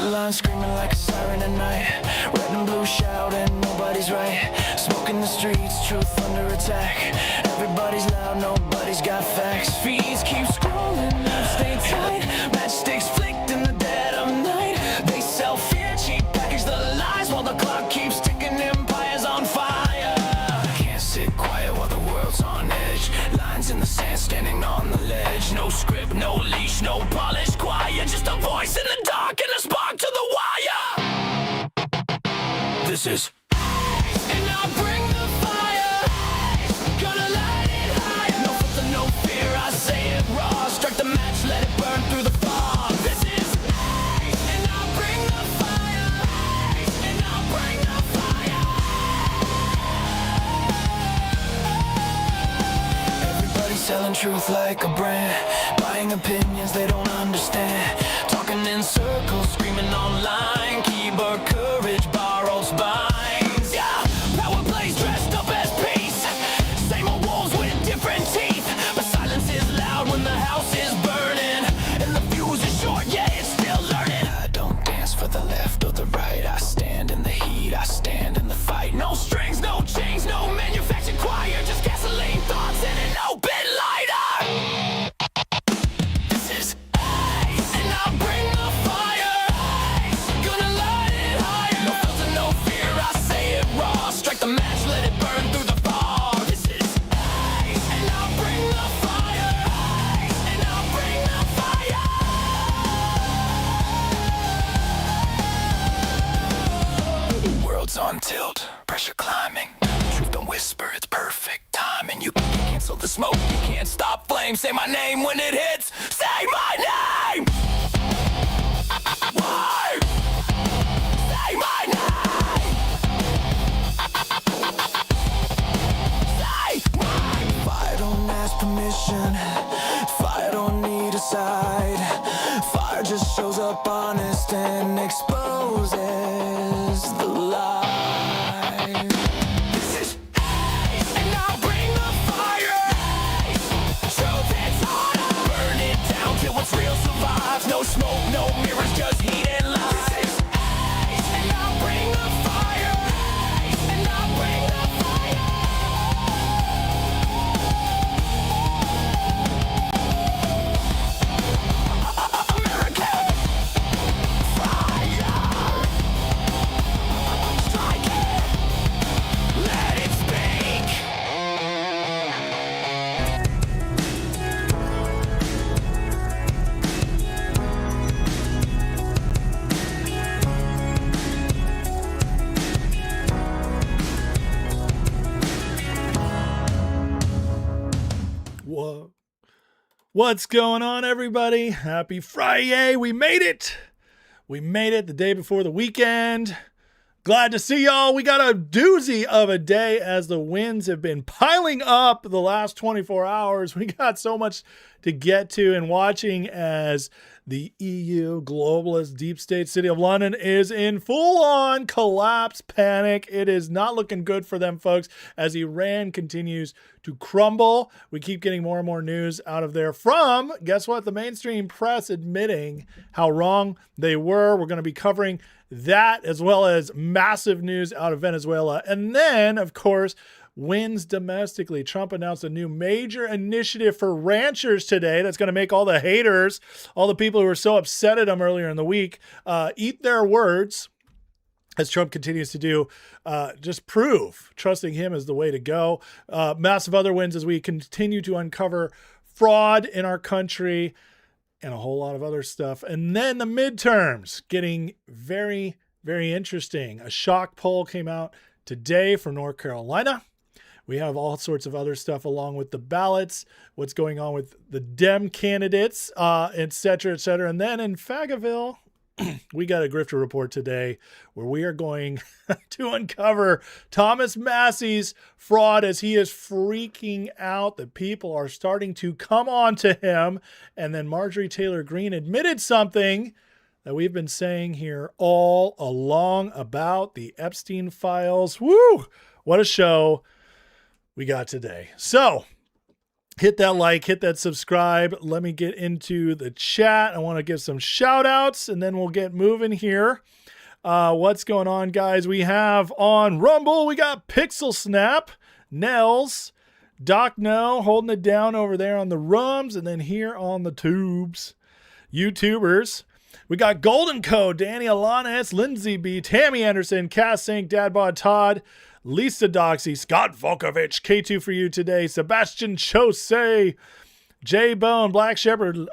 Headlines screaming like a siren at night. Red and blue shouting, nobody's right. Smoke in the streets, truth under attack. Everybody's loud, nobody's got facts. Feeds keep scrolling, stay tight. Matchsticks flicked in the dead of night. They sell fear, cheap package the lies, while the clock keeps ticking, empires on fire. Can't sit quiet while the world's on edge. Lines in the sand, standing on the ledge. No script, no leash, no polish, quiet. Just a voice in the dark and a spark to the wire. This is and I'll bring the fire. Gonna light it higher. No filter, no fear, I say it raw. Strike the match, let it burn through the fog. This is and I'll bring the fire. And I'll bring the fire. Everybody's selling truth like a brand, buying opinions they don't understand. Talking in circles, screaming online. Keyboard courage, borrowed spines. Yeah, power plays dressed up as peace. Same old wolves with different teeth. But silence is loud when the house is burning. And the fuse is short, yeah, it's still learning. I don't dance for the left or the right. I stand in the heat, I stand in the fight. No strings, no chains, no manufactured choir. Just gasoline thoughts and an open lighter. This is and I'll bring the fire. Gonna light it higher. No filter, no fear, I say it raw. Strike the match, let it burn through the fog. This is and I'll bring the fire. And I'll bring the fire. World's on tilt, pressure climbing. Truth don't whisper, it's perfect timing. You can't cancel the smoke, you can't stop flame. Say my name when it hits, say my name. Why? Say my name. Say my name. Fire don't ask permission. Fire don't need a side. Fire just shows up honest and exposes the lie. This is and I'll bring the fire. Truth is harder. Burn it down till what's real survives. No smoke, no mirrors, just heat and lies. This is and I'll bring the fire. And I'll bring the fire. American fire. Strike it. Let it speak. What's going on, everybody? Happy Friday. We made it. We made it the day before the weekend. Glad to see y'all. We got a doozy of a day as the winds have been piling up the last 24 hours. We got so much to get to, and watching as the EU globalist deep state city of London is in full-on collapse panic. It is not looking good for them, folks, as Iran continues to crumble. We keep getting more and more news out of there from, guess what, the mainstream press admitting how wrong they were. We're going to be covering that, as well as massive news out of Venezuela. And then, of course, wins domestically. Trump announced a new major initiative for ranchers today that's going to make all the haters, all the people who were so upset at him earlier in the week, eat their words, as Trump continues to do. Just prove trusting him is the way to go. Massive other wins as we continue to uncover fraud in our country and a whole lot of other stuff. And then the midterms getting very, very interesting. A shock poll came out today for North Carolina. We have all sorts of other stuff along with the ballots, what's going on with the Dem candidates, et cetera, et cetera. And then in Fayetteville, we got a grifter report today where we are going to uncover Thomas Massey's fraud as he is freaking out that people are starting to come on to him. And then Marjorie Taylor Greene admitted something that we've been saying here all along about the Epstein files. Woo! What a show we got today. So Hit that like, hit that subscribe. Let me get into the chat. I want to give some shout outs and then we'll get moving here. What's going on, guys? We have on Rumble, we got Pixel Snap, Nels, Doc No holding it down over there on the rums, and then here on the tubes. YouTubers, we got Golden Code, Danny Alanis, Lindsay B, Tammy Anderson, Cass Sink, Dadbod Todd, Lisa Doxy, Scott Volkovich, K2 for you today, Sebastian Chose, J Bone, Black Shepherd,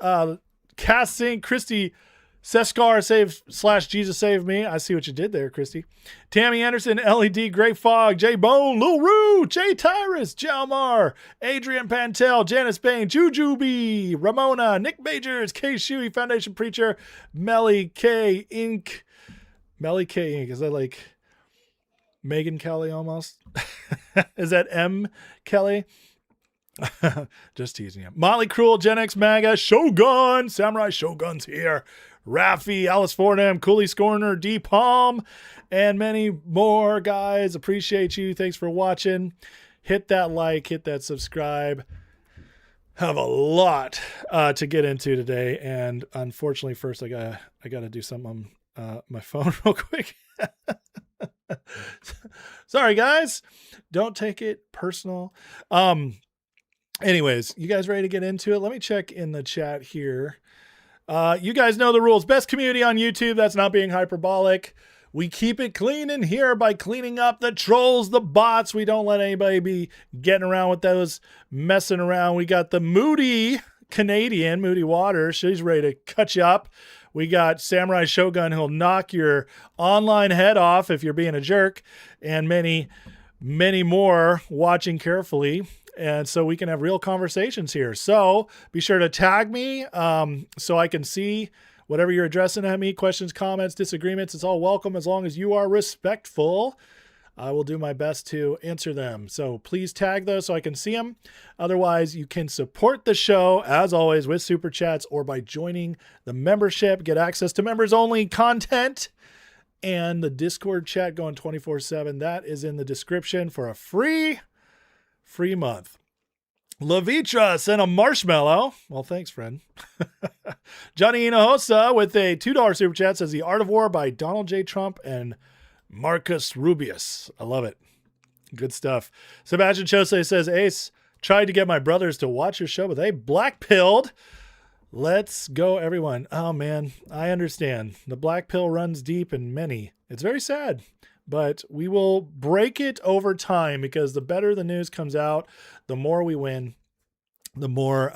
Cass Sink, Christy Seskar save / Jesus save me. I see what you did there, Christy. Tammy Anderson, LED, Great Fog, J Bone, Lil Roo, J Tyrus, Jalmar, Adrian Pantel, Janice Bain, Juju B, Ramona, Nick Majors, K Shuey, Foundation Preacher, Melly K Inc. Melly K Inc. Is that like Megan Kelly almost? Is that M Kelly? Just teasing you. Molly Cruel, Gen X Maga, Shogun, Samurai Shogun's here. Rafi, Alice Fordham, Cooley Scorner, D Palm, and many more, guys. Appreciate you. Thanks for watching. Hit that like, hit that subscribe. Have a lot to get into today, and unfortunately, first I gotta do something on my phone real quick. Sorry, guys. Don't take it personal. Anyways, you guys ready to get into it? Let me check in the chat here. You guys know the rules. Best community on YouTube. That's not being hyperbolic. We keep it clean in here by cleaning up the trolls, the bots. We don't let anybody be getting around with those messing around. We got the Moody Canadian, Moody Waters. She's ready to cut you up. We got Samurai Shogun who'll knock your online head off if you're being a jerk, and many, many more watching carefully. And so we can have real conversations here. So be sure to tag me so I can see whatever you're addressing at me. Questions, comments, disagreements. It's all welcome as long as you are respectful. I will do my best to answer them. So please tag those so I can see them. Otherwise, you can support the show, as always, with Super Chats or by joining the membership. Get access to members-only content and the Discord chat going 24/7. That is in the description for a free month. Lavitra sent a marshmallow. Well, thanks, friend. Johnny Hinojosa with a $2 super chat says The Art of War by Donald J. Trump and Marcus Rubius. I love it. Good stuff. Sebastian Chose says, Ace, tried to get my brothers to watch your show, but they black-pilled. Let's go, everyone. Oh, man, I understand. The black pill runs deep in many. It's very sad. But we will break it over time because the better the news comes out, the more we win, the more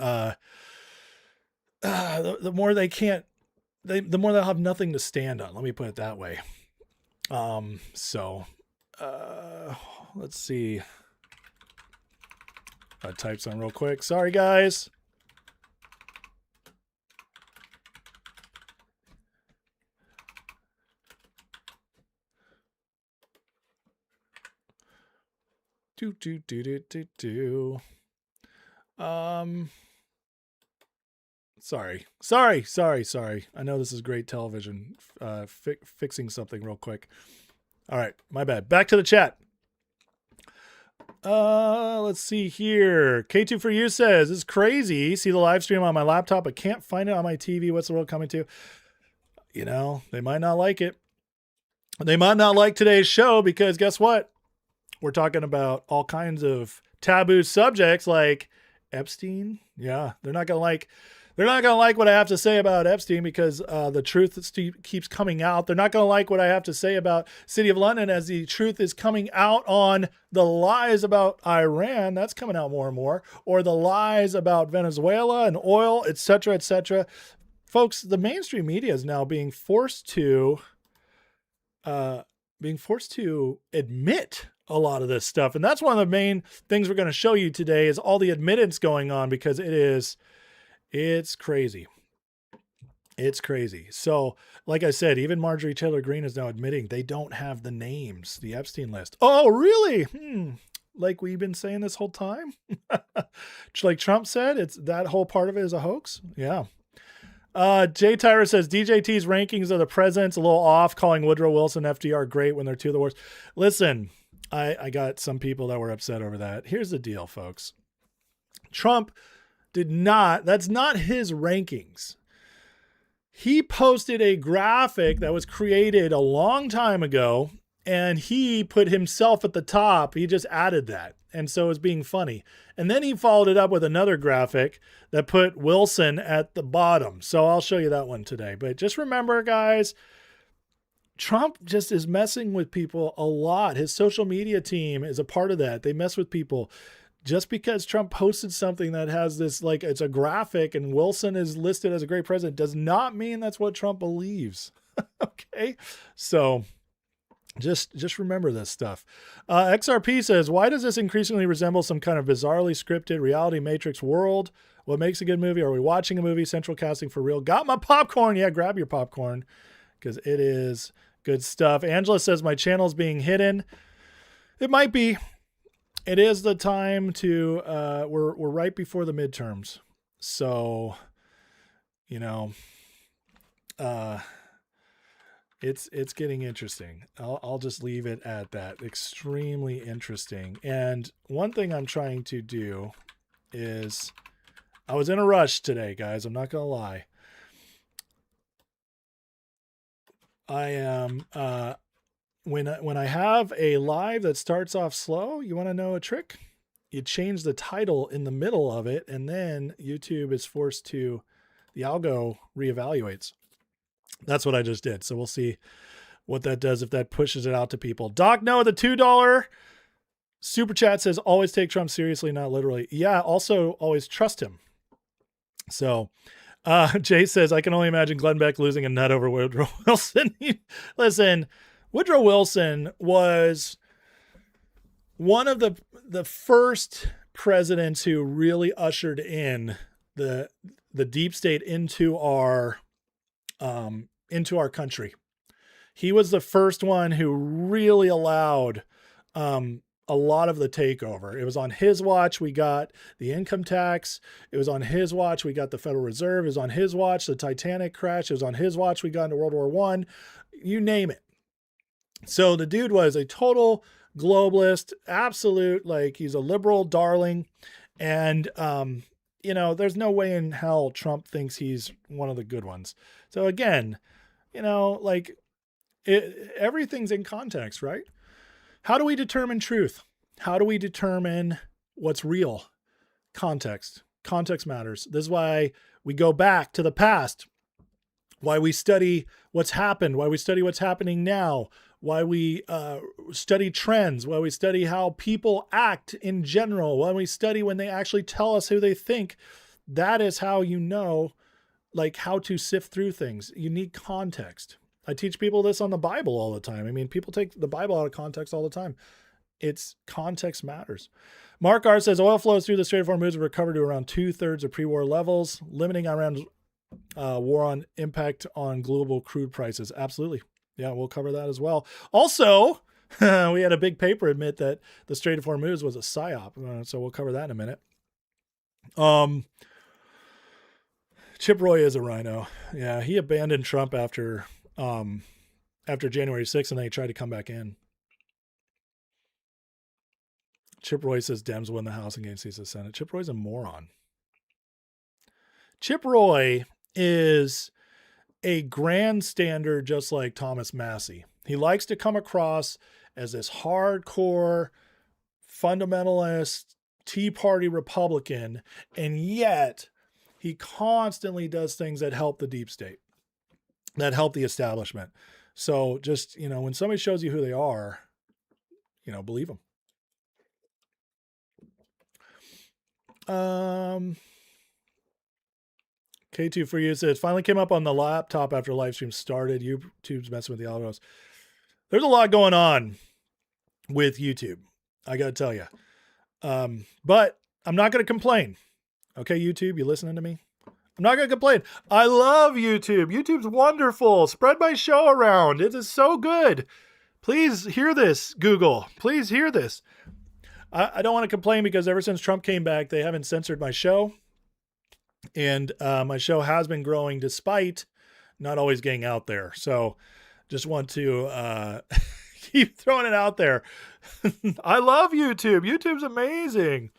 the more they can't, the more they'll have nothing to stand on. Let me put it that way. Let's see. I typed some real quick. Sorry, guys. Sorry. I know this is great television. Fixing something real quick. All right, my bad. Back to the chat. Let's see here. K2 for you says, it's crazy. See the live stream on my laptop, but can't find it on my TV. What's the world coming to? You know, they might not like it. They might not like today's show because guess what? We're talking about all kinds of taboo subjects like Epstein. Yeah, they're not gonna like what I have to say about Epstein because the truth keeps coming out. They're not gonna like what I have to say about City of London as the truth is coming out on the lies about Iran. That's coming out more and more, or the lies about Venezuela and oil, etc., etc. Folks, the mainstream media is now being forced to admit a lot of this stuff. And that's one of the main things we're going to show you today is all the admittance going on because it's crazy. It's crazy. So like I said, even Marjorie Taylor Greene is now admitting they don't have the names, the Epstein list. Oh, really? Like we've been saying this whole time? Like Trump said, it's that whole part of it is a hoax. Yeah. Jay Tyra says DJT's rankings of the presidents a little off, calling Woodrow Wilson, FDR great when they're two of the worst. Listen, I got some people that were upset over that. Here's the deal, folks. Trump did not, that's not his rankings. He posted a graphic that was created a long time ago, and he put himself at the top. He just added that. And so it's being funny. And then he followed it up with another graphic that put Wilson at the bottom. So I'll show you that one today. But just remember, guys, Trump just is messing with people a lot. His social media team is a part of that. They mess with people. Just because Trump posted something that has this, like, it's a graphic and Wilson is listed as a great president does not mean that's what Trump believes. Okay. So just remember this stuff. XRP says, why does this increasingly resemble some kind of bizarrely scripted reality matrix world? What makes a good movie? Are we watching a movie? Central casting for real. Got my popcorn. Yeah. Grab your popcorn because it is good stuff. Angela says my channel's being hidden. It might be. It is the time to, we're right before the midterms. So, you know, it's getting interesting. I'll just leave it at that. Extremely interesting. And one thing I'm trying to do is, I was in a rush today, guys. I'm not going to lie. I am, when I have a live that starts off slow, you want to know a trick? You change the title in the middle of it, and then YouTube is forced to, the algo reevaluates. That's what I just did. So we'll see what that does, if that pushes it out to people. Doc Noah, the $2 super chat says, always take Trump seriously, not literally. Yeah, also always trust him. So Jay says, I can only imagine Glenn Beck losing a nut over Woodrow Wilson. Listen, Woodrow Wilson was one of the first presidents who really ushered in the deep state into our country. He was the first one who really allowed a lot of the takeover. It was on his watch we got the income tax. It was on his watch we got the Federal Reserve. It was on his watch the Titanic crash. It was on his watch we got into World War I. You name it. So the dude was a total globalist, absolute, like, he's a liberal darling. And, you know, there's no way in hell Trump thinks he's one of the good ones. So again, you know, like, everything's in context, right? How do we determine truth? How do we determine what's real? Context. Context matters. This is why we go back to the past, why we study what's happened, why we study what's happening now, why we study trends, why we study how people act in general, why we study when they actually tell us who they think. That is how you know, like, how to sift through things. You need context. I teach people this on the Bible all the time. I mean, people take the Bible out of context all the time. It's context matters. Mark R says oil flows through the Strait of Hormuz have recovered to around 2/3 of pre-war levels, limiting Iran's war on impact on global crude prices. Absolutely. Yeah, we'll cover that as well. Also, we had a big paper admit that the Strait of Hormuz was a psyop. So we'll cover that in a minute. Chip Roy is a rhino. Yeah, he abandoned Trump after January 6th, and then he tried to come back in. Chip Roy says Dems win the House and Gaines seats the Senate. Chip Roy's a moron. Chip Roy is a grandstander just like Thomas Massie. He likes to come across as this hardcore, fundamentalist, Tea Party Republican, and yet he constantly does things that help the deep state, that help the establishment. So just, you know, when somebody shows you who they are, you know, believe them. K2 for you says, finally came up on the laptop after live stream started. YouTube's messing with the algos. There's a lot going on with YouTube, I got to tell you. But I'm not going to complain. Okay, YouTube, you listening to me? I'm not going to complain. I love YouTube. YouTube's wonderful. Spread my show around. It is so good. Please hear this, Google. Please hear this. I don't want to complain because ever since Trump came back, they haven't censored my show. And my show has been growing despite not always getting out there. So just want to keep throwing it out there. I love YouTube. YouTube's amazing.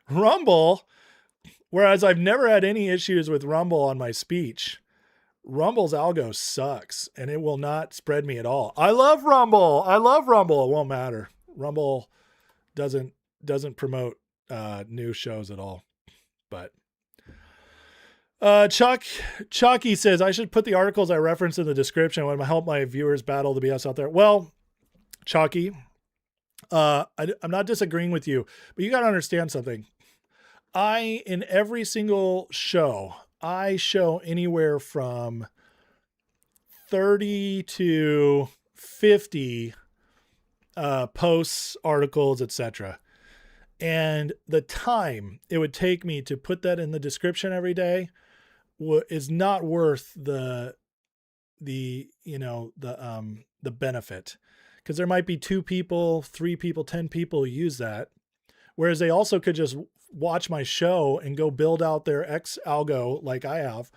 Rumble, whereas I've never had any issues with Rumble on my speech, Rumble's algo sucks and it will not spread me at all. I love Rumble. I love Rumble. It won't matter. Rumble doesn't promote new shows at all. But Chucky says I should put the articles I referenced in the description. I want to help my viewers battle the BS out there. Well, Chucky, I'm not disagreeing with you, but you got to understand something. In every single show, I show anywhere from 30 to 50 posts, articles, etc. And the time it would take me to put that in the description every day is not worth the benefit, because there might be 2 people, 3 people, 10 people who use that, whereas they also could just watch my show and go build out their X algo like I have,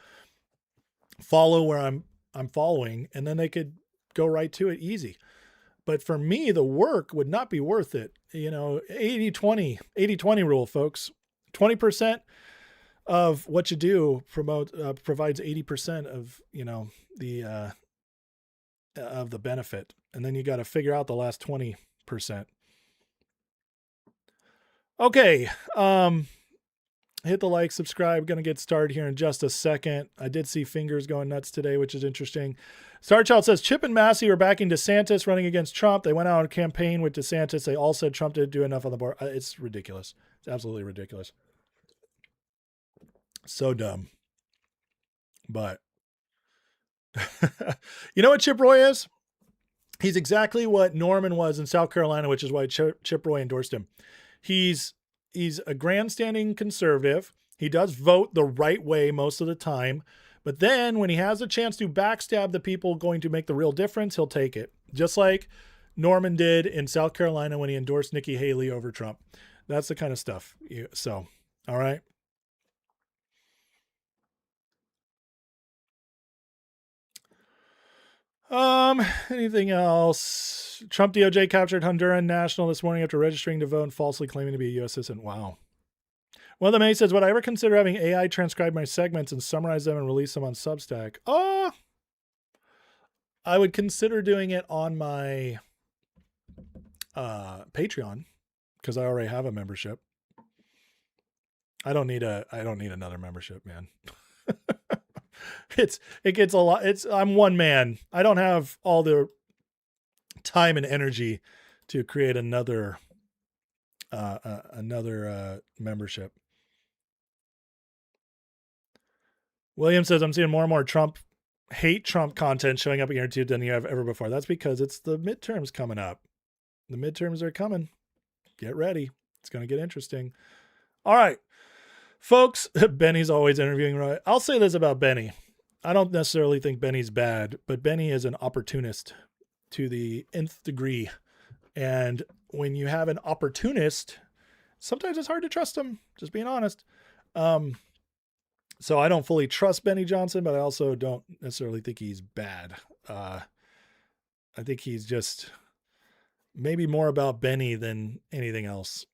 follow where I'm following, and then they could go right to it easy. But for me, the work would not be worth it. 80-20 rule, folks. 20% of what you do provides 80% of, the benefit. And then you got to figure out the last 20%. Okay. Hit the like, subscribe. Going to get started here in just a second. I did see fingers going nuts today, which is interesting. Starchild says Chip and Massey are backing DeSantis running against Trump. They went out on a campaign with DeSantis. They all said Trump didn't do enough on the board. It's ridiculous. It's absolutely ridiculous. So dumb. But you know what Chip Roy is? He's exactly what Norman was in South Carolina, which is why Chip Roy endorsed him. He's a grandstanding conservative. He does vote the right way most of the time. But then when he has a chance to backstab the people going to make the real difference, he'll take it. Just like Norman did in South Carolina when he endorsed Nikki Haley over Trump. That's the kind of stuff. So, all right. Anything else? Trump DOJ captured Honduran national this morning after registering to vote and falsely claiming to be a U.S. citizen. Wow. Well, the May says, would I ever consider having AI transcribe my segments and summarize them and release them on Substack? I would consider doing it on my Patreon, because I already have a membership. I don't need another membership, man. It gets a lot. I'm one man. I don't have all the time and energy to create another membership. William says, I'm seeing more and more hate Trump content showing up on YouTube than you have ever before. That's because it's the midterms coming up. The midterms are coming. Get ready. It's going to get interesting. All right, folks. Benny's always interviewing Roy. I'll say this about Benny. I don't necessarily think Benny's bad, but Benny is an opportunist to the nth degree. And when you have an opportunist, sometimes it's hard to trust him, just being honest. So I don't fully trust Benny Johnson, but I also don't necessarily think he's bad. I think he's just maybe more about Benny than anything else.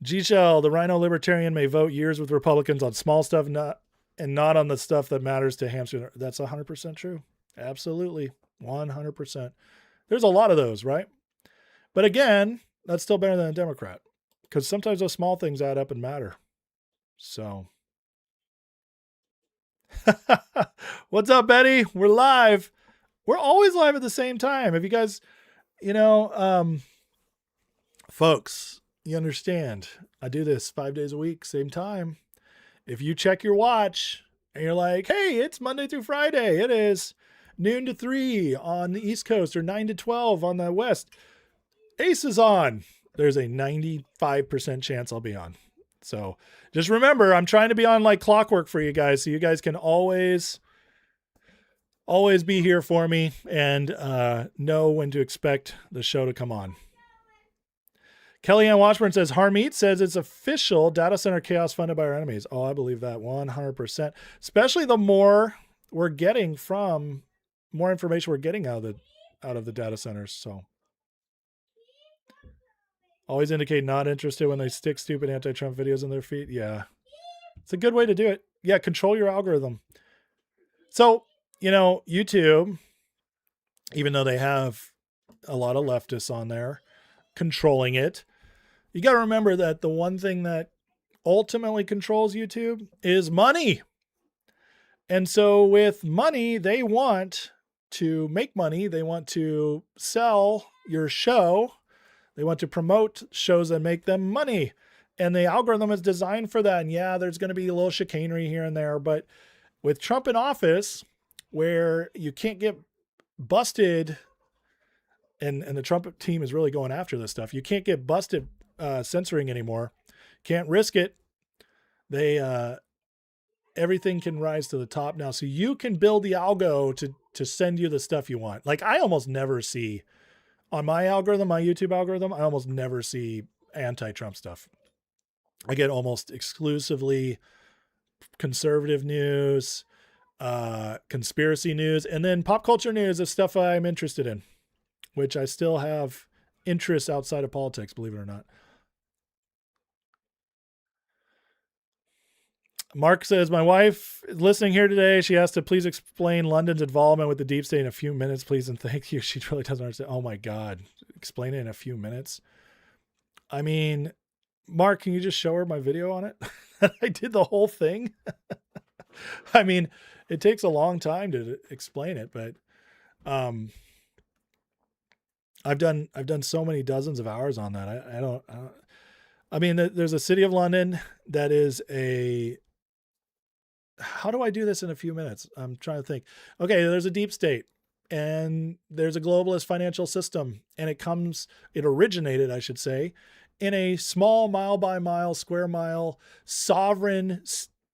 G-Shell, the Rhino Libertarian may vote years with Republicans on small stuff and not on the stuff that matters to hamster. That's 100% true. Absolutely. 100%. There's a lot of those, right? But again, that's still better than a Democrat, because sometimes those small things add up and matter. So what's up, Betty? We're live. We're always live at the same time. If you guys, folks, you understand, I do this 5 days a week, same time. If you check your watch and you're like, hey, it's Monday through Friday. It is noon to 3 on the East Coast or 9 to 12 on the West. Ace is on. There's a 95% chance I'll be on. So just remember, I'm trying to be on like clockwork for you guys, so you guys can always be here for me and know when to expect the show to come on. Kellyanne Washburn says, Harmeet says it's official, data center chaos funded by our enemies. Oh, I believe that 100%. Especially the more we're getting from, more information we're getting out of the data centers. So Always indicate not interested when they stick stupid anti-Trump videos in their feed. Yeah. It's a good way to do it. Yeah, control your algorithm. So, YouTube, even though they have a lot of leftists on there controlling it, you got to remember that the one thing that ultimately controls YouTube is money. And so with money, they want to make money. They want to sell your show. They want to promote shows that make them money. And the algorithm is designed for that. And yeah, there's going to be a little chicanery here and there. But with Trump in office, where you can't get busted, and the Trump team is really going after this stuff. You can't get busted censoring anymore. Can't risk it. They everything can rise to the top now. So you can build the algo to send you the stuff you want. Like I almost never see on my algorithm, my YouTube algorithm, I almost never see anti-Trump stuff. I get almost exclusively conservative news, conspiracy news, and then pop culture news is stuff I'm interested in, which I still have interests outside of politics, believe it or not. Mark says, my wife is listening here today. She asked to please explain London's involvement with the deep state in a few minutes, please. And thank you. She really doesn't understand. Oh my God. Explain it in a few minutes. I mean, Mark, can you just show her my video on it? I did the whole thing. I mean, it takes a long time to explain it, but I've done so many dozens of hours on that. I mean, there's a city of London that is how do I do this in a few minutes? I'm trying to think. Okay, there's a deep state and there's a globalist financial system, and it originated, I should say, in a small mile by mile, square mile, sovereign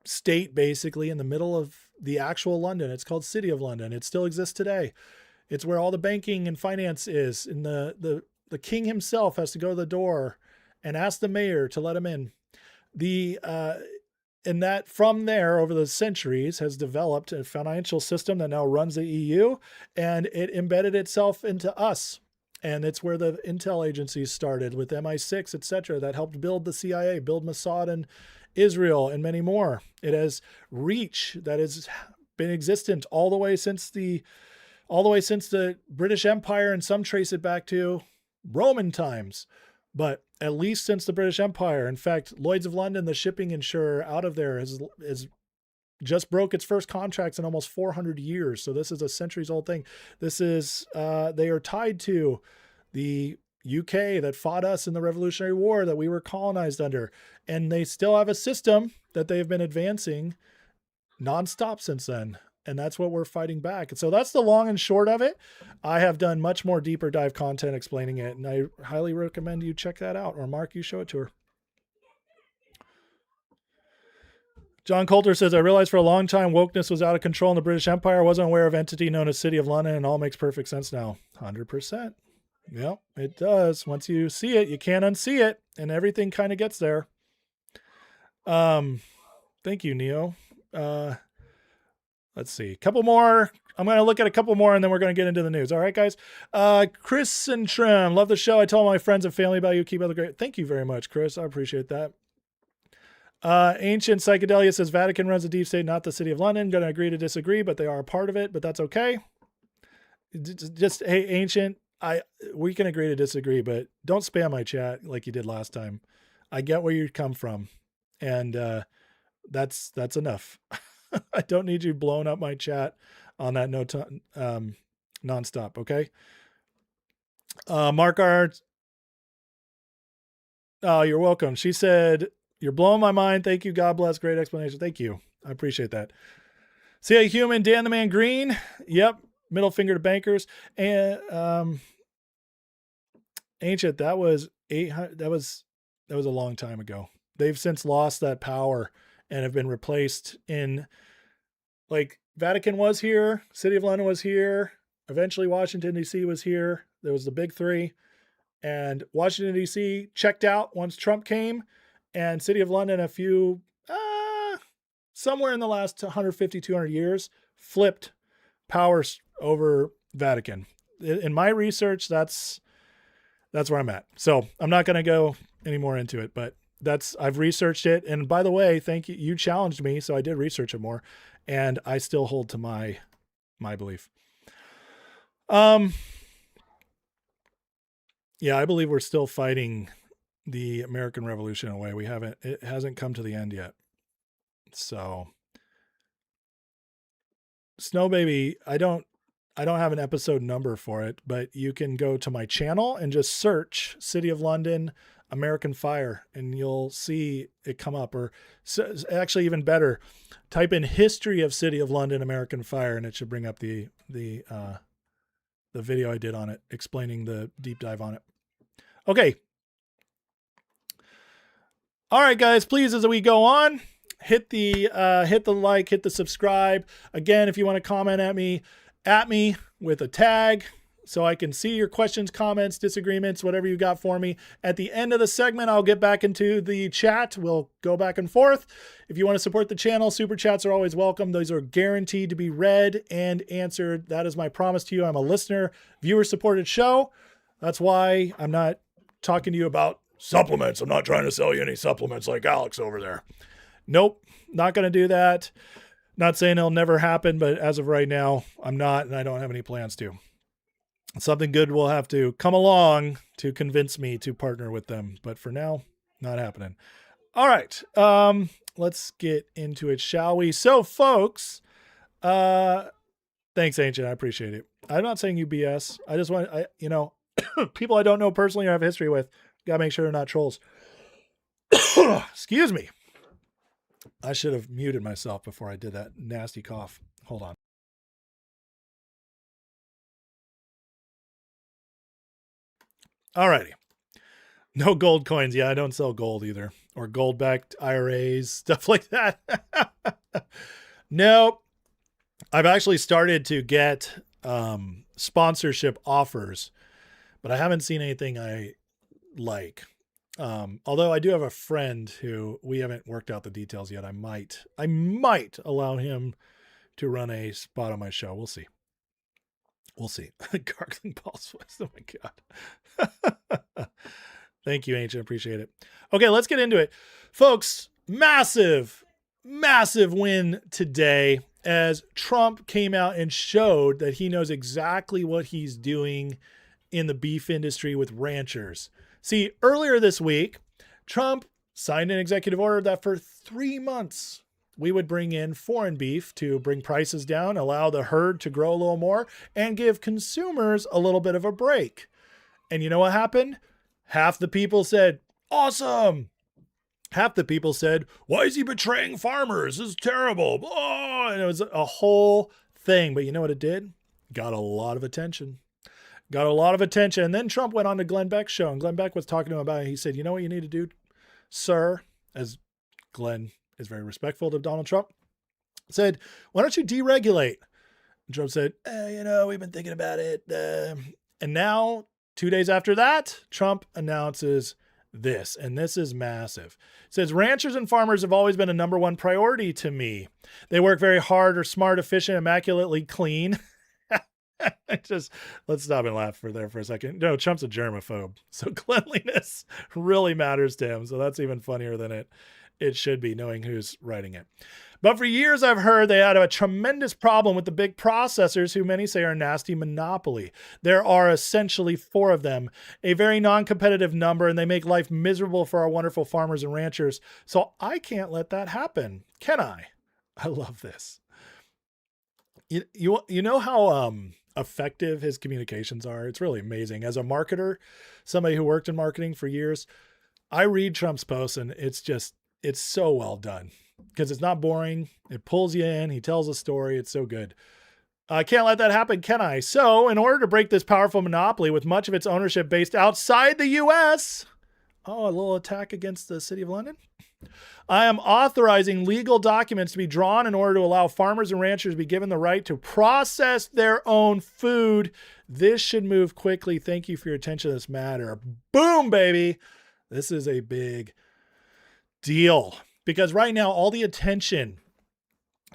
state, basically in the middle of the actual London. It's called City of London. It still exists today. It's where all the banking and finance is. And the king himself has to go to the door and ask the mayor to let him in. And that from there over the centuries has developed a financial system that now runs the EU, and it embedded itself into us. And it's where the intel agencies started with MI6, et cetera, that helped build the CIA, build Mossad in Israel, and many more. It has reach that has been existent all the way since the British Empire, and some trace it back to Roman times, but at least since the British Empire. In fact, Lloyd's of London, the shipping insurer out of there, has just broke its first contracts in almost 400 years. So this is a centuries old thing. This is, they are tied to the UK that fought us in the Revolutionary War that we were colonized under. And they still have a system that they've been advancing nonstop since then. And that's what we're fighting back. And so that's the long and short of it. I have done much more deeper dive content explaining it, and I highly recommend you check that out. Or Mark, you show it to her. John Coulter says, I realized for a long time wokeness was out of control in the British Empire. I wasn't aware of an entity known as City of London, and all makes perfect sense now. 100%. Yep, it does. Once you see it, you can't unsee it, and everything kind of gets there. Thank you, Neo. Let's see. A couple more. I'm going to look at a couple more, and then we're going to get into the news. All right, guys. Chris and Trim, love the show. I tell my friends and family about you. Keep up the great. Thank you very much, Chris. I appreciate that. Ancient Psychedelia says Vatican runs the deep state, not the City of London. Going to agree to disagree, but they are a part of it, but that's okay. Just, hey, Ancient, we can agree to disagree, but don't spam my chat like you did last time. I get where you come from, and that's enough. I don't need you blowing up my chat on that nonstop. Okay. Mark Art. Oh, you're welcome. She said, you're blowing my mind. Thank you. God bless. Great explanation. Thank you. I appreciate that. See a human, Dan the Man Green. Yep. Middle finger to bankers. And, Ancient, that was 800. That was a long time ago. They've since lost that power and have been replaced in, like, Vatican was here, City of London was here, eventually Washington, D.C. was here. There was the big three, and Washington, D.C. checked out once Trump came, and City of London, a few, somewhere in the last 150, 200 years, flipped powers over Vatican. In my research, that's that's where I'm at. So I'm not going to go any more into it, but I've researched it. And by the way, thank you. You challenged me. So I did research it more, and I still hold to my belief. Yeah, I believe we're still fighting the American Revolution away. It hasn't come to the end yet. So Snow Baby, I don't have an episode number for it, but you can go to my channel and just search City of London American Fire and you'll see it come up. Or actually even better, type in history of City of London American Fire and it should bring up the video I did on it, explaining the deep dive on it. Okay. All right, guys, please, as we go on, hit the like, hit the subscribe. Again, if you want to comment at me with a tag so I can see your questions, comments, disagreements, whatever you got for me. At the end of the segment, I'll get back into the chat. We'll go back and forth. If you want to support the channel, super chats are always welcome. Those are guaranteed to be read and answered. That is my promise to you. I'm a listener, viewer supported show. That's why I'm not talking to you about supplements. I'm not trying to sell you any supplements like Alex over there. Nope, not going to do that. Not saying it'll never happen, but as of right now, I'm not, and I don't have any plans to. Something good will have to come along to convince me to partner with them. But for now, not happening. All right, let's get into it, shall we? So, folks, thanks, Ancient. I appreciate it. I'm not saying you BS. I just want, people I don't know personally or have history with, gotta make sure they're not trolls. Excuse me. I should have muted myself before I did that nasty cough. Hold on. Alrighty. No gold coins. Yeah, I don't sell gold either. Or gold-backed IRAs, stuff like that. Nope. I've actually started to get sponsorship offers, but I haven't seen anything I like. Although I do have a friend who we haven't worked out the details yet. I might allow him to run a spot on my show. We'll see. Gargling balls. Oh my God. Thank you, Ancient. Appreciate it. Okay, let's get into it. Folks, massive win today as Trump came out and showed that he knows exactly what he's doing in the beef industry with ranchers. See, earlier this week, Trump signed an executive order that for 3 months, we would bring in foreign beef to bring prices down, allow the herd to grow a little more, and give consumers a little bit of a break. And you know what happened? Half the people said, awesome. Half the people said, why is he betraying farmers? This is terrible. Oh, and it was a whole thing. But you know what it did? Got a lot of attention. And then Trump went on to Glenn Beck's show, and Glenn Beck was talking to him about it. He said, you know what you need to do, sir, as Glenn is very respectful to Donald Trump, said, why don't you deregulate? And Trump said, we've been thinking about it. And now, 2 days after that, Trump announces this, and this is massive. It says, ranchers and farmers have always been a number one priority to me. They work very hard, are smart, efficient, immaculately clean. Let's stop and laugh for a second. No, Trump's a germaphobe, so cleanliness really matters to him. So that's even funnier than it should be, knowing who's writing it. But for years, I've heard they had a tremendous problem with the big processors, who many say are a nasty monopoly. There are essentially 4 of them, a very non-competitive number, and they make life miserable for our wonderful farmers and ranchers. So I can't let that happen, can I? I love this. You know how effective his communications are? It's really amazing. As a marketer, somebody who worked in marketing for years, I read Trump's posts and it's so well done because it's not boring. It pulls you in. He tells a story. It's so good. I can't let that happen, can I? So in order to break this powerful monopoly with much of its ownership based outside the U.S., a little attack against the City of London, I am authorizing legal documents to be drawn in order to allow farmers and ranchers to be given the right to process their own food. This should move quickly. Thank you for your attention to this matter. Boom, baby. This is a big deal because right now all the attention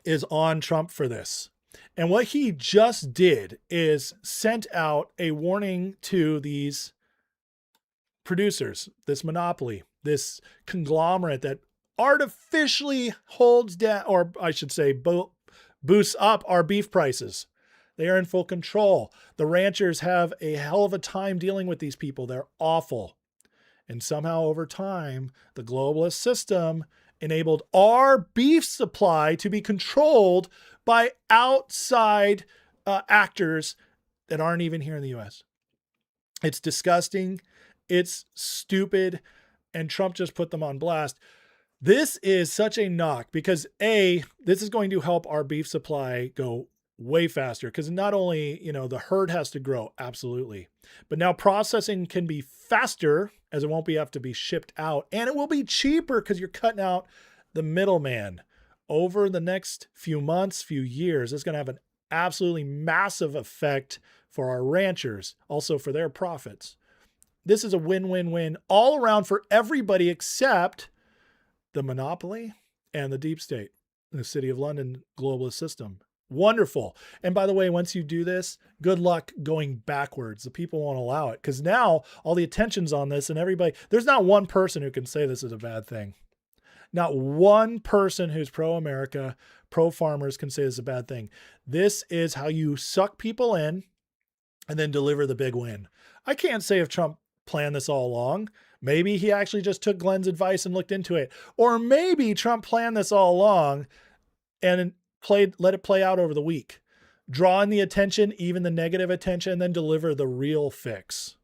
is on Trump for this. And what he just did is sent out a warning to these producers, this monopoly, this conglomerate that artificially holds down, or I should say, boosts up our beef prices. They are in full control. The ranchers have a hell of a time dealing with these people. They're awful. And somehow over time, the globalist system enabled our beef supply to be controlled by outside actors that aren't even here in the US. It's disgusting. It's stupid. And Trump just put them on blast. This is such a knock because this is going to help our beef supply go way faster because not only, the herd has to grow, absolutely, but now processing can be faster as it won't have to be shipped out, and it will be cheaper because you're cutting out the middleman. Over the next few months, few years, it's going to have an absolutely massive effect for our ranchers, also for their profits. This is a win-win-win all around for everybody except the monopoly and the deep state, the City of London globalist system. Wonderful. And by the way, once you do this, good luck going backwards. The people won't allow it because now all the attention's on this and everybody, there's not one person who can say this is a bad thing. Not one person who's pro-America, pro-farmers can say this is a bad thing. This is how you suck people in and then deliver the big win. I can't say if Trump planned this all along. Maybe he actually just took Glenn's advice and looked into it. Or maybe Trump planned this all along and let it play out over the week. Draw in the attention, even the negative attention, and then deliver the real fix.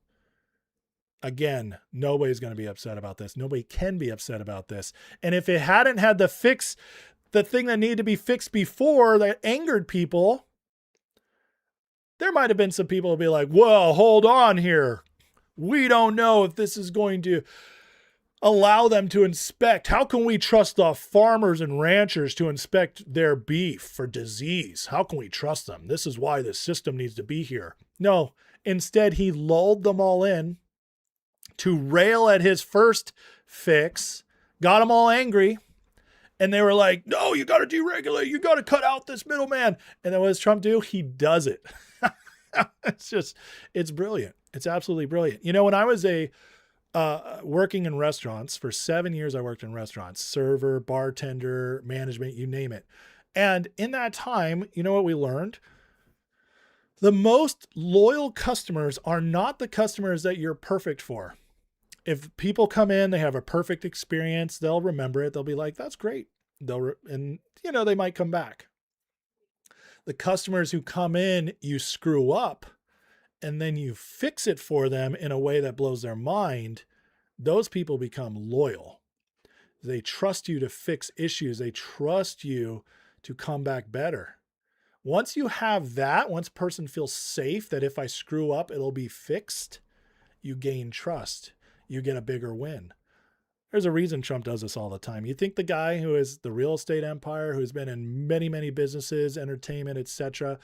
Again, nobody's going to be upset about this. Nobody can be upset about this. And if it hadn't had the thing that needed to be fixed before that angered people, there might have been some people who be like, well, hold on here. We don't know if this is going to allow them to inspect. How can we trust the farmers and ranchers to inspect their beef for disease? How can we trust them? This is why the system needs to be here. No, instead he lulled them all in to rail at his first fix, got them all angry, and they were like, no, you got to deregulate. You got to cut out this middleman. And then what does Trump do? He does it. It's brilliant. It's absolutely brilliant. When I was working in restaurants for 7 years, I worked in restaurants, server, bartender, management, you name it. And in that time, you know what we learned? The most loyal customers are not the customers that you're perfect for. If people come in, they have a perfect experience, they'll remember it. They'll be like, that's great. They might come back. The customers who come in, you screw up, and then you fix it for them in a way that blows their mind, those people become loyal. They trust you to fix issues. They trust you to come back better. Once you have that, once a person feels safe that if I screw up, it'll be fixed, you gain trust. You get a bigger win. There's a reason Trump does this all the time. You think the guy who is the real estate empire, who's been in many, many businesses, entertainment, etc.,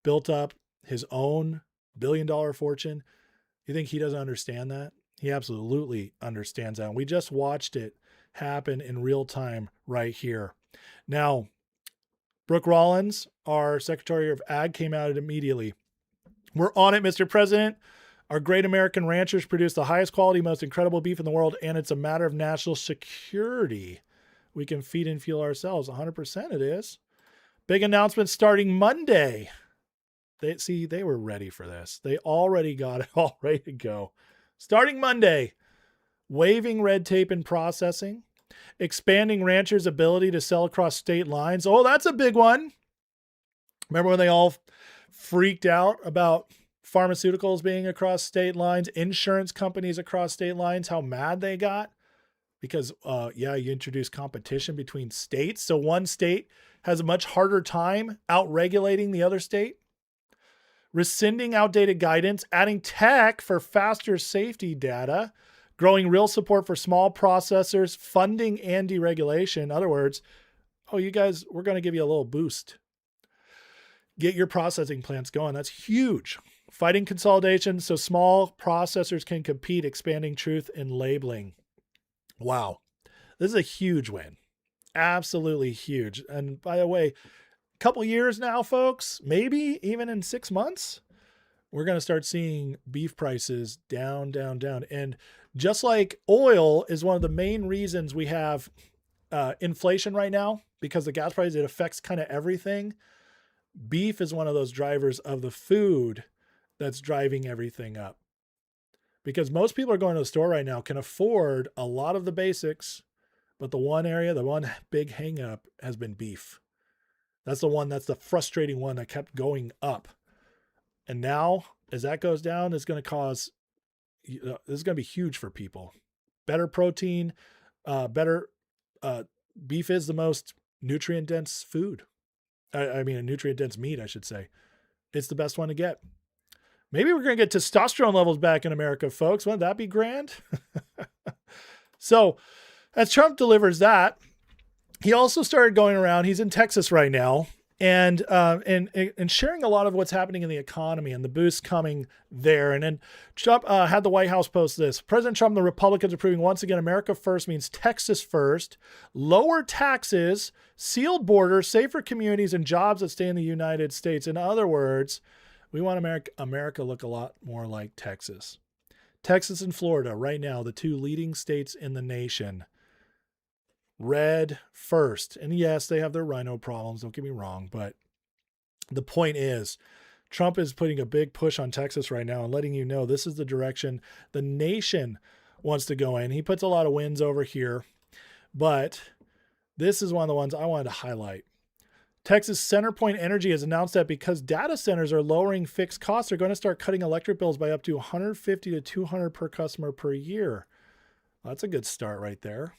built up his own billion-dollar fortune, you think he doesn't understand that? He absolutely understands that. And we just watched it happen in real time right here. Now, Brooke Rollins, our Secretary of Ag, came out immediately. We're on it, Mr. President. Our great American ranchers produce the highest quality, most incredible beef in the world, and it's a matter of national security. We can feed and fuel ourselves. 100% it is. Big announcement starting Monday. They were ready for this. They already got it all ready to go. Starting Monday, waiving red tape in processing, expanding ranchers' ability to sell across state lines. Oh, that's a big one. Remember when they all freaked out about pharmaceuticals being across state lines, insurance companies across state lines, how mad they got? Because, you introduce competition between states. So one state has a much harder time out-regulating the other state. Rescinding outdated guidance, adding tech for faster safety data, growing real support for small processors, funding and deregulation. In other words, you guys, we're going to give you a little boost. Get your processing plants going. That's huge. Fighting consolidation so small processors can compete, expanding truth in labeling. Wow. This is a huge win. Absolutely huge. And by the way, a couple years now, folks, maybe even in 6 months, we're going to start seeing beef prices down, down, down. And just like oil is one of the main reasons we have inflation right now, because the gas price, it affects kind of everything. Beef is one of those drivers of the food that's driving everything up. Because most people are going to the store right now, can afford a lot of the basics, but the one big hang up has been beef. That's the frustrating one that kept going up. And now, as that goes down, it's going to cause, this is going to be huge for people. Better protein, beef is the most nutrient dense food. I mean, a nutrient dense meat, I should say. It's the best one to get. Maybe we're going to get testosterone levels back in America, folks. Wouldn't that be grand? So, as Trump delivers that, he also started going around. He's in Texas right now, and sharing a lot of what's happening in the economy and the boost coming there. And then Trump had the White House post this. President Trump and the Republicans are proving once again America first means Texas first. Lower taxes, sealed borders, safer communities, and jobs that stay in the United States. In other words, we want America look a lot more like Texas. Texas and Florida right now, the two leading states in the nation. Red first. And yes, they have their rhino problems, don't get me wrong, but the point is, Trump is putting a big push on Texas right now and letting you know this is the direction the nation wants to go in. He puts a lot of wins over here, but this is one of the ones I wanted to highlight. Texas CenterPoint Energy has announced that because data centers are lowering fixed costs, they're going to start cutting electric bills by up to $150 to $200 per customer per year. Well, that's a good start right there.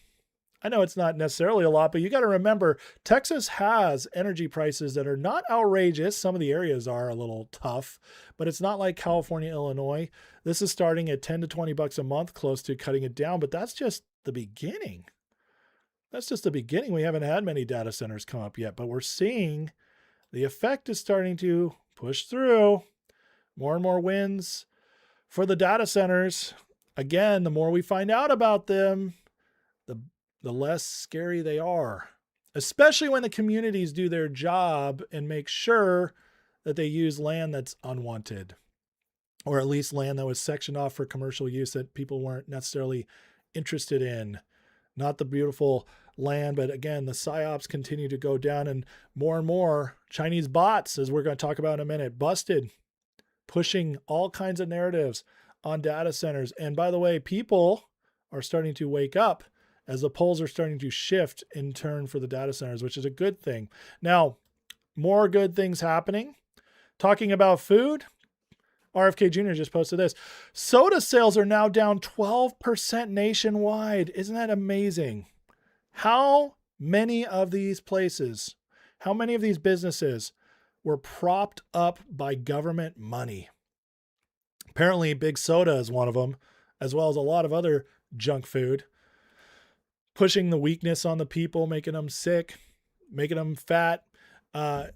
I know it's not necessarily a lot, but you got to remember, Texas has energy prices that are not outrageous. Some of the areas are a little tough, but it's not like California, Illinois. This is starting at 10 to 20 bucks a month, close to cutting it down, but that's just the beginning. That's just the beginning. We haven't had many data centers come up yet, but we're seeing the effect is starting to push through. More and more wins for the data centers. Again, the more we find out about them, the less scary they are, especially when the communities do their job and make sure that they use land that's unwanted, or at least land that was sectioned off for commercial use that people weren't necessarily interested in. Not the beautiful land, but again, the psyops continue to go down, and more Chinese bots, as we're going to talk about in a minute, busted, pushing all kinds of narratives on data centers. And by the way, people are starting to wake up as the polls are starting to shift in turn for the data centers, which is a good thing. Now, more good things happening. Talking about food, RFK Jr. just posted this. Soda sales are now down 12% nationwide. Isn't that amazing? How many of these places, how many of these businesses were propped up by government money? Apparently, Big Soda is one of them, as well as a lot of other junk food. Pushing the weakness on the people, making them sick, making them fat, and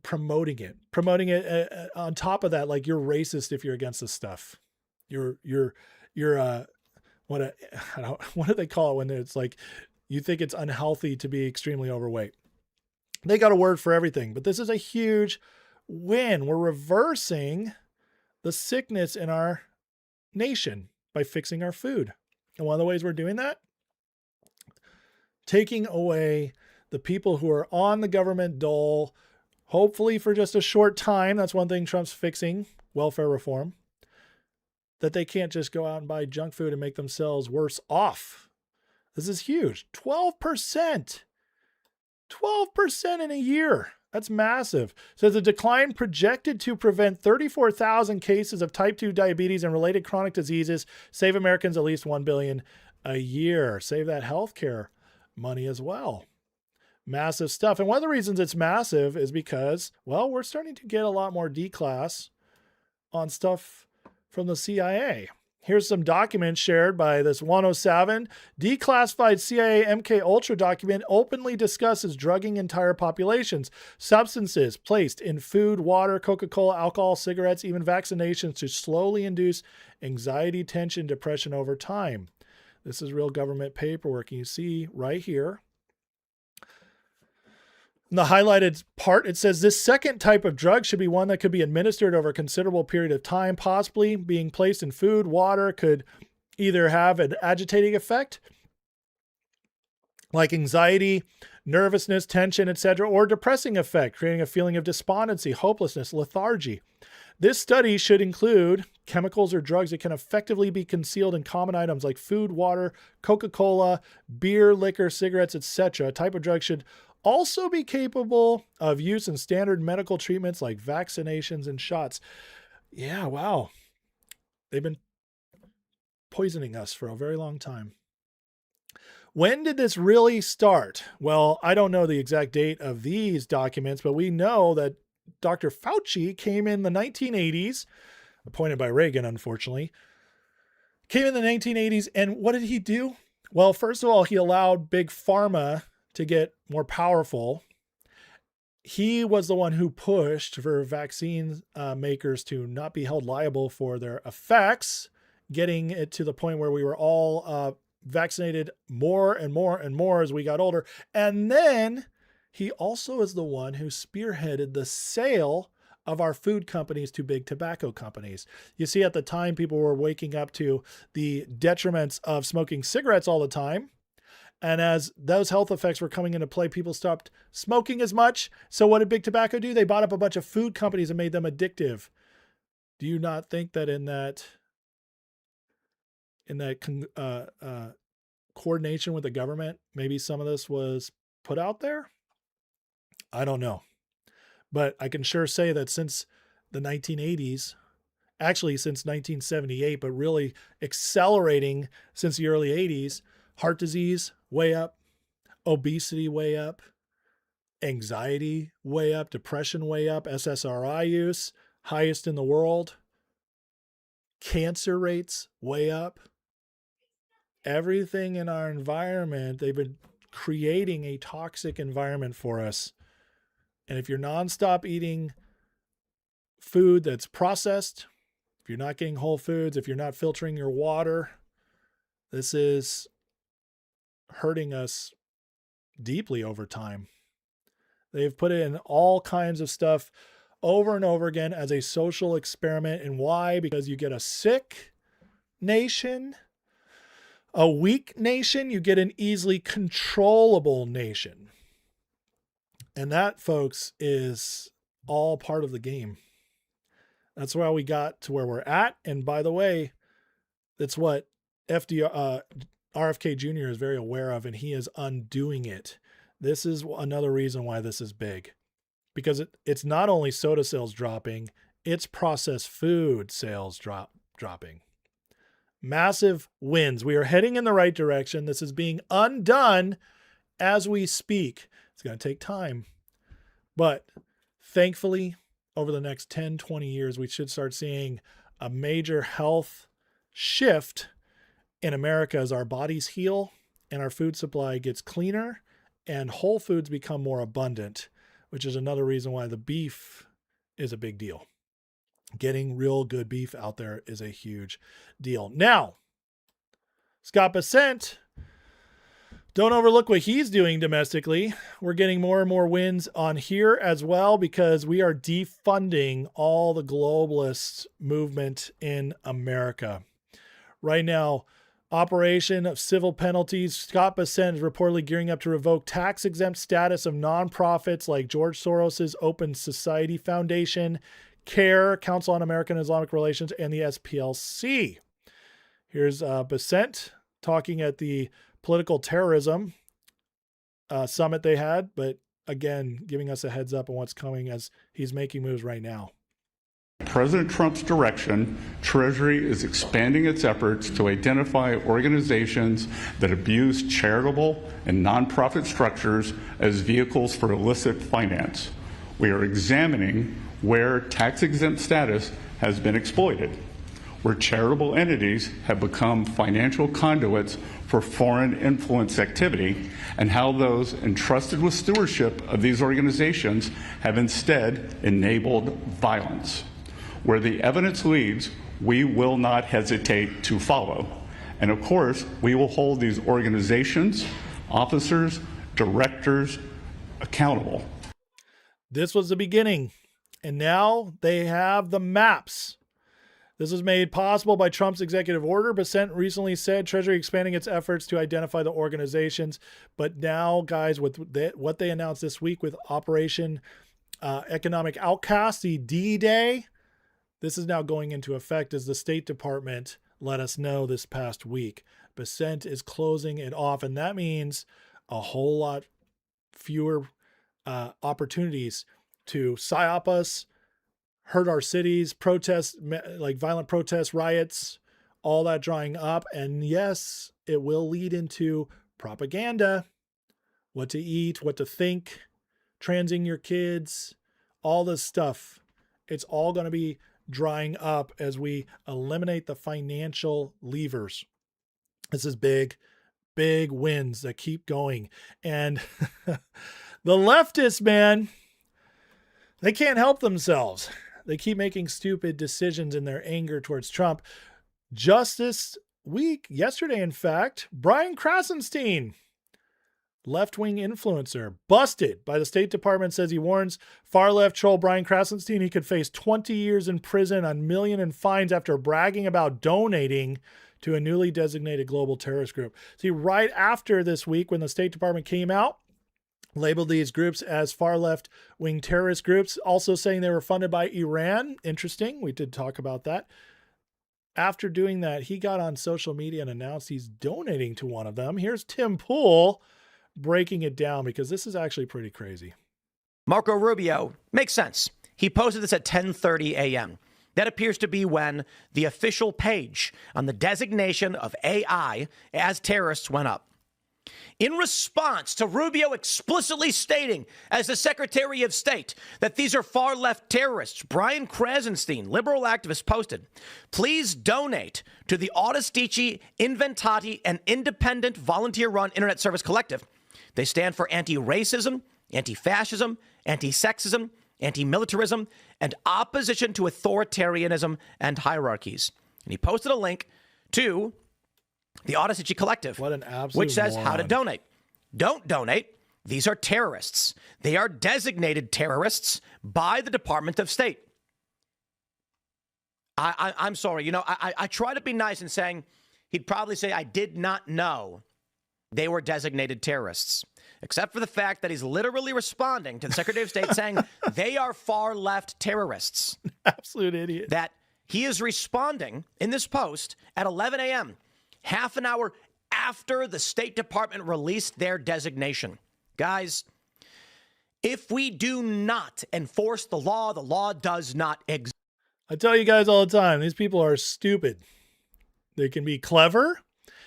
promoting it on top of that, like you're racist if you're against this stuff. What do they call it when it's like you think it's unhealthy to be extremely overweight? They got a word for everything, but this is a huge win. We're reversing the sickness in our nation by fixing our food. And one of the ways we're doing that, taking away the people who are on the government dole, hopefully for just a short time. That's one thing Trump's fixing, welfare reform, that they can't just go out and buy junk food and make themselves worse off. This is huge. 12%. 12% in a year. That's massive. So the decline projected to prevent 34,000 cases of type 2 diabetes and related chronic diseases, save Americans at least $1 billion a year. Save that healthcare money as well. Massive stuff. And one of the reasons it's massive is because, well, we're starting to get a lot more D-class on stuff from the CIA. Here's some documents shared by this 107. Declassified CIA MK Ultra document openly discusses drugging entire populations, substances placed in food, water, Coca-Cola, alcohol, cigarettes, even vaccinations to slowly induce anxiety, tension, depression over time. This is real government paperwork. And you see right here, In the highlighted part, it says this second type of drug should be one that could be administered over a considerable period of time, possibly being placed in food, water, could either have an agitating effect, like anxiety, nervousness, tension, etc., or depressing effect, creating a feeling of despondency, hopelessness, lethargy. This study should include chemicals or drugs that can effectively be concealed in common items like food, water, Coca-Cola, beer, liquor, cigarettes, etc. A type of drug should also be capable of use in standard medical treatments like vaccinations and shots. Yeah, wow. They've been poisoning us for a very long time. When did this really start? Well, I don't know the exact date of these documents, but we know that Dr. Fauci came in the 1980s, appointed by Reagan, unfortunately, came in the 1980s. And what did he do? Well, first of all, he allowed big pharma to get more powerful. He was the one who pushed for vaccine makers to not be held liable for their effects, getting it to the point where we were all vaccinated more and more and more as we got older. And then he also is the one who spearheaded the sale of our food companies to big tobacco companies. You see, at the time, people were waking up to the detriments of smoking cigarettes all the time. And as those health effects were coming into play, people stopped smoking as much. So what did big tobacco do? They bought up a bunch of food companies and made them addictive. Do you not think that in that coordination with the government, maybe some of this was put out there? I don't know. But I can sure say that since the 1980s, actually since 1978, but really accelerating since the early 80s, heart disease, way up, obesity, way up, anxiety, way up, depression, way up, SSRI use, highest in the world, cancer rates, way up. Everything in our environment, they've been creating a toxic environment for us. And if you're nonstop eating food that's processed, if you're not getting whole foods, if you're not filtering your water, this is hurting us deeply over time. They've put it in all kinds of stuff over and over again as a social experiment. And why? Because you get a sick nation, a weak nation, you get an easily controllable nation. And that, folks, is all part of the game. That's why we got to where we're at. And by the way, that's what RFK Jr. is very aware of, and he is undoing it. This is another reason why this is big, because it's not only soda sales dropping, it's processed food sales dropping. Massive wins. We are heading in the right direction. This is being undone as we speak. It's going to take time, but thankfully, over the next 10, 20 years, we should start seeing a major health shift in America as our bodies heal and our food supply gets cleaner and whole foods become more abundant, which is another reason why the beef is a big deal. Getting real good beef out there is a huge deal. Now, Scott Bessent, don't overlook what he's doing domestically. We're getting more and more wins on here as well because we are defunding all the globalist movement in America. Right now, operation of civil penalties. Scott Bessent is reportedly gearing up to revoke tax-exempt status of nonprofits like George Soros's Open Society Foundation, CARE, Council on American Islamic Relations, and the SPLC. Here's Bessent talking at the political terrorism summit they had, but again, giving us a heads up on what's coming as he's making moves right now. President Trump's direction, Treasury is expanding its efforts to identify organizations that abuse charitable and nonprofit structures as vehicles for illicit finance. We are examining where tax-exempt status has been exploited, where charitable entities have become financial conduits for foreign influence activity, and how those entrusted with stewardship of these organizations have instead enabled violence. Where the evidence leads, we will not hesitate to follow. And of course, we will hold these organizations, officers, directors accountable. This was the beginning. And now they have the maps. This was made possible by Trump's executive order. Bessent recently said Treasury expanding its efforts to identify the organizations. But now, guys, with what they announced this week with Operation Economic Outcast, the D-Day, this is now going into effect as the State Department let us know this past week. Bessent is closing it off, and that means a whole lot fewer opportunities to psyop us, hurt our cities, protests, like violent protests, riots, all that drying up. And yes, it will lead into propaganda, what to eat, what to think, transing your kids, all this stuff. It's all going to be drying up as we eliminate the financial levers. This is big wins that keep going. And the leftists, man, they can't help themselves. They keep making stupid decisions in their anger towards Trump. Just this week, yesterday, in fact, Brian Krasenstein, left-wing influencer, busted by the State Department, says he warns far-left troll Brian Krasenstein he could face 20 years in prison, $1 million in fines after bragging about donating to a newly designated global terrorist group. See, right after this week, when the State Department came out, labeled these groups as far left wing terrorist groups, also saying they were funded by Iran. Interesting. We did talk about that. After doing that, he got on social media and announced he's donating to one of them. Here's Tim Pool breaking it down, because this is actually pretty crazy. Marco Rubio, makes sense. He posted this at 10:30 a.m. That appears to be when the official page on the designation of AI as terrorists went up. In response to Rubio explicitly stating, as the Secretary of State, that these are far-left terrorists, Brian Krasenstein, liberal activist, posted, "Please donate to the Audistici Inventati, an independent volunteer-run internet service collective. They stand for anti-racism, anti-fascism, anti-sexism, anti-militarism, and opposition to authoritarianism and hierarchies." And he posted a link to the Audistici Collective, What an absolute which says moron. how to donate. Don't donate. These are terrorists. They are designated terrorists by the Department of State. I'm sorry. You know, I try to be nice in saying he'd probably say, I did not know they were designated terrorists, except for the fact that he's literally responding to the Secretary of State saying they are far left terrorists. Absolute idiot. That he is responding in this post at 11 a.m., half an hour after the State Department released their designation. Guys, if we do not enforce the law does not exist. I tell you guys all the time, these people are stupid. They can be clever,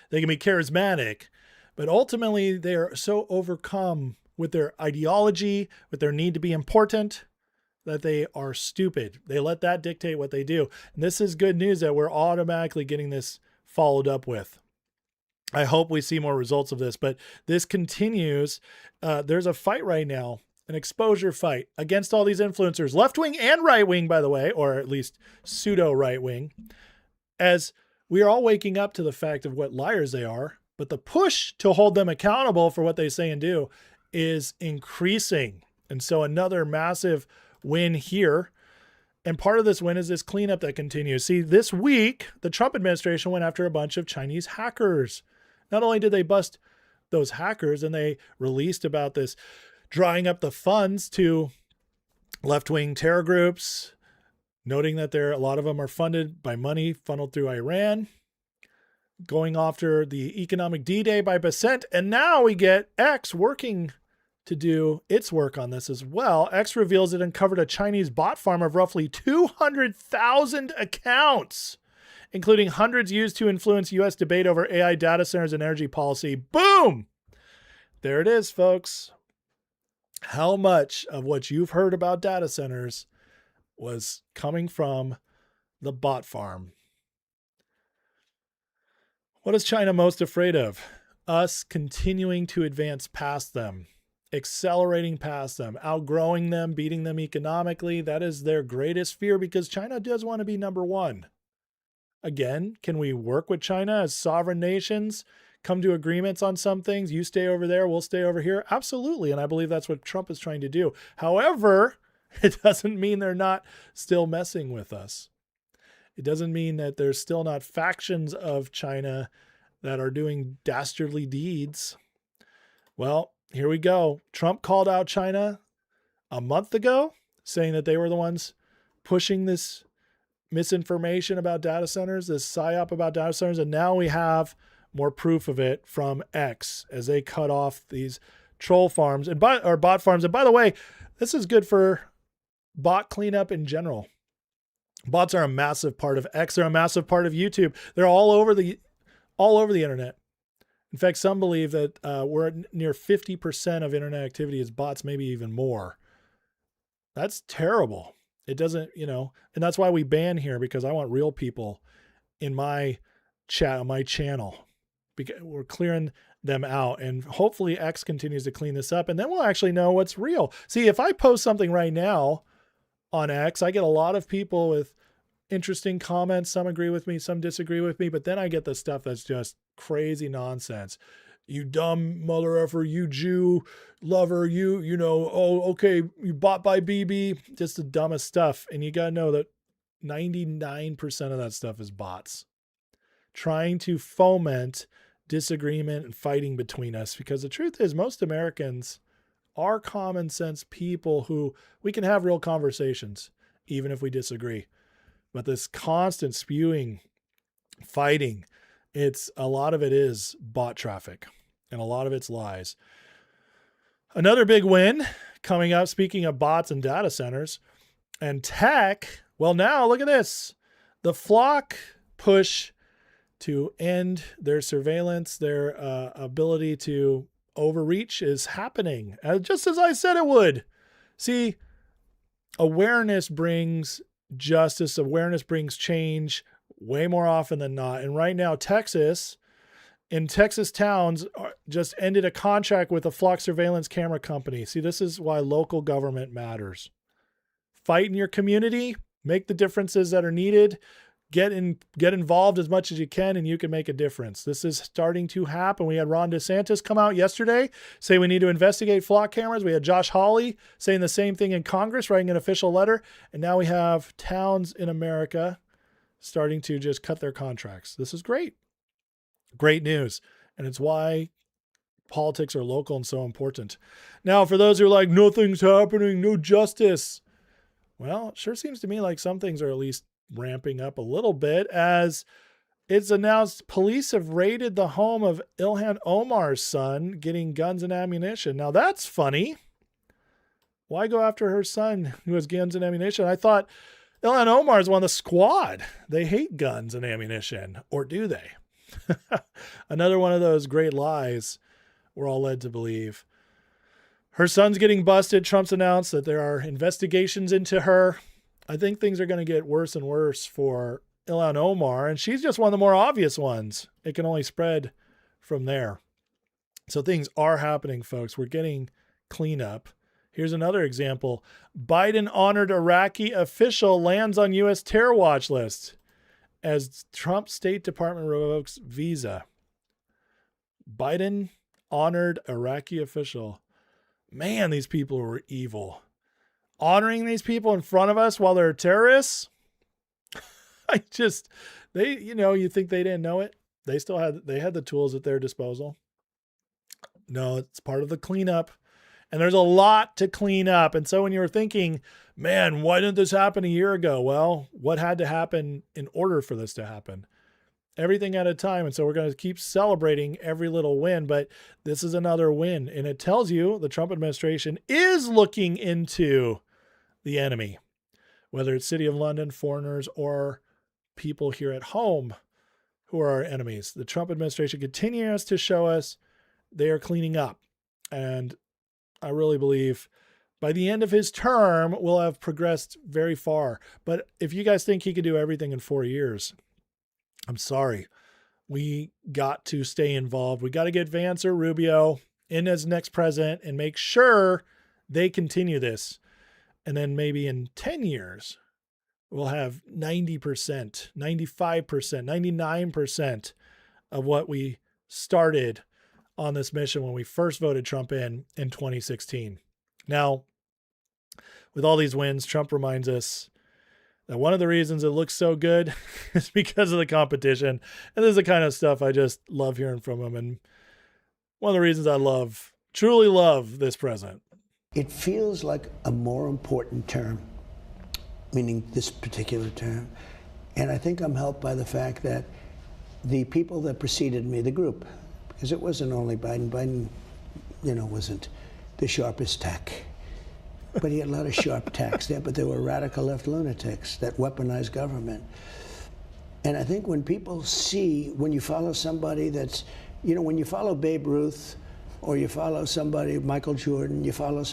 they can be charismatic, but ultimately they are so overcome with their ideology, with their need to be important, that they are stupid. They let that dictate what they do. And this is good news that we're automatically getting this followed up with. I hope we see more results of this, but this continues. There's a fight right now, an exposure fight against all these influencers, left-wing and right-wing, by the way, or at least pseudo-right-wing, as we are all waking up to the fact of what liars they are, but the push to hold them accountable for what they say and do is increasing. And so another massive win here. And part of this win is this cleanup that continues. See, this week, the Trump administration went after a bunch of Chinese hackers. Not only did they bust those hackers, and they released about this drying up the funds to left-wing terror groups, noting that a lot of them are funded by money funneled through Iran, going after the economic D-Day by Bessent. And now we get X working to do its work on this as well. X reveals it uncovered a Chinese bot farm of roughly 200,000 accounts, including hundreds used to influence U.S. debate over AI data centers and energy policy. Boom! There it is, folks. How much of what you've heard about data centers was coming from the bot farm? What is China most afraid of? Us continuing to advance past them, accelerating past them, outgrowing them, beating them economically. That is their greatest fear, because China does want to be number one. Again, can we work with China as sovereign nations? come to agreements on some things. You stay over there, we'll stay over here. Absolutely. And I believe that's what Trump is trying to do. However, it doesn't mean they're not still messing with us. It doesn't mean that there's still not factions of China that are doing dastardly deeds. Well, here we go. Trump called out China a month ago, saying that they were the ones pushing this misinformation about data centers, this psyop about data centers. And now we have more proof of it from X as they cut off these troll farms and bot farms. And by the way, this is good for bot cleanup in general. Bots are a massive part of X. They're a massive part of YouTube. They're all over the internet. In fact, some believe that we're at near 50% of internet activity is bots, maybe even more. That's terrible. It doesn't, and that's why we ban here, because I want real people in my chat, on my channel, because we're clearing them out, and hopefully X continues to clean this up, and then we'll actually know what's real. See, if I post something right now on X, I get a lot of people with interesting comments. Some agree with me, some disagree with me, but then I get the stuff that's just crazy nonsense. You dumb mother effer, you Jew lover, oh, okay, you bought by BB, just the dumbest stuff. And you got to know that 99% of that stuff is bots trying to foment disagreement and fighting between us, because the truth is most Americans are common sense people who we can have real conversations, even if we disagree. But this constant spewing, fighting, a lot of it is bot traffic and a lot of it's lies. Another big win coming up, speaking of bots and data centers and tech. Well, now look at this. The Flock push to end their surveillance, their ability to overreach is happening, just as I said it would. See, awareness brings justice. Awareness brings change way more often than not. And right now, in Texas towns just ended a contract with a Flock surveillance camera company. See, this is why local government matters. Fight in your community, make the differences that are needed, get involved as much as you can, and you can make a difference. This is starting to happen. We had Ron DeSantis come out yesterday, say we need to investigate Flock cameras. We had Josh Hawley saying the same thing in Congress, writing an official letter. And now we have towns in America starting to just cut their contracts. This is great. Great news. And it's why politics are local and so important. Now, for those who are like, nothing's happening, no justice. Well, it sure seems to me like some things are at least ramping up a little bit, as it's announced police have raided the home of Ilhan Omar's son, getting guns and ammunition. Now that's funny. Why go after her son who has guns and ammunition? I thought Ilhan Omar is one of the squad. They hate guns and ammunition, or do they? Another one of those great lies we're all led to believe. Her son's getting busted. Trump's announced that there are investigations into her. I think things are going to get worse and worse for Ilhan Omar, and she's just one of the more obvious ones. It can only spread from there. So things are happening, folks. We're getting cleanup. Here's another example. Biden honored Iraqi official lands on U.S. terror watch list as Trump State Department revokes visa. Biden honored Iraqi official. Man, these people were evil. Honoring these people in front of us while they're terrorists. You think they didn't know it? They had the tools at their disposal. No, it's part of the cleanup. And there's a lot to clean up. And so when you were thinking, man, why didn't this happen a year ago? Well, what had to happen in order for this to happen? Everything at a time. And so we're going to keep celebrating every little win, but this is another win. And it tells you the Trump administration is looking into the enemy, whether it's City of London, foreigners, or people here at home who are our enemies. The Trump administration continues to show us they are cleaning up. And I really believe by the end of his term, we'll have progressed very far. But if you guys think he could do everything in 4 years, I'm sorry. We got to stay involved. We got to get Vance or Rubio in as next president and make sure they continue this. And then maybe in 10 years, we'll have 90%, 95%, 99% of what we started on this mission when we first voted Trump in 2016. Now, with all these wins, Trump reminds us that one of the reasons it looks so good is because of the competition. And this is the kind of stuff I just love hearing from him. And one of the reasons I truly love this president. It feels like a more important term, meaning this particular term. And I think I'm helped by the fact that the people that preceded me, the group, because it wasn't only Biden. Biden, wasn't the sharpest tack. But he had a lot of sharp tacks there, but there were radical left lunatics that weaponized government. And I think when people see, when you follow somebody that's, when you follow Babe Ruth, or you follow somebody, Michael Jordan, you follow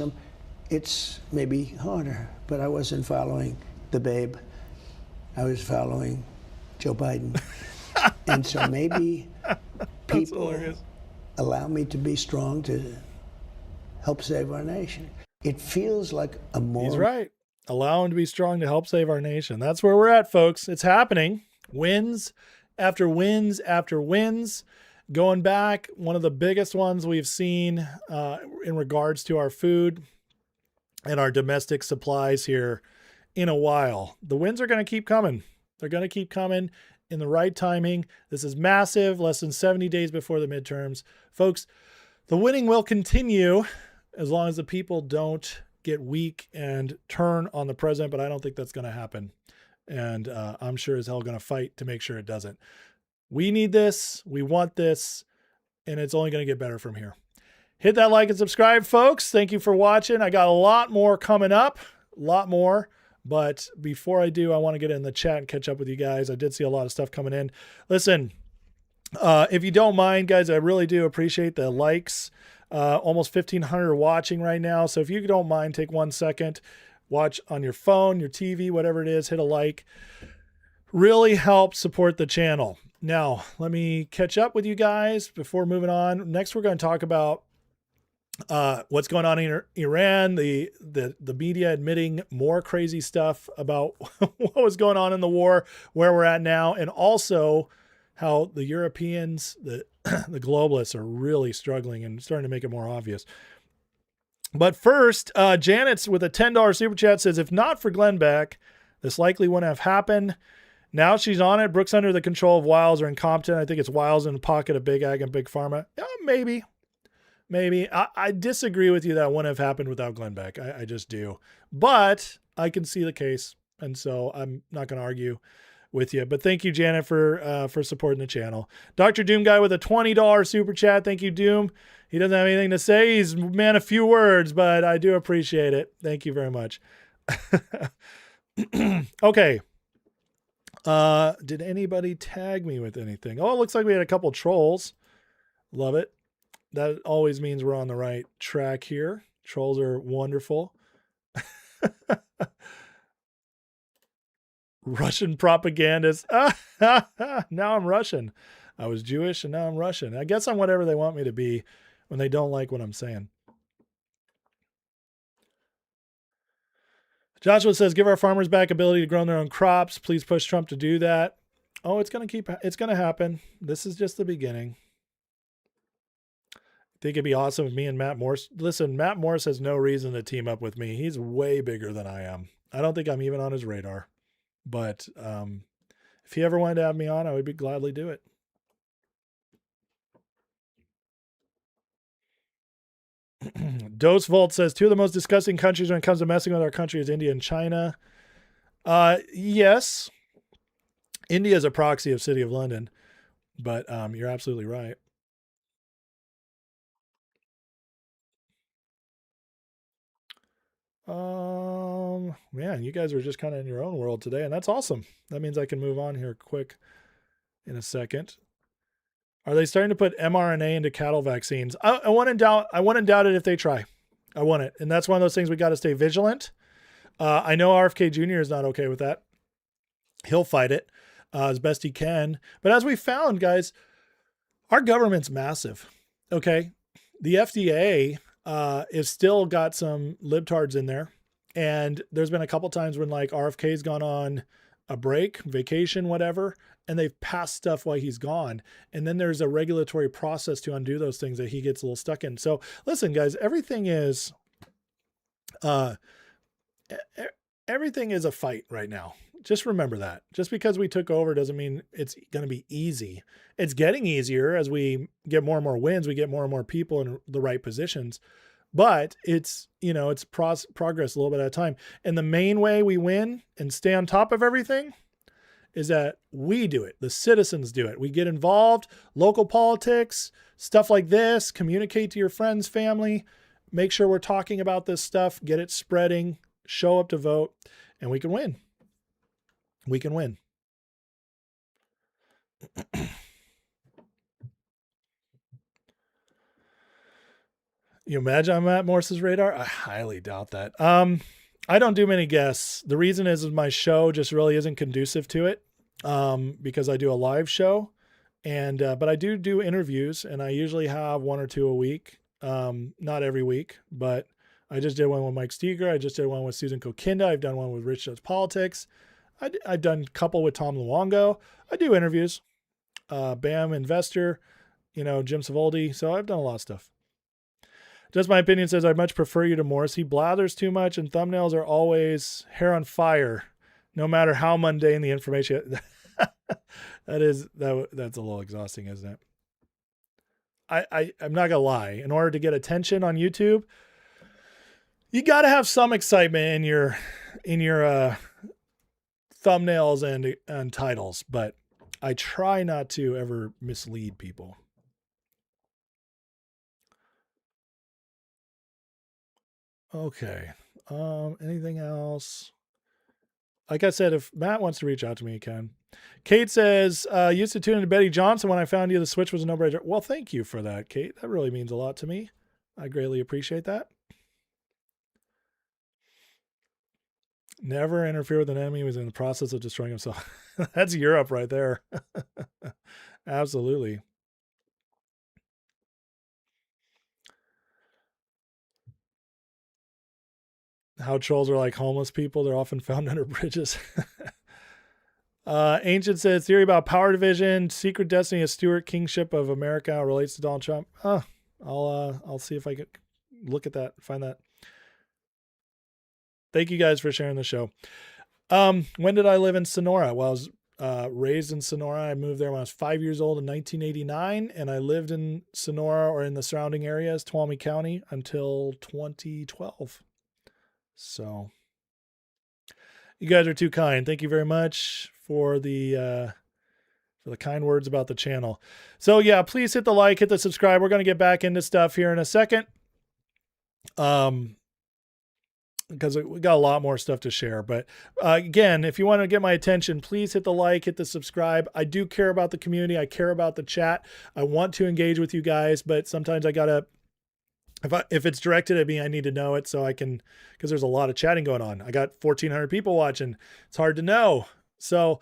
it's maybe harder. But I wasn't following the Babe. I was following Joe Biden. And so maybe people allow me to be strong to help save our nation. It feels like a more... He's right. Allow him to be strong to help save our nation. That's where we're at, folks. It's happening. Wins after wins after wins. Going back, one of the biggest ones we've seen in regards to our food and our domestic supplies here in a while. The wins are going to keep coming. They're going to keep coming in the right timing. This is massive, less than 70 days before the midterms. Folks, the winning will continue as long as the people don't get weak and turn on the president, but I don't think that's going to happen. And I'm sure as hell going to fight to make sure it doesn't. We need this. We want this. And it's only going to get better from here. Hit that like and subscribe, folks. Thank you for watching. I got a lot more coming up. A lot more. But before I do, I want to get in the chat and catch up with you guys. I did see a lot of stuff coming in. Listen, if you don't mind, guys, I really do appreciate the likes. Almost 1,500 watching right now. So if you don't mind, take 1 second, watch on your phone, your TV, whatever it is, hit a like. Really help support the channel. Now, let me catch up with you guys before moving on. Next, we're going to talk about what's going on in Iran, the media admitting more crazy stuff about what was going on in the war, where we're at now, and also how the Europeans, the globalists are really struggling and starting to make it more obvious. But first, Janet's with a $10 super chat says, if not for Glenn Beck, this likely wouldn't have happened. Now she's on it. Brooks under the control of Wiles are incompetent. I think it's Wiles in the pocket of Big Ag and Big Pharma. Maybe. I disagree with you that wouldn't have happened without Glenn Beck. I just do. But I can see the case. And so I'm not going to argue with you. But thank you, Janet, for supporting the channel. Dr. Doom Guy with a $20 super chat. Thank you, Doom. He doesn't have anything to say. He's man a few words, but I do appreciate it. Thank you very much. Okay. Did anybody tag me with anything? Oh, it looks like we had a couple trolls. Love it. That always means we're on the right track here. Trolls are wonderful. Russian propagandists. Now I'm Russian. I was Jewish and now I'm Russian. I guess I'm whatever they want me to be when they don't like what I'm saying. Joshua says, give our farmers back ability to grow their own crops. Please push Trump to do that. Oh, it's going to happen. This is just the beginning. I think it'd be awesome if me and Matt Morse, listen, Matt Morse has no reason to team up with me. He's way bigger than I am. I don't think I'm even on his radar, but if he ever wanted to have me on, I would gladly do it. Dose Volt says, two of the most disgusting countries when it comes to messing with our country is India and China. Yes. India is a proxy of City of London, but you're absolutely right. Man, you guys are just kind of in your own world today, and that's awesome. That means I can move on here quick in a second. Are they starting to put mRNA into cattle vaccines? I wouldn't doubt it if they try. I want it. And that's one of those things we got to stay vigilant. I know RFK Jr. is not okay with that. He'll fight it as best he can. But as we found, guys, our government's massive. Okay. The FDA is still got some libtards in there. And there's been a couple times when like RFK's gone on a break, vacation, whatever, and they've passed stuff while he's gone. And then there's a regulatory process to undo those things that he gets a little stuck in. So listen, guys, everything is a fight right now. Just remember that. Just because we took over doesn't mean it's going to be easy. It's getting easier as we get more and more wins. We get more and more people in the right positions. But it's, it's progress a little bit at a time. And the main way we win and stay on top of everything is that we do it. The citizens do it. We get involved, local politics, stuff like this, communicate to your friends, family, make sure we're talking about this stuff, get it spreading, show up to vote, and we can win. We can win. You imagine I'm at Morse's radar? I highly doubt that. I don't do many guests. The reason is my show just really isn't conducive to it, because I do a live show, and but I do interviews, and I usually have 1 or 2 a week. Not every week, but I just did one with Mike Steger. I just did one with Susan Kokinda. I've done one with Rich Does Politics. I've done a couple with Tom Luongo. I do interviews. BAM Investor, Jim Savoldi. So I've done a lot of stuff. Just my opinion says I'd much prefer you to Morse. He blathers too much, and thumbnails are always hair on fire, no matter how mundane the information. That's a little exhausting, isn't it? I'm not gonna lie. In order to get attention on YouTube, you got to have some excitement in your thumbnails and titles. But I try not to ever mislead people. Okay. Anything else? Like I said, if Matt wants to reach out to me, he can. Kate says, used to tune into Betty Johnson when I found you. The switch was a no-brainer. Well, thank you for that, Kate. That really means a lot to me. I greatly appreciate that. Never interfere with an enemy who is in the process of destroying himself. That's Europe right there. Absolutely. How trolls are like homeless people. They're often found under bridges. Ancient says theory about power division, secret destiny of Stuart kingship of America relates to Donald Trump. I'll see if I can look at that, find that. Thank you guys for sharing the show. When did I live in Sonora? Well, I was raised in Sonora. I moved there when I was 5 years old in 1989, and I lived in Sonora or in the surrounding areas, Tuolumne County, until 2012. So you guys are too kind. Thank you very much for the kind words about the channel. So yeah, please hit the like, hit the subscribe. We're going to get back into stuff here in a second. Because we got a lot more stuff to share. But again, if you want to get my attention, please hit the like, hit the subscribe. I do care about the community. I care about the chat. I want to engage with you guys, but sometimes I gotta, if it's directed at me, I need to know it so I can, because there's a lot of chatting going on. I got 1,400 people watching. It's hard to know. So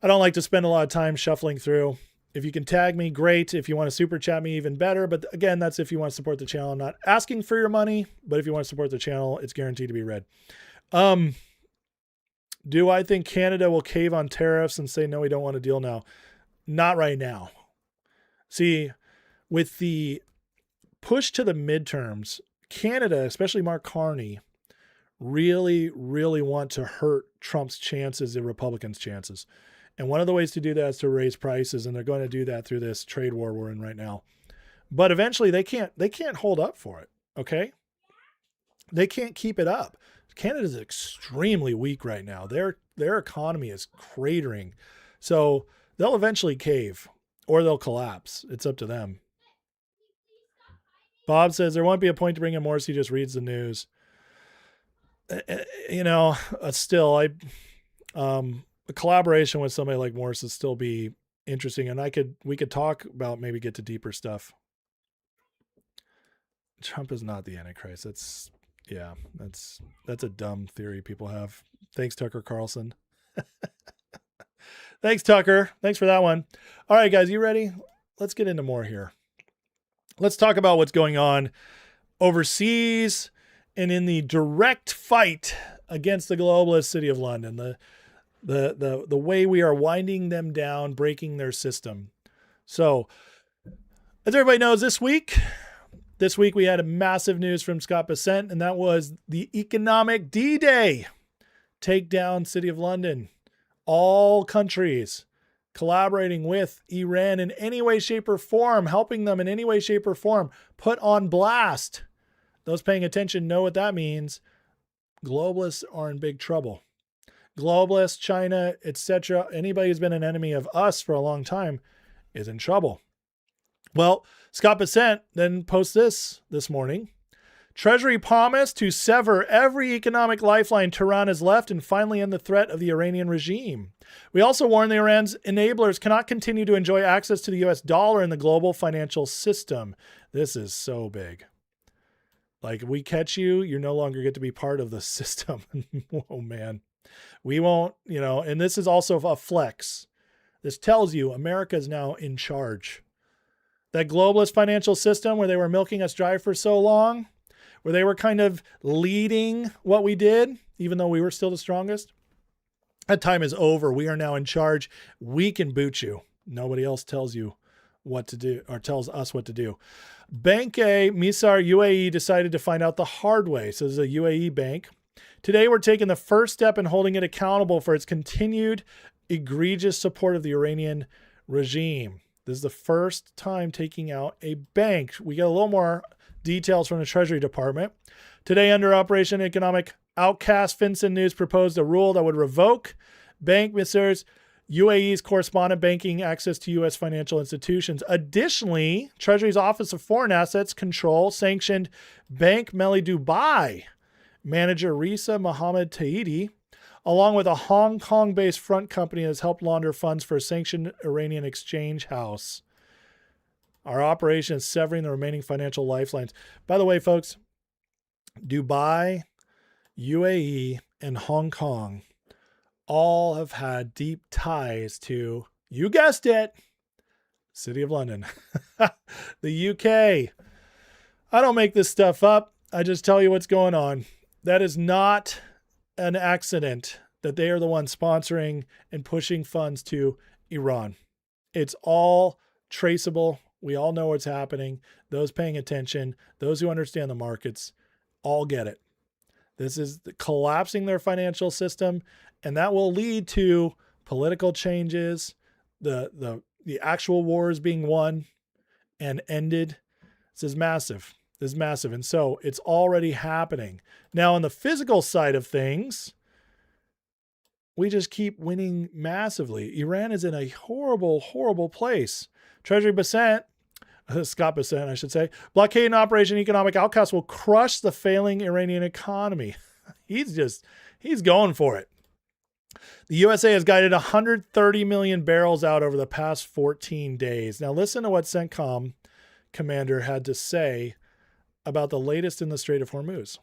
I don't like to spend a lot of time shuffling through. If you can tag me, great. If you want to super chat me, even better. But again, that's if you want to support the channel. I'm not asking for your money, but if you want to support the channel, it's guaranteed to be read. Do I think Canada will cave on tariffs and say, no, we don't want a deal now? Not right now. See, with the push to the midterms, Canada, especially Mark Carney, really, really want to hurt Trump's chances and Republicans' chances. And one of the ways to do that is to raise prices, and they're going to do that through this trade war we're in right now. But eventually they can't hold up for it, okay? They can't keep it up. Canada's extremely weak right now. Their economy is cratering. So they'll eventually cave or they'll collapse. It's up to them. Bob says there won't be a point to bring in Morse. He just reads the news. Still, a collaboration with somebody like Morse would still be interesting, and we could talk about, maybe get to deeper stuff. Trump is not the Antichrist. That's a dumb theory people have. Thanks, Tucker Carlson. Thanks, Tucker. Thanks for that one. All right, guys, you ready? Let's get into more here. Let's talk about what's going on overseas and in the direct fight against the globalist city of London. the way we are winding them down, breaking their system. So, as everybody knows, this week we had a massive news from Scott Bessent, and that was the economic D-Day. Take down City of London. All countries collaborating with Iran in any way, shape, or form, helping them in any way, shape, or form, put on blast. Those paying attention know what that means. Globalists are in big trouble. Globalists, China, etc., anybody who's been an enemy of us for a long time is in trouble. Well, Scott Bessent then posts this morning. Treasury promised to sever every economic lifeline Tehran has left and finally end the threat of the Iranian regime. We also warn the Iran's enablers cannot continue to enjoy access to the US dollar in the global financial system. This is so big. Like, if we catch you, you no longer get to be part of the system. Oh, man. We won't, and this is also a flex. This tells you America is now in charge. That globalist financial system where they were milking us dry for so long, where they were kind of leading what we did, even though we were still the strongest. That time is over. We are now in charge. We can boot you. Nobody else tells you what to do or tells us what to do. Bank A, Misar UAE decided to find out the hard way. So this is a UAE bank. Today, we're taking the first step in holding it accountable for its continued egregious support of the Iranian regime. This is the first time taking out a bank. We get a little more details from the Treasury Department. Today, under Operation Economic Outcast, FinCEN News proposed a rule that would revoke Bank Misr's UAE's correspondent banking access to U.S. financial institutions. Additionally, Treasury's Office of Foreign Assets Control sanctioned Bank Melli Dubai manager Risa Mohammed Taidi, along with a Hong Kong-based front company that has helped launder funds for a sanctioned Iranian exchange house. Our operation is severing the remaining financial lifelines. By the way, folks, Dubai, UAE, and Hong Kong all have had deep ties to, you guessed it, City of London, the UK. I don't make this stuff up. I just tell you what's going on. That is not an accident that they are the ones sponsoring and pushing funds to Iran. It's all traceable. We all know what's happening. Those paying attention, those who understand the markets, all get it. This is collapsing their financial system, and that will lead to political changes, the actual wars being won and ended. This is massive. This is massive. And so it's already happening. Now, on the physical side of things, we just keep winning massively. Iran is in a horrible, horrible place. Treasury Bessent, Scott Bessent, I should say, blockade and Operation Economic Outcast will crush the failing Iranian economy. He's going for it. The USA has guided 130 million barrels out over the past 14 days. Now listen to what CENTCOM commander had to say about the latest in the Strait of Hormuz.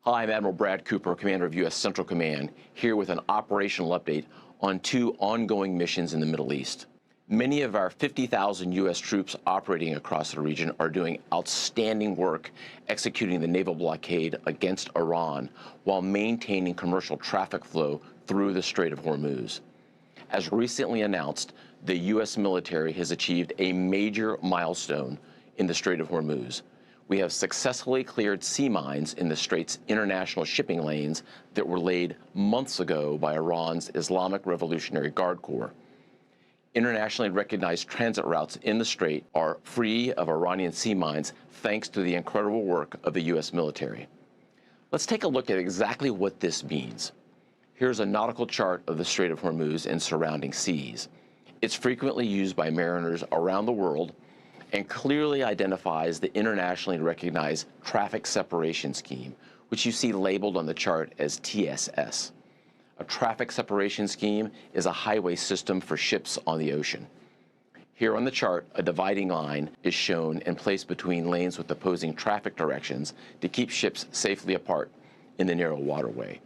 Hi, I'm Admiral Brad Cooper, Commander of U.S. Central Command, here with an operational update on 2 ongoing missions in the Middle East. Many of our 50,000 U.S. troops operating across the region are doing outstanding work executing the naval blockade against Iran while maintaining commercial traffic flow through the Strait of Hormuz. As recently announced, the U.S. military has achieved a major milestone in the Strait of Hormuz. We have successfully cleared sea mines in the Strait's international shipping lanes that were laid months ago by Iran's Islamic Revolutionary Guard Corps. Internationally recognized transit routes in the Strait are free of Iranian sea mines thanks to the incredible work of the U.S. military. Let's take a look at exactly what this means. Here's a nautical chart of the Strait of Hormuz and surrounding seas. It's frequently used by mariners around the world and clearly identifies the internationally recognized traffic separation scheme, which you see labeled on the chart as TSS. A traffic separation scheme is a highway system for ships on the ocean. Here on the chart, a dividing line is shown and placed between lanes with opposing traffic directions to keep ships safely apart in the narrow waterway.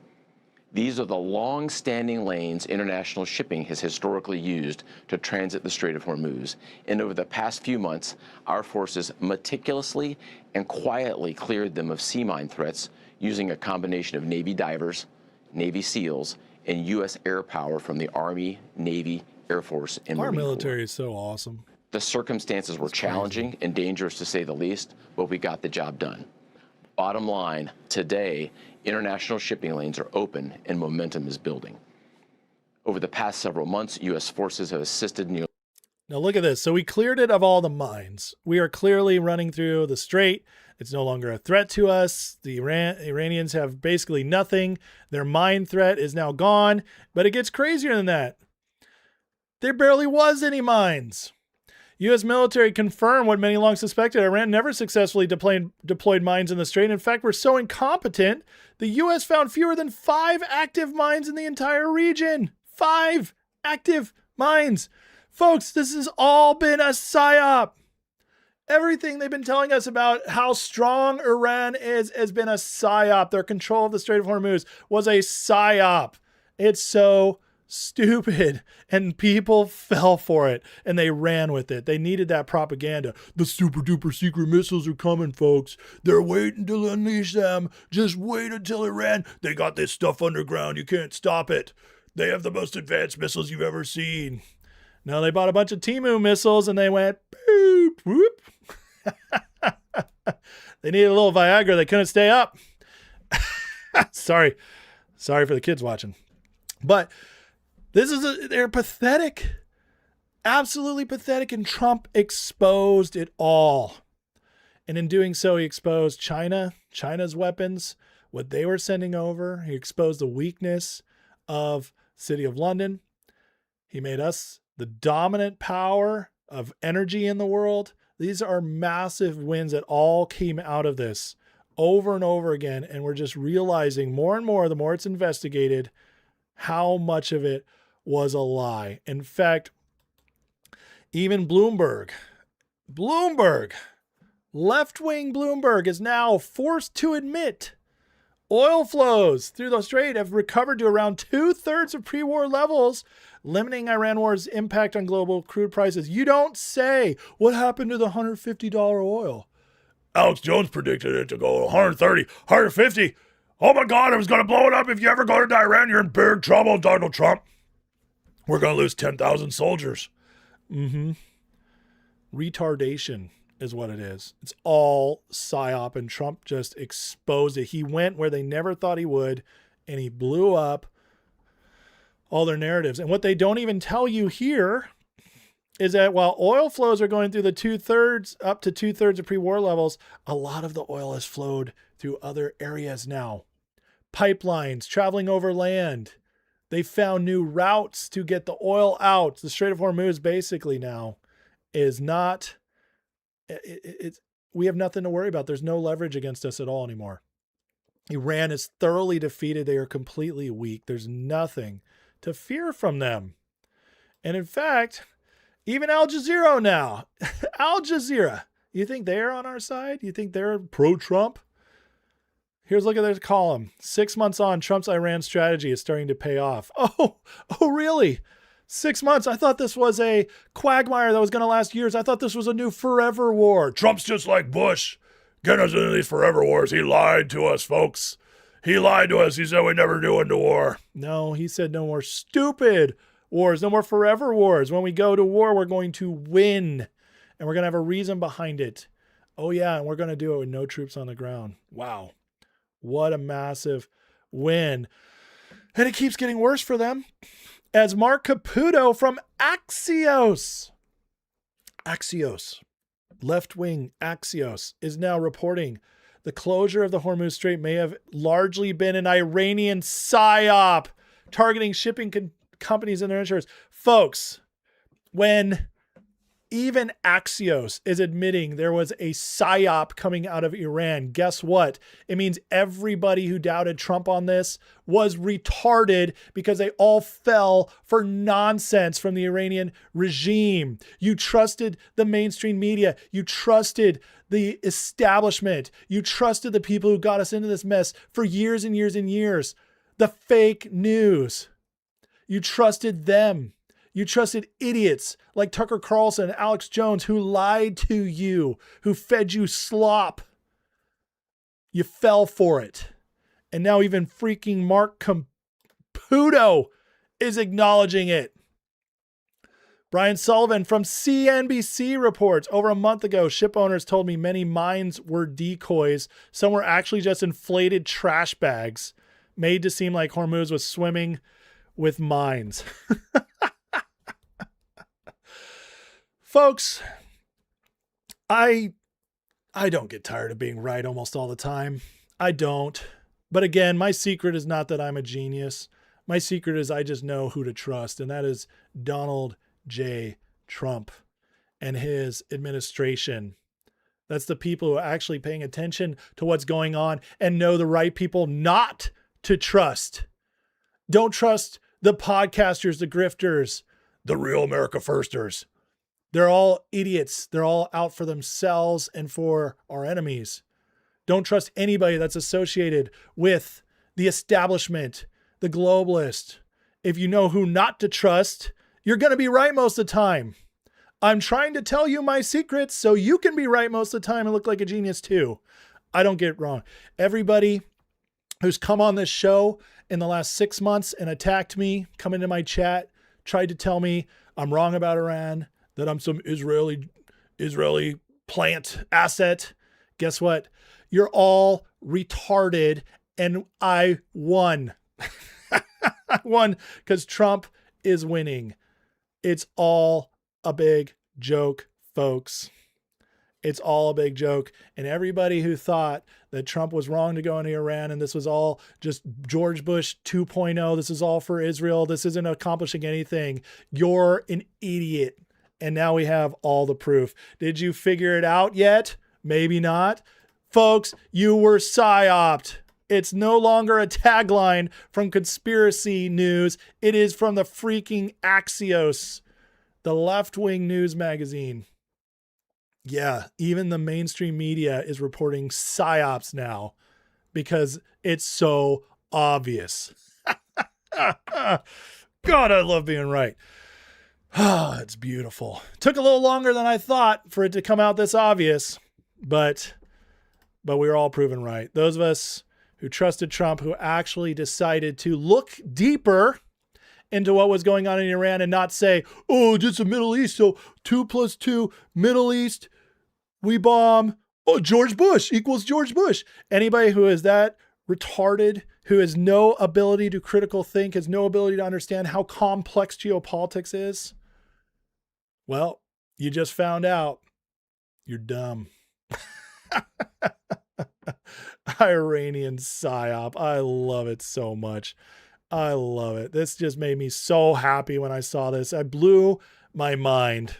These are the long-standing lanes international shipping has historically used to transit the Strait of Hormuz, and over the past few months, our forces meticulously and quietly cleared them of sea mine threats using a combination of Navy divers, Navy SEALs, and U.S. air power from the Army, Navy, Air Force, and Our Marine Corps. military is so awesome. The circumstances were challenging and dangerous to say the least, but we got the job done. Bottom line, today, international shipping lanes are open and momentum is building. Over the past several months, U.S. forces have assisted nearly. Now look at this. So we cleared it of all the mines. We are clearly running through the strait. It's no longer a threat to us. The Iranians have basically nothing. Their mine threat is now gone. But it gets crazier than that. There barely was any mines. U.S. military confirmed what many long suspected. Iran never successfully deployed mines in the strait. In fact, we're so incompetent, the U.S. found fewer than 5 active mines in the entire region. 5 active mines. Folks, this has all been a psyop. Everything they've been telling us about how strong Iran is has been a psyop. Their control of the Strait of Hormuz was a psyop. It's so stupid, and people fell for it, and they ran with it. They needed that propaganda. The super duper secret missiles are coming, folks. They're waiting to unleash them. Just wait until Iran. They got this stuff underground. You can't stop it. They have the most advanced missiles you've ever seen. Now they bought a bunch of Timu missiles, and they went boop, whoop. They needed a little Viagra. They couldn't stay up. Sorry for the kids watching. But they're pathetic, absolutely pathetic, and Trump exposed it all. And in doing so, he exposed China's weapons, what they were sending over. He exposed the weakness of the City of London. He made us the dominant power of energy in the world. These are massive wins that all came out of this over and over again. And we're just realizing more and more, the more it's investigated, how much of it was a lie. In fact, even Bloomberg, left-wing Bloomberg is now forced to admit oil flows through the strait have recovered to around 2/3 of pre-war levels, limiting Iran war's impact on global crude prices. You don't say. What happened to the $150 oil? Alex Jones predicted it to go 130, 150. Oh my God, it was going to blow it up. If you ever go to Iran, you're in big trouble, Donald Trump. We're going to lose 10,000 soldiers. Retardation is what it is. It's all psyop, and Trump just exposed it. He went where they never thought he would, and he blew up all their narratives. And what they don't even tell you here is that while oil flows are going through the up to 2/3 of pre-war levels, a lot of the oil has flowed through other areas now. Pipelines traveling over land. They found new routes to get the oil out. The Strait of Hormuz basically now is not, we have nothing to worry about. There's no leverage against us at all anymore. Iran is thoroughly defeated. They are completely weak. There's nothing to fear from them. And in fact, even Al Jazeera now, Al Jazeera, you think they're on our side? You think they're pro-Trump? Here's a look at their column. 6 months on, Trump's Iran strategy is starting to pay off. Oh, really? 6 months? I thought this was a quagmire that was going to last years. I thought this was a new forever war. Trump's just like Bush, getting us into these forever wars. He lied to us, folks. He lied to us. He said we never do into war. No, he said no more stupid wars, no more forever wars. When we go to war, we're going to win, and we're going to have a reason behind it. Oh, yeah, and we're going to do it with no troops on the ground. Wow. What a massive win. And it keeps getting worse for them, as Mark Caputo from Axios, left-wing Axios, is now reporting the closure of the Hormuz Strait may have largely been an Iranian psyop targeting shipping companies and their insurers. Folks, when even Axios is admitting there was a psyop coming out of Iran, guess what? It means everybody who doubted Trump on this was retarded, because they all fell for nonsense from the Iranian regime. You trusted the mainstream media. You trusted the establishment. You trusted the people who got us into this mess for years and years and years. The fake news. You trusted them. You trusted idiots like Tucker Carlson and Alex Jones, who lied to you, who fed you slop. You fell for it. And now even freaking Mark Caputo is acknowledging it. Brian Sullivan from CNBC reports, over a month ago, ship owners told me many mines were decoys. Some were actually just inflated trash bags made to seem like Hormuz was swimming with mines. Folks, I don't get tired of being right almost all the time. I don't. But again, my secret is not that I'm a genius. My secret is I just know who to trust, and that is Donald J. Trump and his administration. That's the people who are actually paying attention to what's going on and know the right people not to trust. Don't trust the podcasters, the grifters, the real America Firsters. They're all idiots. They're all out for themselves and for our enemies. Don't trust anybody that's associated with the establishment, the globalist. If you know who not to trust, you're going to be right most of the time. I'm trying to tell you my secrets so you can be right most of the time and look like a genius too. I don't get it wrong. Everybody who's come on this show in the last 6 months and attacked me, come into my chat, tried to tell me I'm wrong about Iran, that I'm some Israeli plant asset. Guess what? You're all retarded, and I won. I won because Trump is winning. It's all a big joke, folks. It's all a big joke. And everybody who thought that Trump was wrong to go into Iran and this was all just George Bush 2.0, this is all for Israel, this isn't accomplishing anything, you're an idiot. And now we have all the proof. Did you figure it out yet? Maybe not. Folks, you were psyoped. It's no longer a tagline from Conspiracy News. It is from the freaking Axios, the left-wing news magazine. Yeah, even the mainstream media is reporting psyops now because it's so obvious. God, I love being right. It's beautiful. Took a little longer than I thought for it to come out this obvious, but we were all proven right. Those of us who trusted Trump, who actually decided to look deeper into what was going on in Iran and not say, oh, just the Middle East, so 2 + 2, Middle East, we bomb, oh, George Bush equals George Bush. Anybody who is that retarded, who has no ability to critical think, has no ability to understand how complex geopolitics is, well, you just found out you're dumb. Iranian psyop. I love it so much. I love it. This just made me so happy when I saw this. I blew my mind.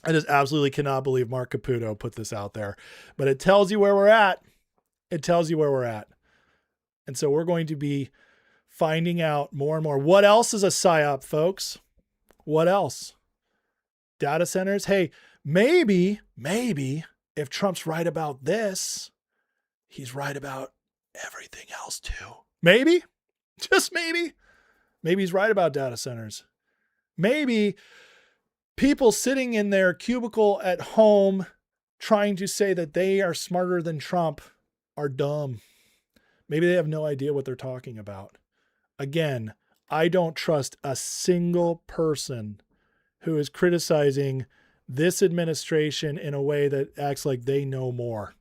I just absolutely cannot believe Mark Caputo put this out there. But it tells you where we're at. It tells you where we're at. And so we're going to be finding out more and more. What else is a psyop, folks? What else? Data centers? Hey, maybe if Trump's right about this, he's right about everything else too. Maybe, just maybe he's right about data centers. Maybe people sitting in their cubicle at home trying to say that they are smarter than Trump are dumb. Maybe they have no idea what they're talking about. Again, I don't trust a single person who is criticizing this administration in a way that acts like they know more.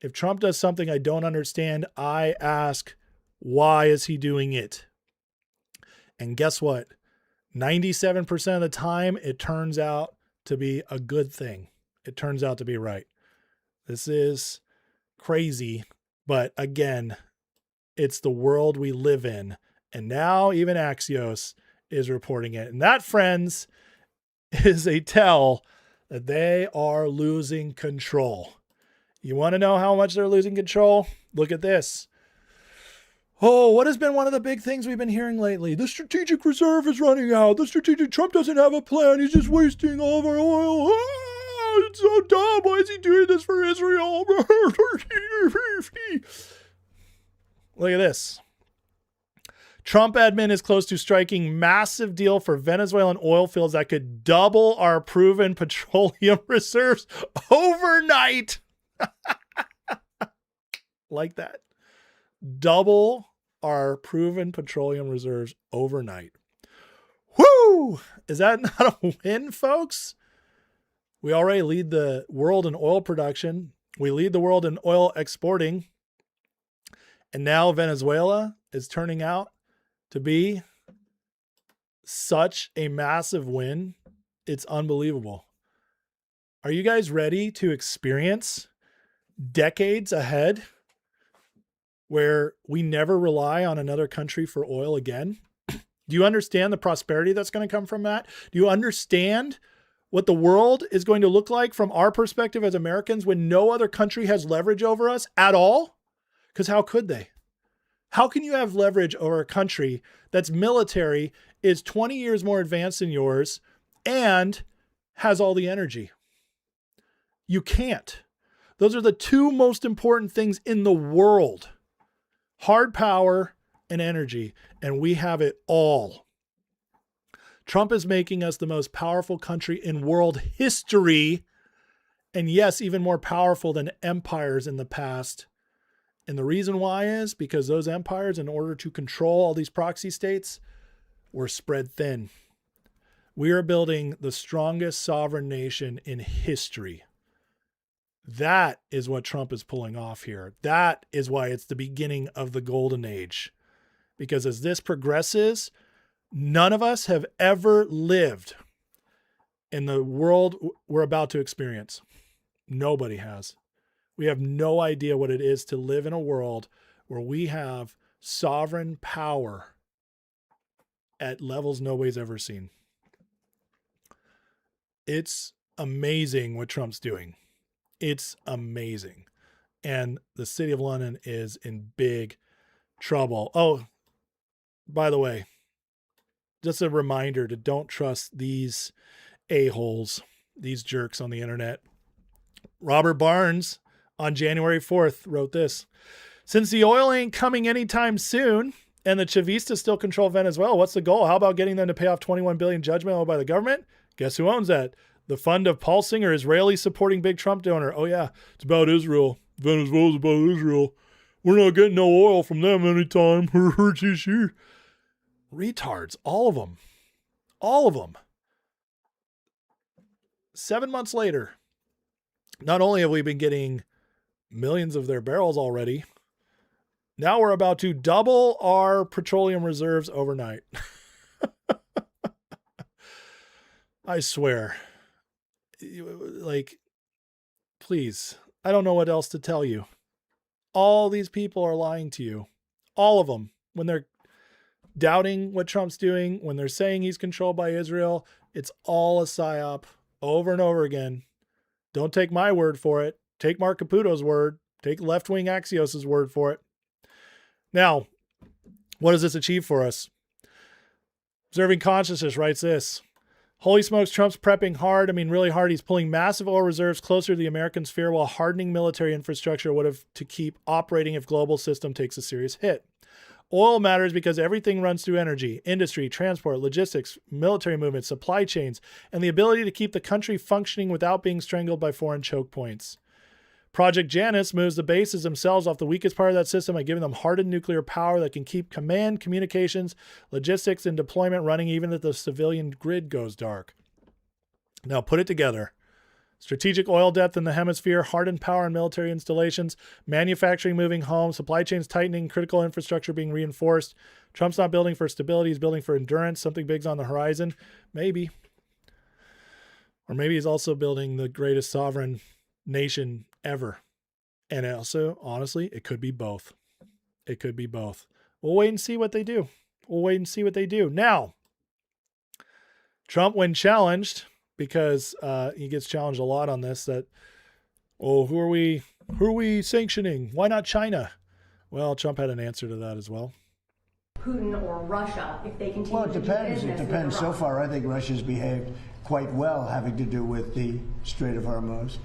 If Trump does something I don't understand, I ask, why is he doing it? And guess what? 97% of the time, it turns out to be a good thing. It turns out to be right. This is crazy, but again, it's the world we live in. And now even Axios is reporting it. And that, friends, is a tell that they are losing control. You want to know how much they're losing control? Look at this. Oh, what has been one of the big things we've been hearing lately? The strategic reserve is running out. Trump doesn't have a plan. He's just wasting all of our oil. Ah, it's so dumb. Why is he doing this for Israel? Look at this. Trump admin is close to striking massive deal for Venezuelan oil fields that could double our proven petroleum reserves overnight. Like that. Double our proven petroleum reserves overnight. Woo! Is that not a win, folks? We already lead the world in oil production. We lead the world in oil exporting. And now Venezuela is turning out to be such a massive win. It's unbelievable. Are you guys ready to experience decades ahead where we never rely on another country for oil again? Do you understand the prosperity that's going to come from that? Do you understand what the world is going to look like from our perspective as Americans when no other country has leverage over us at all? Because how could they? How can you have leverage over a country that's military is 20 years more advanced than yours and has all the energy? You can't. Those are the two most important things in the world: hard power and energy, and we have it all. Trump is making us the most powerful country in world history, and yes, even more powerful than empires in the past. And the reason why is because those empires, in order to control all these proxy states, were spread thin. We are building the strongest sovereign nation in history. That is what Trump is pulling off here. That is why it's the beginning of the golden age. Because as this progresses, none of us have ever lived in the world we're about to experience. Nobody has. We have no idea what it is to live in a world where we have sovereign power at levels nobody's ever seen. It's amazing what Trump's doing. It's amazing. And the city of London is in big trouble. Oh, by the way, just a reminder to don't trust these a-holes, these jerks on the internet. Robert Barnes on January 4th wrote this: since the oil ain't coming anytime soon and the Chavistas still control Venezuela, what's the goal? How about getting them to pay off $21 billion judgment owed by the government? Guess who owns that? The fund of Paul Singer, Israeli supporting big Trump donor. Oh yeah, it's about Israel. Venezuela's about Israel. We're not getting no oil from them anytime. Retards, all of them. All of them. 7 months later, not only have we been getting millions of their barrels already, now we're about to double our petroleum reserves overnight. I swear. Like, please, I don't know what else to tell you. All these people are lying to you. All of them. When they're doubting what Trump's doing, when they're saying he's controlled by Israel, it's all a psyop over and over again. Don't take my word for it. Take Mark Caputo's word. Take left-wing Axios' word for it. Now, what does this achieve for us? Observing Consciousness writes this: holy smokes, Trump's prepping hard. I mean, really hard. He's pulling massive oil reserves closer to the American sphere while hardening military infrastructure would have to keep operating if global system takes a serious hit. Oil matters because everything runs through energy, industry, transport, logistics, military movements, supply chains, and the ability to keep the country functioning without being strangled by foreign choke points. Project Janus moves the bases themselves off the weakest part of that system by giving them hardened nuclear power that can keep command, communications, logistics, and deployment running even if the civilian grid goes dark. Now put it together. Strategic oil depth in the hemisphere, hardened power and military installations, manufacturing moving home, supply chains tightening, critical infrastructure being reinforced. Trump's not building for stability, he's building for endurance. Something big's on the horizon. Maybe. Or maybe he's also building the greatest sovereign nation ever. And also, honestly, it could be both. It could be both. We'll wait and see what they do. We'll wait and see what they do. Now, Trump, when challenged, because he gets challenged a lot on this, that, oh, who are we sanctioning? Why not China? Well, Trump had an answer to that as well. Putin or Russia, if they continue well, it to depends. do business It depends. So far, I think Russia's behaved quite well, having to do with the Strait of Hormuz.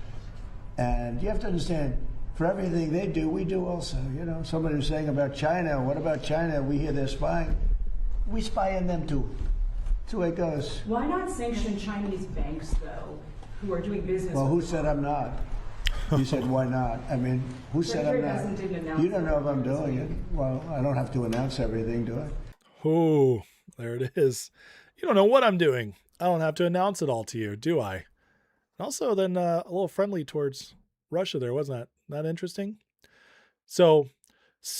And you have to understand, for everything they do, we do also. You know, somebody was saying about China, what about China? We hear they're spying. We spy on them too. That's the way it goes. Why not sanction Chinese banks, though, who are doing business? Well, who said I'm not? You said, why not? I mean, who said I'm not? You don't know if I'm doing it. Well, I don't have to announce everything, do I? Oh, there it is. You don't know what I'm doing. I don't have to announce it all to you, do I? And also then a little friendly towards Russia there, wasn't that interesting? So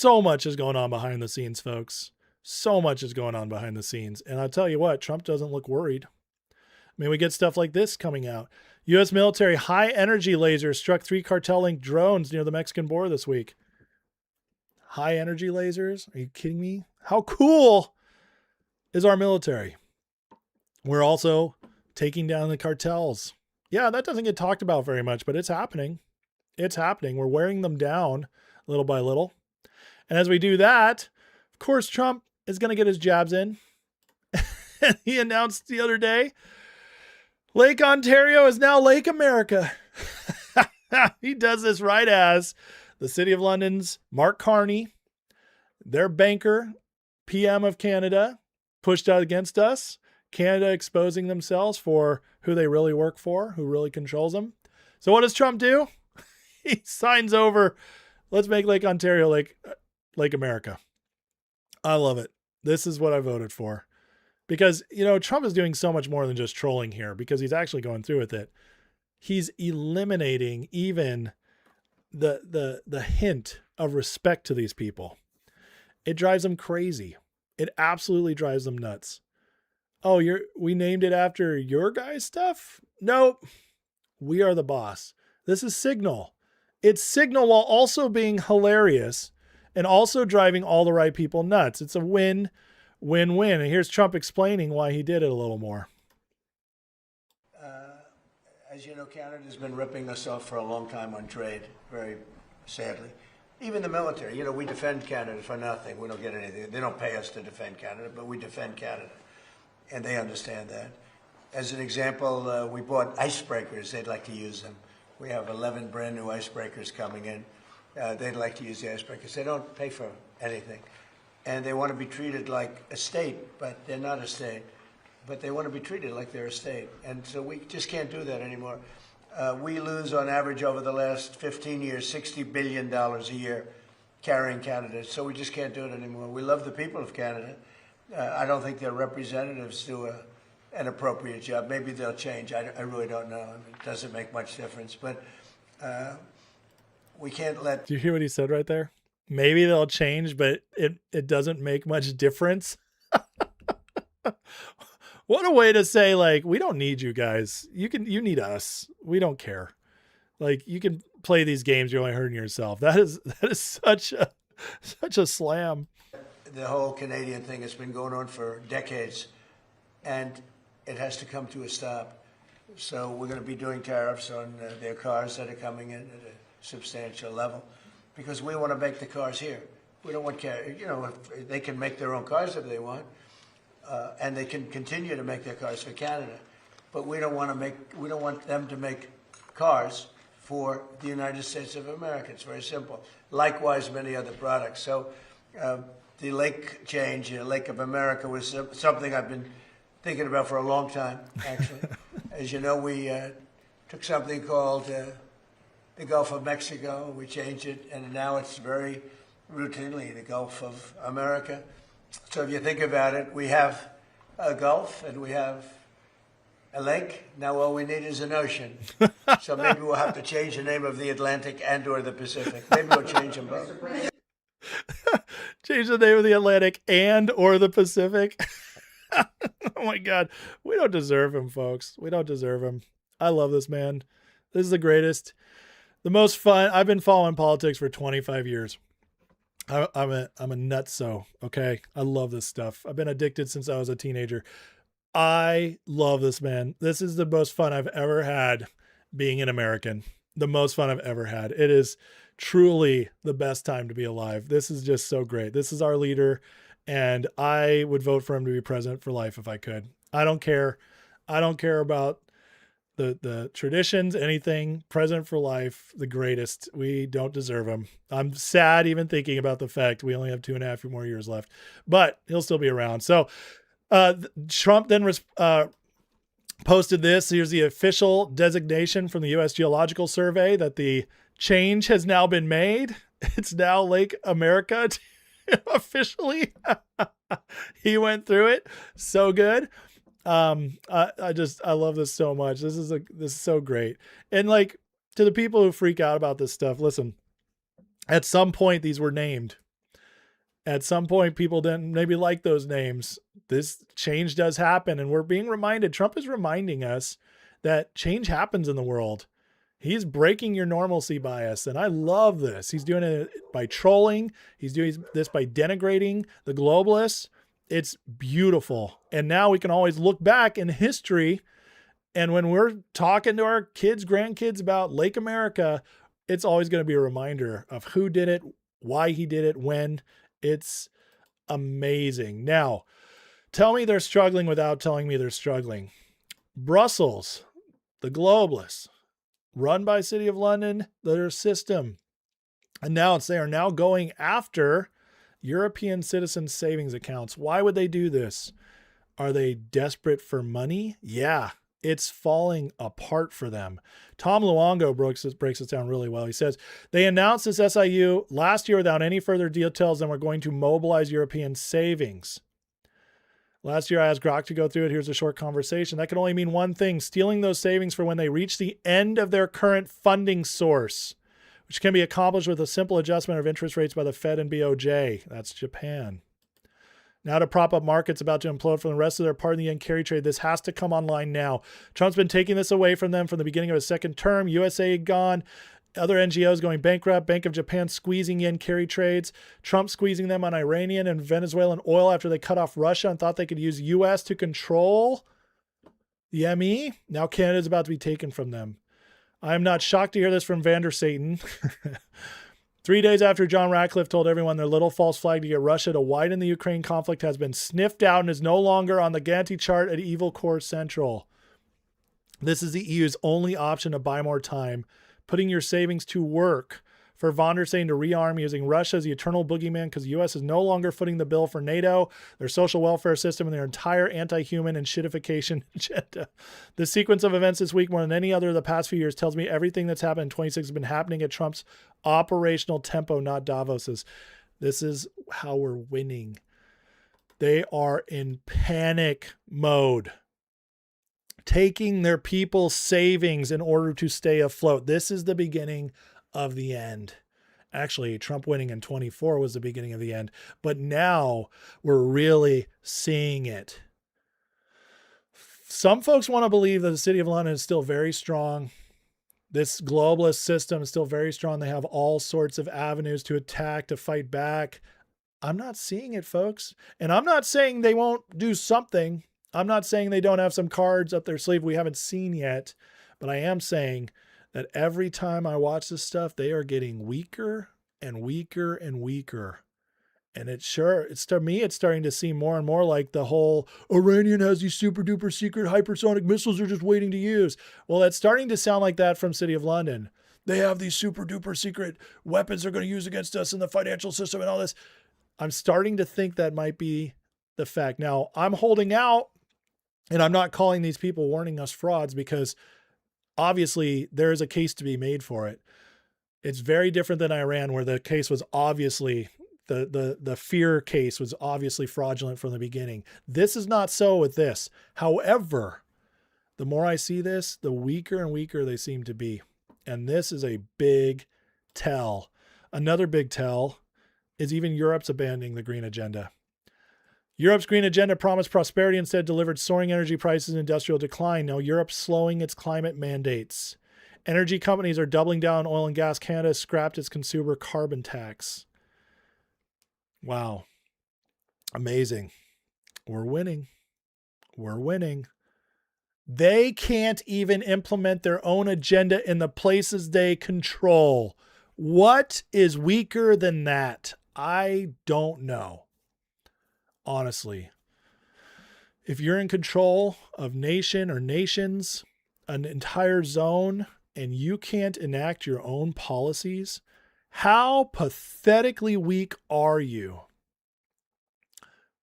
much is going on behind the scenes, folks. So much is going on behind the scenes. And I'll tell you what, Trump doesn't look worried. I mean, we get stuff like this coming out. U.S. military high energy lasers struck 3 cartel-linked drones near the Mexican border this week. High energy lasers? Are you kidding me? How cool is our military? We're also taking down the cartels. Yeah, that doesn't get talked about very much, but it's happening. It's happening. We're wearing them down little by little. And as we do that, of course, Trump is going to get his jabs in. He announced the other day, Lake Ontario is now Lake America. He does this right as the City of London's Mark Carney, their banker, PM of Canada, pushed out against us. Canada exposing themselves for who they really work for, who really controls them. So what does Trump do? He signs over, let's make Lake Ontario Lake America. I love it. This is what I voted for. Because, Trump is doing so much more than just trolling here because he's actually going through with it. He's eliminating even the hint of respect to these people. It drives them crazy. It absolutely drives them nuts. Oh, we named it after your guy's stuff? Nope. We are the boss. This is Signal. It's Signal while also being hilarious and also driving all the right people nuts. It's a win. Win-win. And here's Trump explaining why he did it a little more. As you know, Canada's been ripping us off for a long time on trade, very sadly. Even the military, we defend Canada for nothing. We don't get anything. They don't pay us to defend Canada, but we defend Canada. And they understand that. As an example, we bought icebreakers. They'd like to use them. We have 11 brand new icebreakers coming in. They'd like to use the icebreakers. They don't pay for anything. And they want to be treated like a state, but they're not a state. But they want to be treated like they're a state. And so we just can't do that anymore. We lose, on average, over the last 15 years, $60 billion a year carrying Canada. So we just can't do it anymore. We love the people of Canada. I don't think their representatives do an appropriate job. Maybe they'll change. I really don't know. I mean, it doesn't make much difference. But we can't let... Do you hear what he said right there? Maybe they'll change, but it doesn't make much difference. What a way to say, we don't need you guys. You need us. We don't care. You can play these games. You're only hurting yourself. That is such a slam. The whole Canadian thing has been going on for decades, and it has to come to a stop. So we're going to be doing tariffs on their cars that are coming in at a substantial level, because we want to make the cars here. We don't want if they can make their own cars if they want, and they can continue to make their cars for Canada, but we don't want them to make cars for the United States of America. It's very simple. Likewise, many other products. So the lake change, Lake of America, was something I've been thinking about for a long time, actually. As you know, we took something called the Gulf of Mexico, we changed it, and now it's very routinely the Gulf of America. So if you think about it, we have a Gulf and we have a lake. Now all we need is an ocean. So maybe we'll have to change the name of the Atlantic and or the Pacific. Maybe we'll change them both. Change the name of the Atlantic and or the Pacific. Oh my God. We don't deserve him, folks. We don't deserve him. I love this man. This is the greatest, the most fun. I've been following politics for 25 years. I'm a nutso. Okay. I love this stuff. I've been addicted since I was a teenager. I love this man. This is the most fun I've ever had being an American. The most fun I've ever had. It is truly the best time to be alive. This is just so great. This is our leader, and I would vote for him to be president for life if I could. I don't care. I don't care about the traditions, anything. President for life, the greatest. We don't deserve him. I'm sad even thinking about the fact we only have 2.5 more years left, but he'll still be around. So Trump then posted this. Here's the official designation from the U.S. Geological Survey that the change has now been made. It's now Lake America officially. He went through it. So good. I love this so much. This is so great. And like, to the people who freak out about this stuff, listen, at some point these were named. At some point people didn't maybe like those names. This change does happen, and we're being reminded. Trump is reminding us that change happens in the world. He's breaking your normalcy bias, and I love this. He's doing it by trolling. He's doing this by denigrating the globalists. It's beautiful. And now we can always look back in history, and when we're talking to our kids, grandkids about Lake America, it's always going to be a reminder of who did it, why he did it, when. It's amazing. Now, tell me they're struggling without telling me they're struggling. Brussels, the globalists, run by City of London, their system, announced they are now going after European citizens' savings accounts. Why would they do this? Are they desperate for money? Yeah, it's falling apart for them. Tom Luongo breaks this down really well. He says, they announced this SIU last year without any further details and we're going to mobilize European savings. Last year, I asked Grok to go through it. Here's a short conversation. That can only mean one thing, stealing those savings for when they reach the end of their current funding source, which can be accomplished with a simple adjustment of interest rates by the Fed and BOJ. That's Japan. Now to prop up markets about to implode from the rest of their part in the yen carry trade. This has to come online now. Trump's been taking this away from them from the beginning of his second term. USA gone. Other NGOs going bankrupt. Bank of Japan squeezing yen carry trades. Trump squeezing them on Iranian and Venezuelan oil after they cut off Russia and thought they could use U.S. to control the ME. Now Canada's about to be taken from them. I am not shocked to hear this from Vander Satan. 3 days after John Ratcliffe told everyone their little false flag to get Russia to widen the Ukraine conflict has been sniffed out and is no longer on the Ganti chart at Evil Core Central. This is the EU's only option to buy more time, putting your savings to work. For von der Satan to rearm using Russia as the eternal boogeyman because the U.S. is no longer footing the bill for NATO, their social welfare system, and their entire anti-human and shitification agenda. The sequence of events this week, more than any other of the past few years, tells me everything that's happened in 26 has been happening at Trump's operational tempo, not Davos's. This is how we're winning. They are in panic mode, taking their people's savings in order to stay afloat. This is the beginning of the end. Actually, Trump winning in 24 was the beginning of the end, but now we're really seeing it. Some folks want to believe that the City of London is still very strong. This globalist system is still very strong. They have all sorts of avenues to attack, to fight back. I'm not seeing it, folks. And I'm not saying they won't do something. I'm not saying they don't have some cards up their sleeve we haven't seen yet, but I am saying that every time I watch this stuff, they are getting weaker and weaker and weaker. And it's to me, it's starting to seem more and more like the whole Iranian has these super duper secret hypersonic missiles they're just waiting to use. Well, it's starting to sound like that from City of London. They have these super duper secret weapons they're going to use against us in the financial system and all this. I'm starting to think that might be the fact. Now, I'm holding out, and I'm not calling these people warning us frauds because obviously, there is a case to be made for it. It's very different than Iran, where the case was obviously, the fear case was obviously fraudulent from the beginning. This is not so with this. However, the more I see this, the weaker and weaker they seem to be. And this is a big tell. Another big tell is even Europe's abandoning the green agenda. Europe's green agenda promised prosperity, instead delivered soaring energy prices and industrial decline. Now Europe's slowing its climate mandates. Energy companies are doubling down on oil and gas. Canada has scrapped its consumer carbon tax. Wow. Amazing. We're winning. We're winning. They can't even implement their own agenda in the places they control. What is weaker than that? I don't know. Honestly, if you're in control of nation or nations, an entire zone, and you can't enact your own policies, how pathetically weak are you?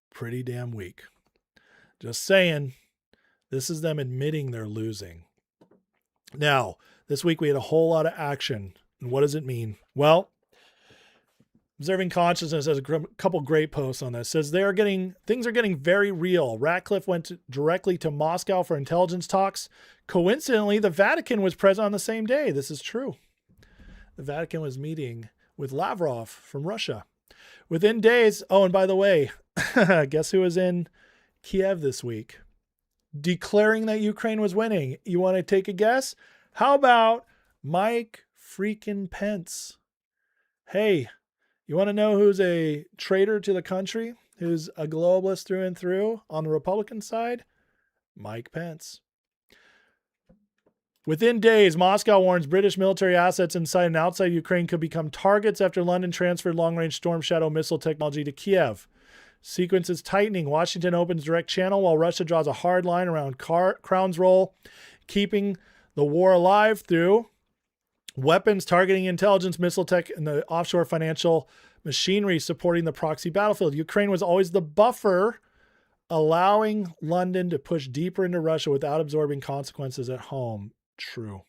Pretty damn weak. Just saying, This is them admitting they're losing. Now, this week we had a whole lot of action. And what does it mean? Well, Observing Consciousness has a couple great posts on this. Says things are getting very real. Ratcliffe went directly to Moscow for intelligence talks. Coincidentally, the Vatican was present on the same day. This is true. The Vatican was meeting with Lavrov from Russia. Within days, oh, and by the way, guess who was in Kiev this week? Declaring that Ukraine was winning. You want to take a guess? How about Mike freaking Pence? Hey, you want to know who's a traitor to the country? Who's a globalist through and through on the Republican side? Mike Pence. Within days, Moscow warns British military assets inside and outside Ukraine could become targets after London transferred long-range Storm Shadow missile technology to Kiev. Sequence is tightening. Washington opens direct channel while Russia draws a hard line around Crown's role, keeping the war alive through weapons targeting intelligence, missile tech, and the offshore financial machinery supporting the proxy battlefield. Ukraine was always the buffer, allowing London to push deeper into Russia without absorbing consequences at home. True.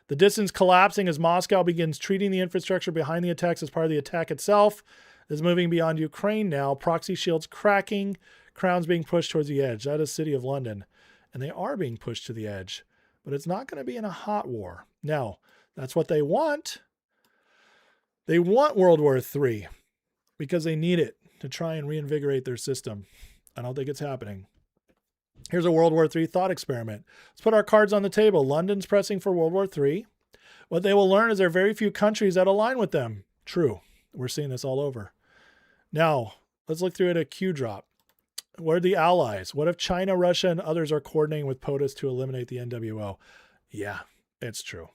The distance collapsing as Moscow begins treating the infrastructure behind the attacks as part of the attack itself. Is moving beyond Ukraine now. Proxy shields cracking, crowns being pushed towards the edge. That is City of London. And they are being pushed to the edge. But it's not going to be in a hot war. Now, that's what they want. They want World War III because they need it to try and reinvigorate their system. I don't think it's happening. Here's a World War III thought experiment. Let's put our cards on the table. London's pressing for World War III. What they will learn is there are very few countries that align with them. True. We're seeing this all over. Now, let's look through at a Q drop. What are the allies? What if China, Russia, and others are coordinating with POTUS to eliminate the NWO? Yeah, it's true.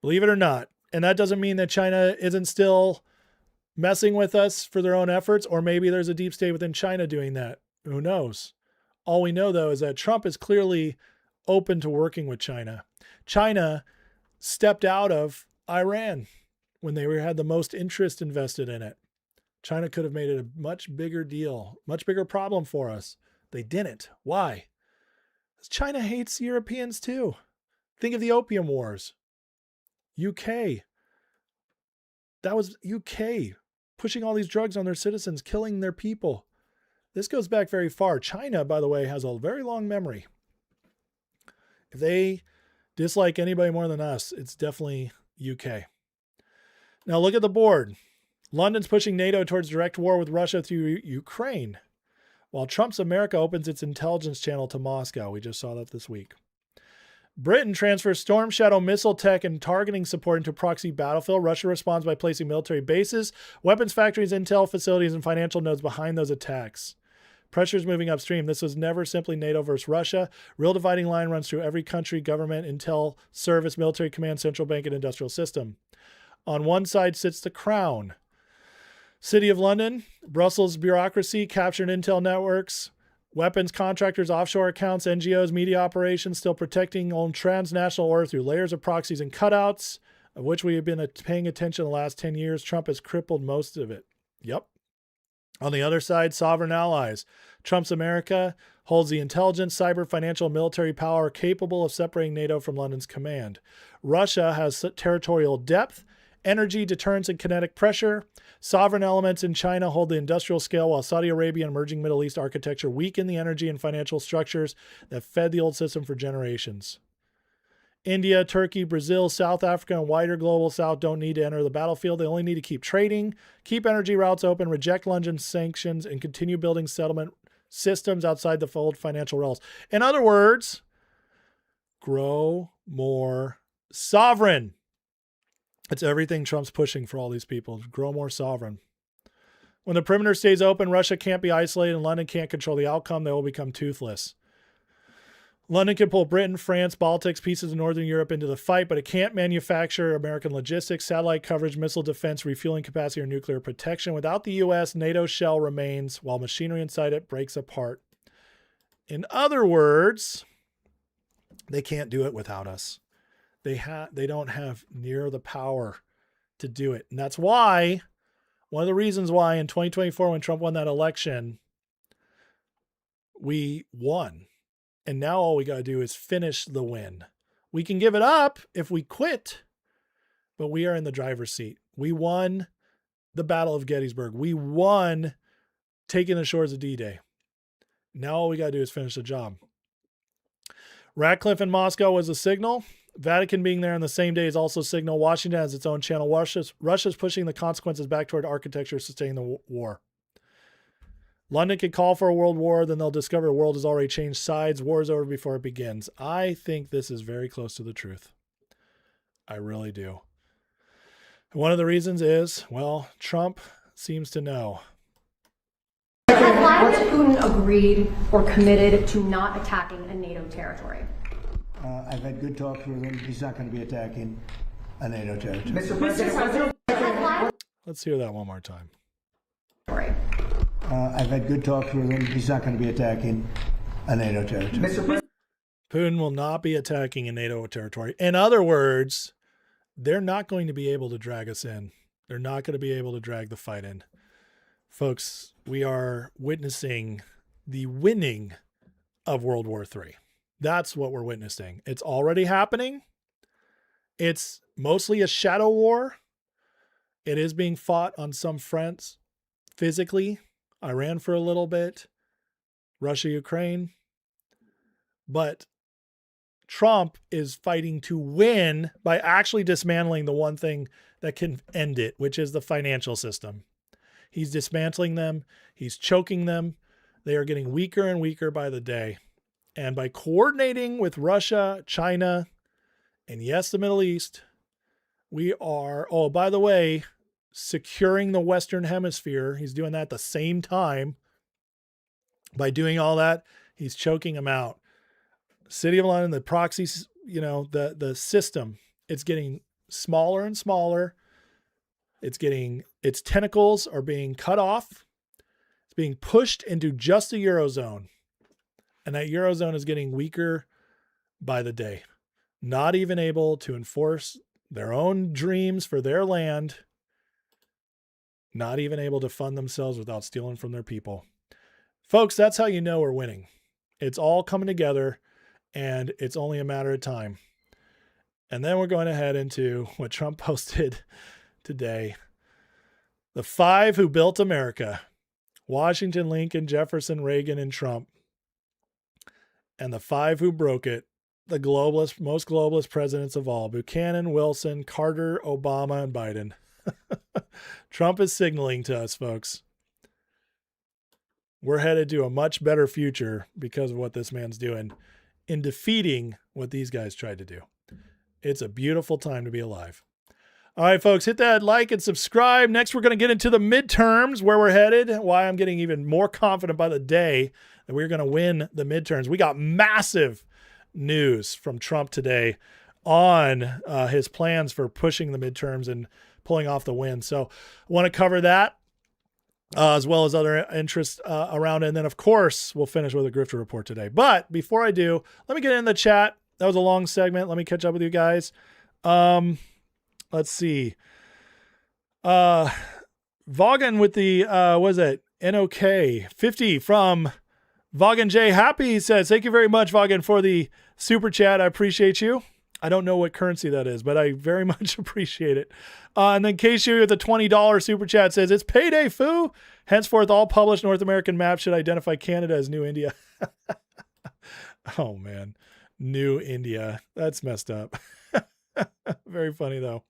Believe it or not. And that doesn't mean that China isn't still messing with us for their own efforts, or maybe there's a deep state within China doing that. Who knows? All we know, though, is that Trump is clearly open to working with China. China stepped out of Iran when they had the most interest invested in it. China could have made it a much bigger deal, much bigger problem for us. They didn't. Why? Because China hates Europeans too. Think of the Opium Wars. UK. That was UK pushing all these drugs on their citizens, killing their people. This goes back very far. China, by the way, has a very long memory. If they dislike anybody more than us, it's definitely UK. Now look at the board. London's pushing NATO towards direct war with Russia through Ukraine, while Trump's America opens its intelligence channel to Moscow. We just saw that this week. Britain transfers Storm Shadow missile tech and targeting support into proxy battlefield. Russia responds by placing military bases, weapons factories, intel facilities, and financial nodes behind those attacks. Pressure's moving upstream. This was never simply NATO versus Russia. Real dividing line runs through every country, government, intel, service, military command, central bank, and industrial system. On one side sits the crown. City of London, Brussels bureaucracy, captured intel networks, weapons contractors, offshore accounts, NGOs, media operations, still protecting on transnational order through layers of proxies and cutouts, of which we have been paying attention the last 10 years. Trump has crippled most of it. Yep. On the other side, sovereign allies. Trump's America holds the intelligence, cyber, financial, and military power capable of separating NATO from London's command. Russia has territorial depth, energy, deterrence, and kinetic pressure. Sovereign elements in China hold the industrial scale, while Saudi Arabia and emerging Middle East architecture weaken the energy and financial structures that fed the old system for generations. India, Turkey, Brazil, South Africa, and wider global South don't need to enter the battlefield. They only need to keep trading, keep energy routes open, reject London sanctions, and continue building settlement systems outside the old financial rails. In other words, grow more sovereign. It's everything Trump's pushing for all these people. Grow more sovereign. When the perimeter stays open, Russia can't be isolated and London can't control the outcome. They will become toothless. London can pull Britain, France, Baltics, pieces of Northern Europe into the fight, but it can't manufacture American logistics, satellite coverage, missile defense, refueling capacity, or nuclear protection. Without the U.S., NATO's shell remains while machinery inside it breaks apart. In other words, they can't do it without us. They don't have near the power to do it. And that's why, one of the reasons why in 2024, when Trump won that election, we won. And now all we got to do is finish the win. We can give it up if we quit, but we are in the driver's seat. We won the Battle of Gettysburg. We won taking the shores of D-Day. Now all we got to do is finish the job. Ratcliffe in Moscow was a signal. Vatican being there on the same day is also a signal. Washington has its own channel. Russia's pushing the consequences back toward architecture sustaining the war. London could call for a world war, then they'll discover the world has already changed sides. War is over before it begins. I think this is very close to the truth. I really do. One of the reasons is, well, Trump seems to know. Has Putin agreed or committed to not attacking a NATO territory? I've had good talks with him. He's not going to be attacking a NATO territory. Mr. President, Let's hear that one more time. I've had good talks with him. He's not going to be attacking a NATO territory. Putin will not be attacking a NATO territory. In other words, they're not going to be able to drag us in. They're not going to be able to drag the fight in. Folks, we are witnessing the winning of World War III. That's what we're witnessing. It's already happening. It's mostly a shadow war. It is being fought on some fronts physically. Iran for a little bit. Russia, Ukraine. But Trump is fighting to win by actually dismantling the one thing that can end it, which is the financial system. He's dismantling them. He's choking them. They are getting weaker and weaker by the day. And by coordinating with Russia, China, and yes, the Middle East, we are, oh, by the way, securing the Western Hemisphere. He's doing that at the same time. By doing all that, he's choking them out. City of London, the proxies, the system, it's getting smaller and smaller. Its tentacles are being cut off. It's being pushed into just the Eurozone. And that Eurozone is getting weaker by the day. Not even able to enforce their own dreams for their land. Not even able to fund themselves without stealing from their people. Folks, that's how you know we're winning. It's all coming together, and it's only a matter of time. And then we're going to head into what Trump posted today. The 5 who built America: Washington, Lincoln, Jefferson, Reagan, and Trump. And the 5 who broke it, the most globalist presidents of all: Buchanan, Wilson, Carter, Obama, and Biden. Trump is signaling to us, folks. We're headed to a much better future because of what this man's doing in defeating what these guys tried to do. It's a beautiful time to be alive. All right, folks, hit that like and subscribe. Next, we're going to get into the midterms, where we're headed, why I'm getting even more confident by the day that we're going to win the midterms. We got massive news from Trump today on his plans for pushing the midterms and pulling off the win. So I want to cover that as well as other interests around it. And then, of course, we'll finish with a Grifter Report today. But before I do, let me get in the chat. That was a long segment. Let me catch up with you guys. Let's see. Vaughan with the, what is it? NOK 50 from Vaughan J. Happy says, thank you very much, Vaughan, for the super chat. I appreciate you. I don't know what currency that is, but I very much appreciate it. And then Keishu with the $20 super chat says, it's payday, foo. Henceforth, all published North American maps should identify Canada as New India. Oh, man. New India. That's messed up. Very funny, though.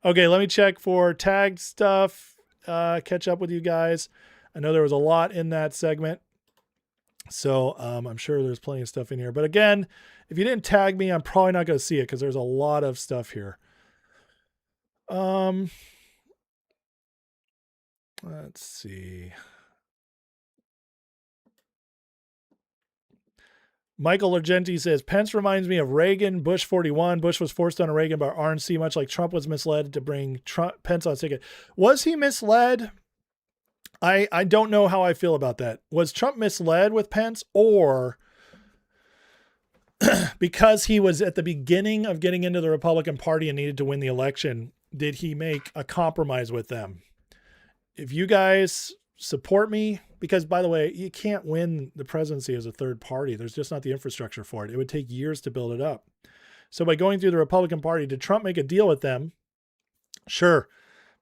Okay, let me check for tagged stuff. Catch up with you guys. I know there was a lot in that segment. So I'm sure there's plenty of stuff in here. But again, if you didn't tag me, I'm probably not going to see it because there's a lot of stuff here. Let's see. Michael Argenti says, Pence reminds me of Reagan, Bush 41. Bush was forced on Reagan by RNC, much like Trump was misled to bring Pence on his ticket. Was he misled? I don't know how I feel about that. Was Trump misled with Pence, or because he was at the beginning of getting into the Republican Party and needed to win the election, did he make a compromise with them? If you guys support me, because by the way, you can't win the presidency as a third party. There's just not the infrastructure for it. It would take years to build it up. So by going through the Republican Party, did Trump make a deal with them? Sure.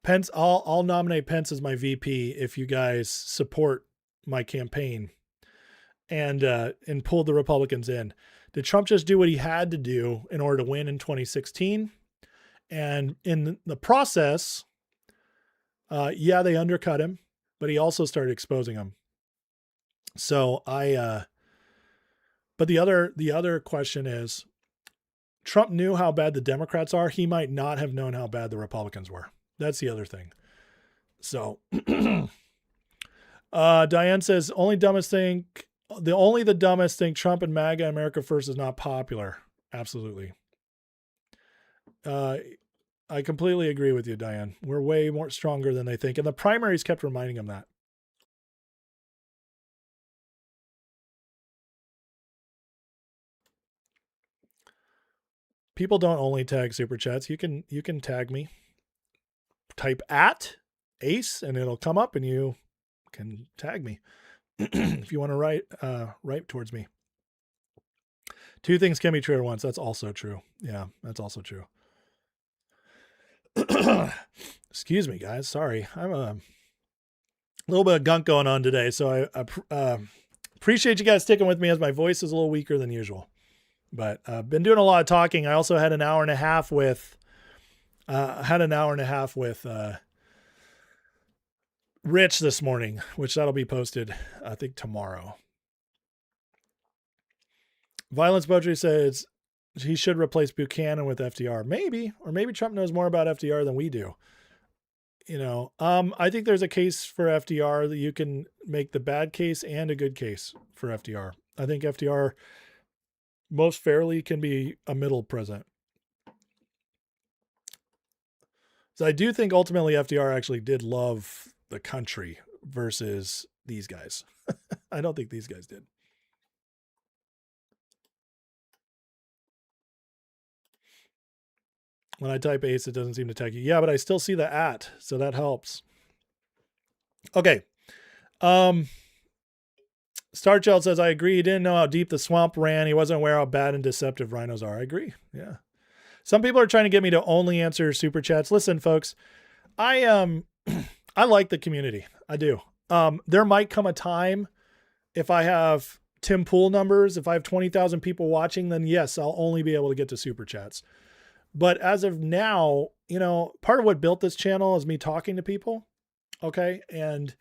Pence, I'll nominate Pence as my VP if you guys support my campaign and pulled the Republicans in. Did Trump just do what he had to do in order to win in 2016? And in the process, yeah, they undercut him, but he also started exposing them. So but the other question is, Trump knew how bad the Democrats are. He might not have known how bad the Republicans were. That's the other thing. So Diane says, the dumbest thing, Trump and MAGA America First is not popular. Absolutely. I completely agree with you, Diane. We're way more stronger than they think. And the primaries kept reminding them that. People don't only tag super chats. You can tag me. Type @Ace and it'll come up and you can tag me if you want to write towards me. Two things can be true at once. That's also true. Yeah, that's also true. Excuse me, guys. Sorry. I'm a little bit of gunk going on today. So I appreciate you guys sticking with me as my voice is a little weaker than usual. But I've been doing a lot of talking. I also had an hour and a half with Rich this morning, which that'll be posted, I think, tomorrow. Violence Poetry says he should replace Buchanan with FDR. Maybe, or maybe Trump knows more about FDR than we do. You know, I think there's a case for FDR that you can make the bad case and a good case for FDR. I think FDR most fairly can be a middle president. So I do think ultimately FDR actually did love the country versus these guys. I don't think these guys did. When I type Ace, it doesn't seem to tag you. Yeah, but I still see the @, so that helps. Okay. Starchild says, I agree. He didn't know how deep the swamp ran. He wasn't aware how bad and deceptive rhinos are. I agree. Yeah. Some people are trying to get me to only answer super chats. Listen, folks, I like the community. I do. There might come a time if I have Tim Pool numbers, if I have 20,000 people watching, then yes, I'll only be able to get to super chats. But as of now, you know, part of what built this channel is me talking to people. Okay. And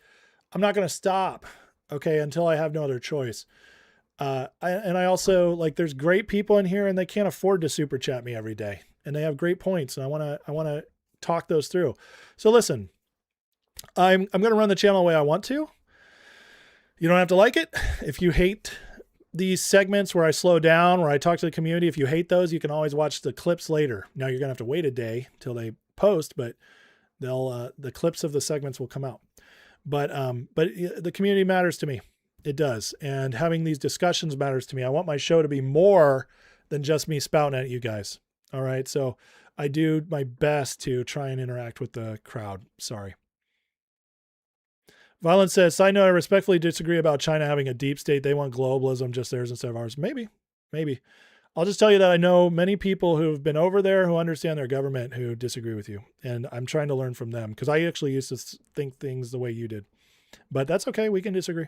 I'm not going to stop. Okay. Until I have no other choice. I also like, there's great people in here and they can't afford to super chat me every day. And they have great points. And I want to talk those through. So listen, I'm going to run the channel the way I want to. You don't have to like it. If you hate these segments where I slow down, where I talk to the community, if you hate those, you can always watch the clips later. Now you're going to have to wait a day till they post, but the clips of the segments will come out. But the community matters to me. It does. And having these discussions matters to me. I want my show to be more than just me spouting at you guys. All right. So I do my best to try and interact with the crowd. Sorry. Violence says, side note, I respectfully disagree about China having a deep state. They want globalism, just theirs instead of ours. Maybe. I'll just tell you that I know many people who've been over there who understand their government who disagree with you. And I'm trying to learn from them because I actually used to think things the way you did. But that's okay. We can disagree.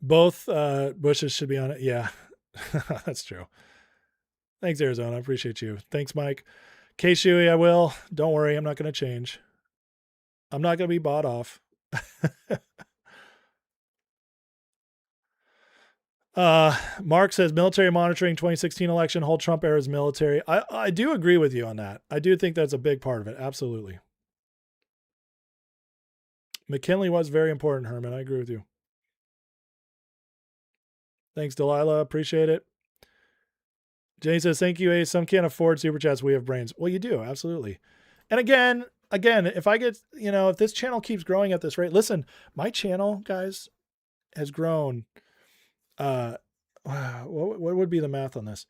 Both Bushes should be on it. Yeah, that's true. Thanks, Arizona. I appreciate you. Thanks, Mike. K-Shui, I will. Don't worry. I'm not going to change. I'm not going to be bought off. Mark says military monitoring 2016 election, whole Trump era's military. I do agree with you on that. I do think that's a big part of it. Absolutely. McKinley was very important, Herman. I agree with you. Thanks, Delilah. Appreciate it. Jane says, thank you, Ace. Some can't afford super chats. We have brains. Well, you do. Absolutely. And again, if I get, if this channel keeps growing at this rate, listen, my channel, guys, has grown. What would be the math on this?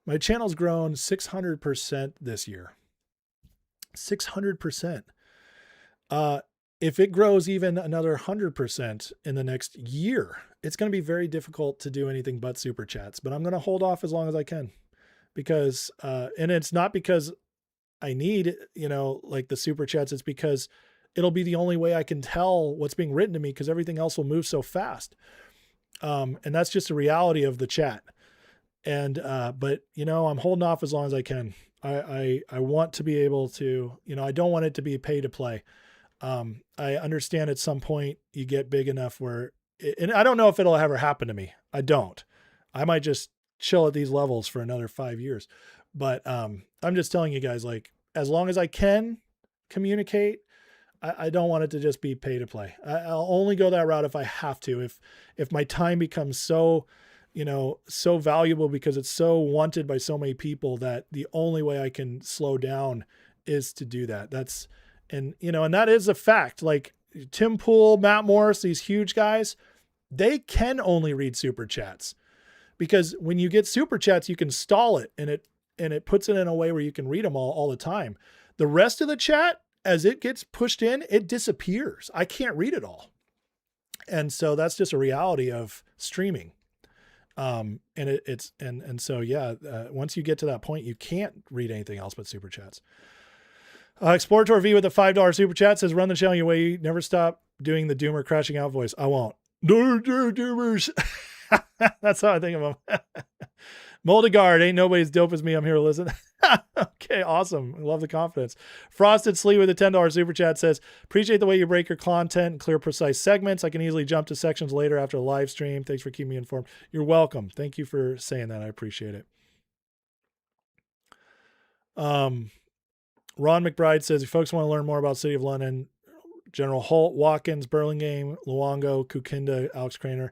My channel's grown 600% this year. 600%. If it grows even another 100% in the next year, it's going to be very difficult to do anything but super chats, but I'm going to hold off as long as I can because, and it's not because I need, like the super chats. It's because it'll be the only way I can tell what's being written to me because everything else will move so fast. And that's just a reality of the chat. And, but I'm holding off as long as I can. I want to be able to, I don't want it to be pay to play. I understand at some point you get big enough where, and I don't know if it'll ever happen to me. I don't. I might just chill at these levels for another 5 years. But I'm just telling you guys, like, as long as I can communicate, I don't want it to just be pay to play. I'll only go that route if I have to. If my time becomes so, so valuable because it's so wanted by so many people that the only way I can slow down is to do that. And that is a fact. Like Tim Pool, Matt Morris, these huge guys, they can only read super chats because when you get super chats, you can stall it and it puts it in a way where you can read them all the time. The rest of the chat, as it gets pushed in, it disappears. I can't read it all. And so that's just a reality of streaming. And once you get to that point, you can't read anything else but super chats. Explorator V with a $5 super chat says, run the channel your way. Never stop doing the doomer crashing out voice. I won't. Doomers. That's how I think of them. Moldegard, ain't nobody as dope as me. I'm here to listen. Okay, awesome. I love the confidence. Frosted Slee with a $10 super chat says, appreciate the way you break your content and clear, precise segments. I can easily jump to sections later after the live stream. Thanks for keeping me informed. You're welcome. Thank you for saying that. I appreciate it. Ron McBride says, if folks want to learn more about City of London, General Holt, Watkins, Burlingame, Luongo, Kukinda, Alex Craner.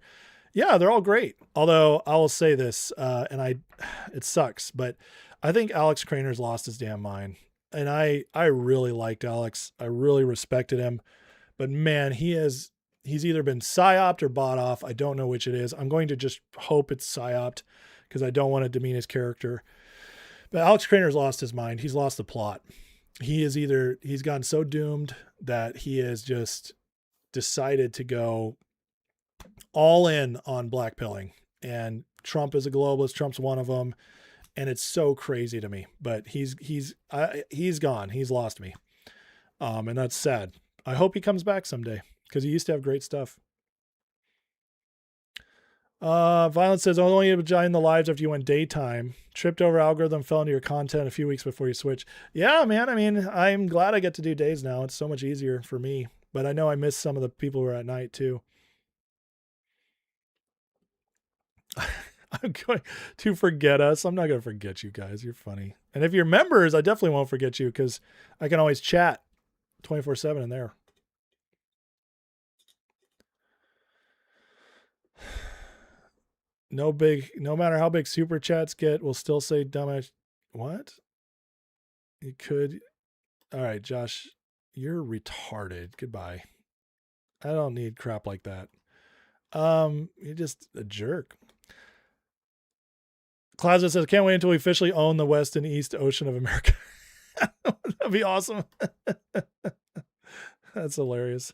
Yeah, they're all great. Although I will say this, it sucks, but I think Alex Craner's lost his damn mind. And I really liked Alex. I really respected him, but man, he's either been psyoped or bought off. I don't know which it is. I'm going to just hope it's psyoped because I don't want to demean his character. But Alex Craner's lost his mind. He's lost the plot. He's gotten so doomed that he has just decided to go all in on blackpilling, and Trump is a globalist. Trump's one of them. And it's so crazy to me, but he's gone. He's lost me. And that's sad. I hope he comes back someday because he used to have great stuff. Violence says, only able to join the lives after you went daytime. Tripped over algorithm, fell into your content a few weeks before you switch. Yeah, man. I mean, I'm glad I get to do days now. It's so much easier for me, but I know I miss some of the people who are at night too. I'm going to forget us. I'm not going to forget you guys. You're funny. And if you're members, I definitely won't forget you because I can always chat 24/7 in there. No matter how big super chats get, we'll still say dumbass. What? You could. All right, Josh, you're retarded. Goodbye. I don't need crap like that. You're just a jerk. Claudia says, can't wait until we officially own the West and East Ocean of America. That'd be awesome. That's hilarious.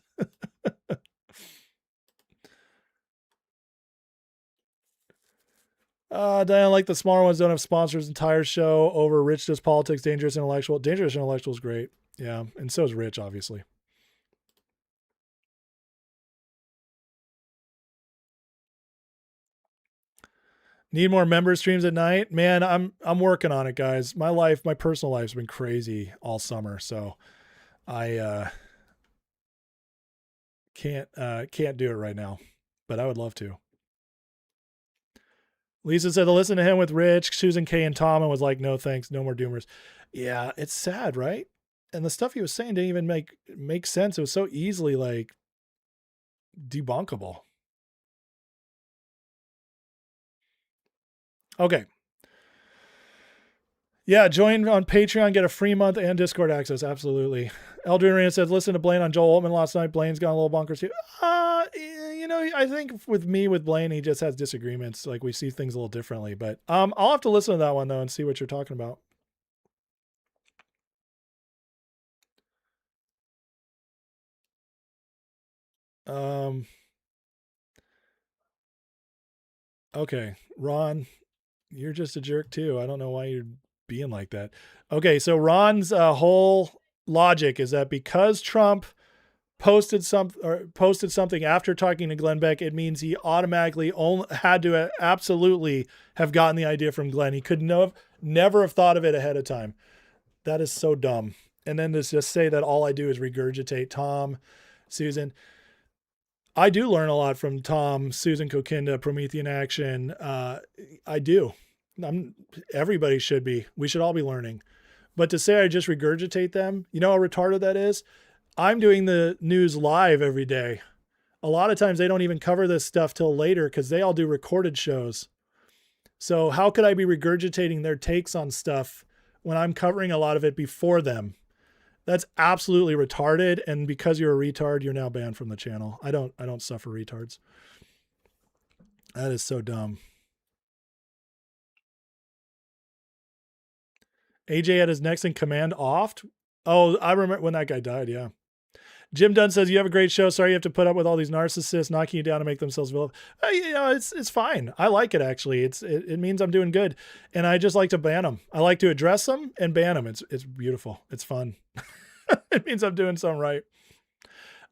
Diane, like the smaller ones don't have sponsors. Entire show over Rich Does Politics, Dangerous Intellectual. Dangerous Intellectual is great. Yeah, and so is Rich, obviously. Need more member streams at night? Man, I'm working on it, guys. My personal life's been crazy all summer, so I can't do it right now, but I would love to. Lisa said to listen to him with Rich, Susan K, and Tom, and was like, no thanks, no more doomers. Yeah, it's sad, right? And the stuff he was saying didn't even make sense. It was so easily like debunkable. Okay. Yeah, join on Patreon, get a free month and Discord access. Absolutely. Eldrin Arena says, listen to Blaine on Joel Altman last night. Blaine's gone a little bonkers too. I think with Blaine, he just has disagreements. Like we see things a little differently, but I'll have to listen to that one though and see what you're talking about. Okay, Ron, you're just a jerk too. I don't know why you're being like that. Okay, so Ron's whole logic is that because Trump posted something after talking to Glenn Beck, it means he automatically had to absolutely have gotten the idea from Glenn. He could never have thought of it ahead of time. That is so dumb. And then to just say that all I do is regurgitate Tom, Susan. I do learn a lot from Tom, Susan Kokinda, Promethean Action. I do. Everybody should be. We should all be learning. But to say I just regurgitate them, you know how retarded that is? I'm doing the news live every day. A lot of times they don't even cover this stuff till later because they all do recorded shows. So how could I be regurgitating their takes on stuff when I'm covering a lot of it before them? That's absolutely retarded. And because you're a retard, you're now banned from the channel. I don't suffer retards. That is so dumb. AJ had his next in command offed. Oh, I remember when that guy died. Yeah. Jim Dunn says, you have a great show. Sorry you have to put up with all these narcissists knocking you down to make themselves feel. You know, it's fine. I like it, actually. It means I'm doing good. And I just like to ban them. I like to address them and ban them. It's beautiful. It's fun. It means I'm doing something right.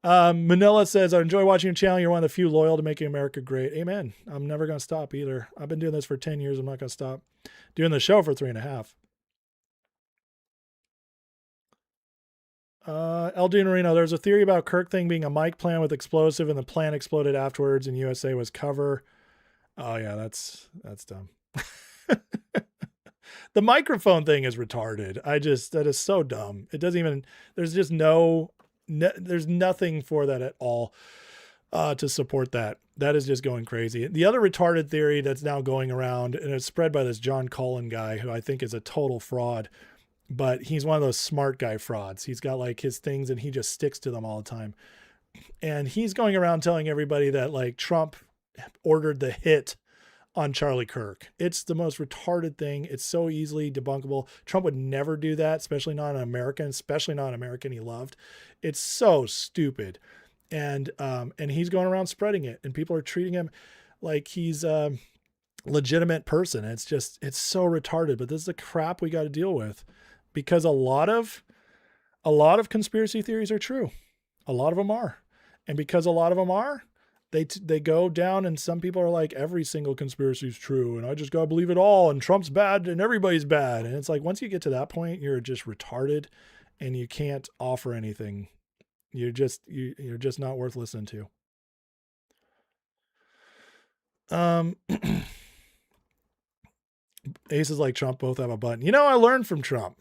Manila says, I enjoy watching your channel. You're one of the few loyal to making America great. Amen. I'm never going to stop either. I've been doing this for 10 years. I'm not going to stop doing the show for 3.5. Eldine Marino, there's a theory about Kirk thing being a mic plan with explosive and the plan exploded afterwards and USA was cover. Oh yeah, that's dumb. The microphone thing is retarded. That is so dumb. It doesn't even, there's just there's nothing for that at all to support that. That is just going crazy. The other retarded theory that's now going around, and it's spread by this John Cullen guy, who I think is a total fraud, but he's one of those smart guy frauds. He's got like his things and he just sticks to them all the time. And he's going around telling everybody that like Trump ordered the hit on Charlie Kirk. It's the most retarded thing. It's so easily debunkable. Trump would never do that, especially not an American, especially not an American he loved. It's so stupid. And he's going around spreading it and people are treating him like he's a legitimate person. It's so retarded, but this is the crap we got to deal with because a lot of conspiracy theories are true. A lot of them are. And because a lot of them are, they go down and some people are like, every single conspiracy is true and I just got to believe it all and Trump's bad and everybody's bad. And it's like, once you get to that point, you're just retarded and you can't offer anything. You're just not worth listening to. Aces like Trump both have a button. You know, I learned from Trump.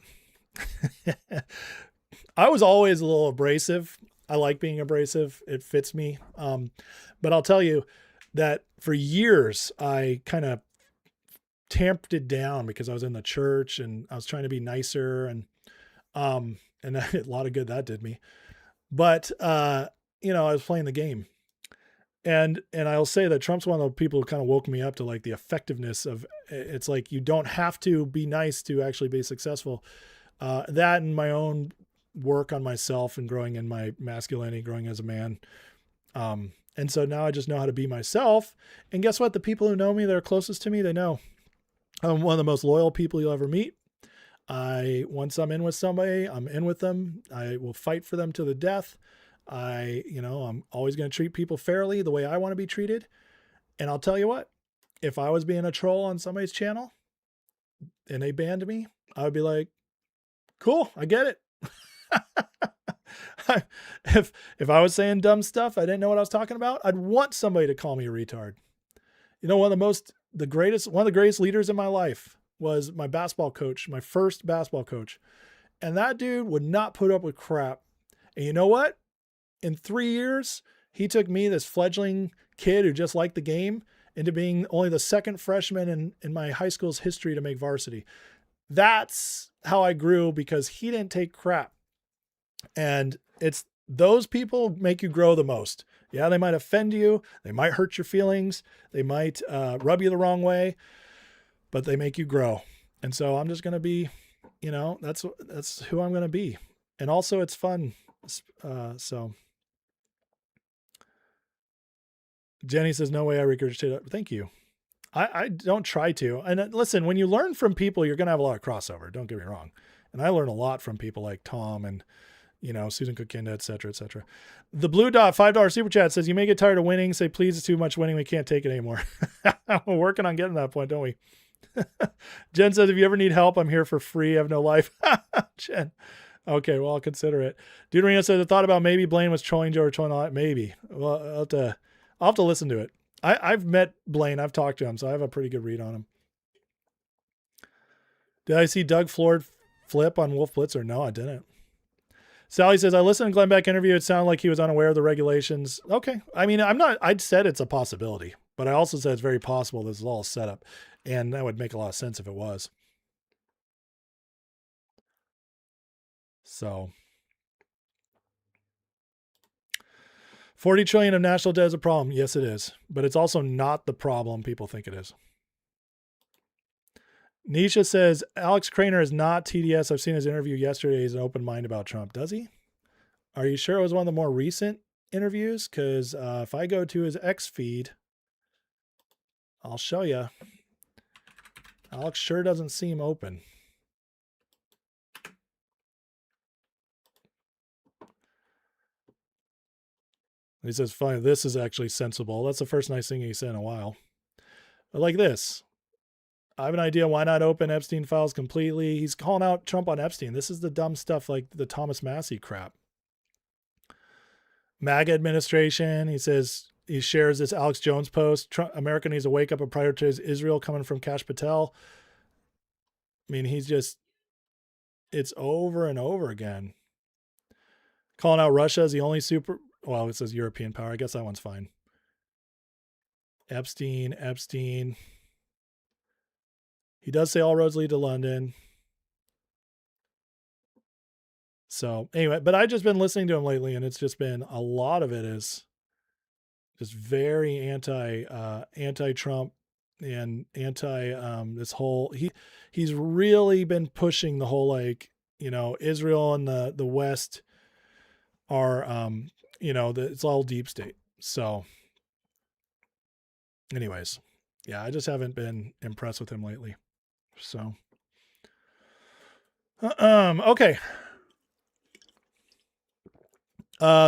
I was always a little abrasive. I like being abrasive. It fits me. But I'll tell you that for years, I kind of tamped it down because I was in the church and I was trying to be nicer and a lot of good that did me. But, I was playing the game. And I'll say that Trump's one of the people who kind of woke me up to like the effectiveness of, it's like, you don't have to be nice to actually be successful. That and my own work on myself and growing in my masculinity, growing as a man. And so now I just know how to be myself. And guess what? The people who know me, that are closest to me, they know I'm one of the most loyal people you'll ever meet. Once I'm in with somebody, I'm in with them. I will fight for them to the death. I'm always going to treat people fairly the way I want to be treated. And I'll tell you what, if I was being a troll on somebody's channel and they banned me, I would be like, cool, I get it. If I was saying dumb stuff, I didn't know what I was talking about, I'd want somebody to call me a retard. You know, one of the greatest leaders in my life was my basketball coach, my first basketball coach. And that dude would not put up with crap. And you know what? In 3 years, he took me, this fledgling kid who just liked the game, into being only the second freshman in my high school's history to make varsity. That's how I grew, because he didn't take crap. And it's those people make you grow the most. Yeah, they might offend you. They might hurt your feelings. They might rub you the wrong way, but they make you grow. And so I'm just going to be, that's who I'm going to be. And also it's fun. So Jenny says, no way I regurgitate it. Thank you. I don't try to. And listen, when you learn from people, you're going to have a lot of crossover. Don't get me wrong. And I learn a lot from people like Tom and, Susan Kukinda, et cetera, et cetera. The Blue Dot $5 super chat says, you may get tired of winning. Say, please, it's too much winning. We can't take it anymore. We're working on getting to that point, don't we? Jen says, if you ever need help, I'm here for free. I have no life. Jen. Okay, well, I'll consider it. Deuterino says, I thought about maybe Blaine was trolling Joe or trolling all that. Maybe. Well, I'll have to listen to it. I've met Blaine. I've talked to him, so I have a pretty good read on him. Did I see Doug Ford flip on Wolf Blitzer? No, I didn't. Sally says, I listened to Glenn Beck interview. It sounded like he was unaware of the regulations. Okay. I mean, I'd said it's a possibility, but I also said it's very possible this is all set up. And that would make a lot of sense if it was. So 40 trillion of national debt is a problem. Yes, it is. But it's also not the problem people think it is. Nisha says, Alex Craner is not TDS. I've seen his interview yesterday. He's an open mind about Trump. Does he? Are you sure it was one of the more recent interviews? Because if I go to his X feed, I'll show you. Alex sure doesn't seem open. He says, fine, this is actually sensible. That's the first nice thing he said in a while. But like this, I have an idea. Why not open Epstein files completely? He's calling out Trump on Epstein. This is the dumb stuff like the Thomas Massey crap. MAGA administration. He says he shares this Alex Jones post. America needs to wake up and prioritize Israel coming from Kash Patel. I mean, it's over and over again. Calling out Russia as the only well, it says European power. I guess that one's fine. Epstein. He does say all roads lead to London. So anyway, but I've just been listening to him lately, and it's just been a lot of it is just very anti-Trump and this whole he's really been pushing the whole Israel and the West are it's all deep state. So anyways, yeah, I just haven't been impressed with him lately. So okay.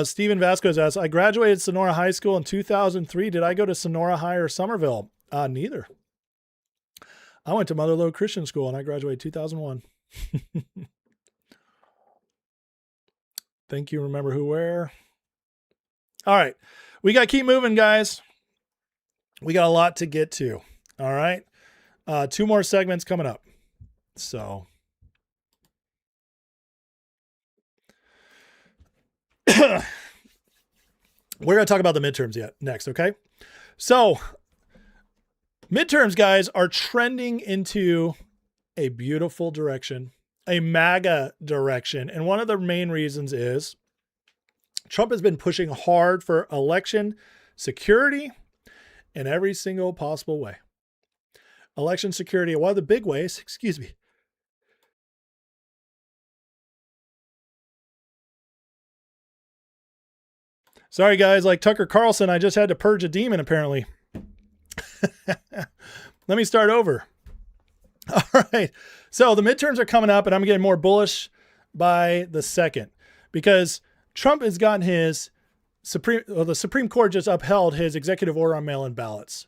Steven Vasquez asks, I graduated Sonora High School in 2003. Did I go to Sonora High or Somerville? Neither. I went to Mother Lode Christian School and I graduated 2001. Thank you. Remember who, where. All right. We got to keep moving, guys. We got a lot to get to. All right. 2 more segments coming up. So we're going to talk about the midterms next. Okay. So midterms, guys, are trending into a beautiful direction, a MAGA direction. And one of the main reasons is Trump has been pushing hard for election security in every single possible way. Election security, one of the big ways, excuse me. Sorry, guys, like Tucker Carlson, I just had to purge a demon, apparently. Let me start over. All right. So the midterms are coming up, and I'm getting more bullish by the second because Trump has gotten his the Supreme Court just upheld his executive order on mail-in ballots.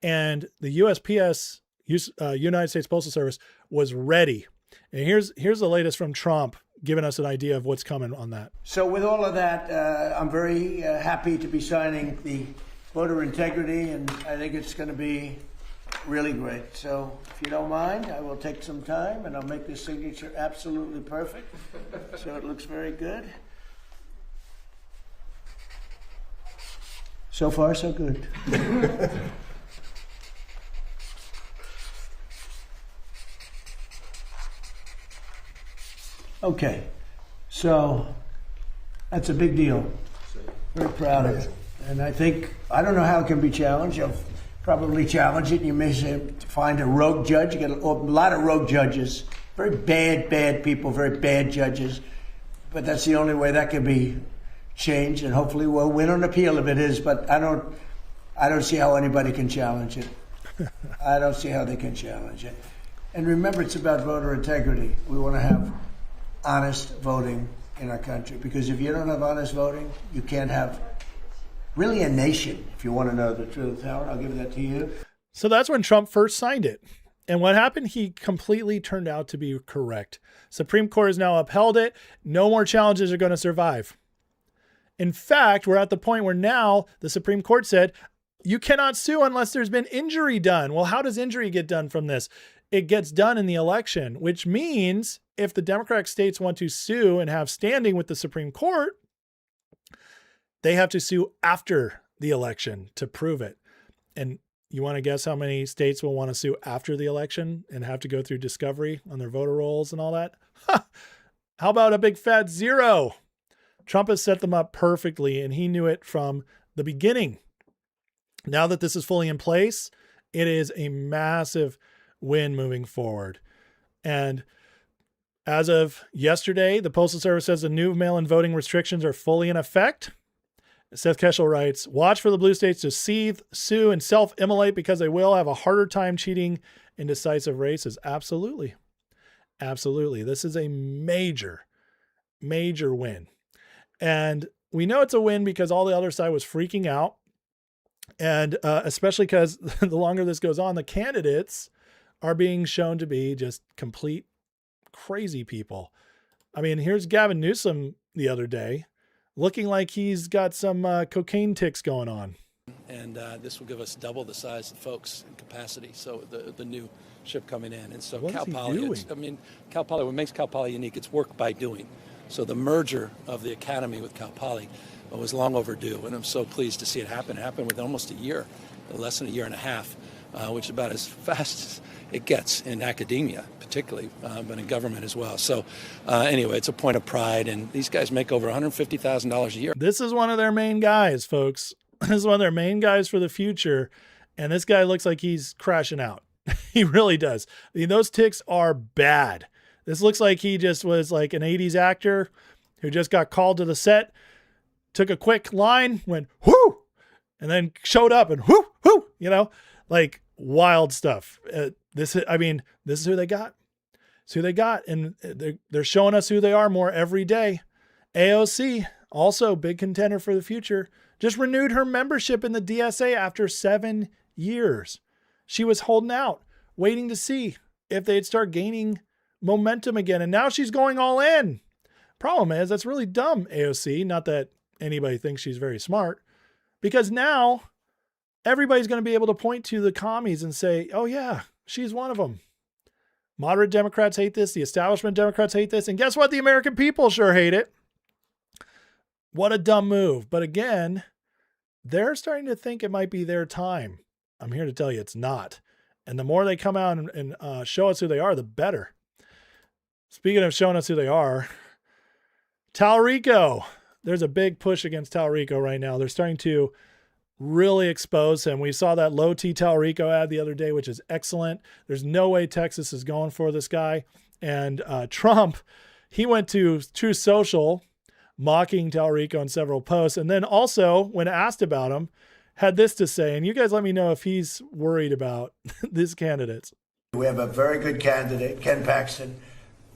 And the USPS, United States Postal Service, was ready. And here's the latest from Trump, giving us an idea of what's coming on that. So with all of that, I'm very happy to be signing the voter integrity, and I think it's going to be really great. So if you don't mind, I will take some time, and I'll make this signature absolutely perfect. So it looks very good. So far, so good. Okay, so that's a big deal. Very proud of it. And I don't know how it can be challenged. You'll probably challenge it. You may find a rogue judge. You get a lot of rogue judges, very bad people, very bad judges. But that's the only way that can be changed, and hopefully we'll win on appeal if it is. But I I don't see how anybody can challenge it. I don't see how they can challenge it. And remember, it's about voter integrity. We want to have honest voting in our country, because if you don't have honest voting, you can't have really a nation, if you want to know the truth. Howard, I'll give that to you. So that's when Trump first signed it. And what happened? He completely turned out to be correct. Supreme Court has now upheld it. No more challenges are going to survive. In fact, we're at the point where now the Supreme Court said, you cannot sue unless there's been injury done. Well, how does injury get done from this? It gets done in the election, which means if the Democratic states want to sue and have standing with the Supreme Court, they have to sue after the election to prove it. And you want to guess how many states will want to sue after the election and have to go through discovery on their voter rolls and all that? How about a big fat zero? Trump has set them up perfectly, and he knew it from the beginning. Now that this is fully in place, it is a massive win moving forward. And as of yesterday, the Postal Service says the new mail-in voting restrictions are fully in effect. Seth Keshel writes, watch for the blue states to seethe, sue, and self-immolate because they will have a harder time cheating in decisive races. Absolutely. Absolutely. This is a major, major win. And we know it's a win because all the other side was freaking out. And especially because the longer this goes on, the candidates are being shown to be just complete crazy people. I mean, here's Gavin Newsom the other day, looking like he's got some cocaine tics going on. And this will give us double the size of folks and capacity. So the new ship coming in. And so Cal Poly, Cal Poly, what makes Cal Poly unique, it's work by doing. So the merger of the academy with Cal Poly was long overdue. And I'm so pleased to see it happen. It happened within almost a year, less than a year and a half, which is about as fast as it gets in academia, particularly, but in government as well. So anyway, it's a point of pride. And these guys make over $150,000 a year. This is one of their main guys, folks. This is one of their main guys for the future. And this guy looks like he's crashing out. He really does. I mean, those tics are bad. This looks like he just was like an 80s actor who just got called to the set, took a quick line, went, whoo, and then showed up and whoo, whoo, like wild stuff. This is who they got. It's who they got. And they're showing us who they are more every day. AOC, also big contender for the future, just renewed her membership in the DSA after 7 years. She was holding out, waiting to see if they'd start gaining momentum again. And now she's going all in. Problem is, that's really dumb, AOC. Not that anybody thinks she's very smart, because now everybody's going to be able to point to the commies and say, oh yeah, she's one of them. Moderate Democrats hate this. The establishment Democrats hate this. And guess what? The American people sure hate it. What a dumb move. But again, they're starting to think it might be their time. I'm here to tell you it's not. And the more they come out and show us who they are, the better. Speaking of showing us who they are, Talrico. There's a big push against Talrico right now. They're starting to really expose him. We saw that low T Talrico ad the other day, which is excellent. There's no way Texas is going for this guy. And Trump, he went to True Social mocking Talrico in several posts. And then also, when asked about him, had this to say, and you guys let me know if he's worried about these candidates. We have a very good candidate, Ken Paxton,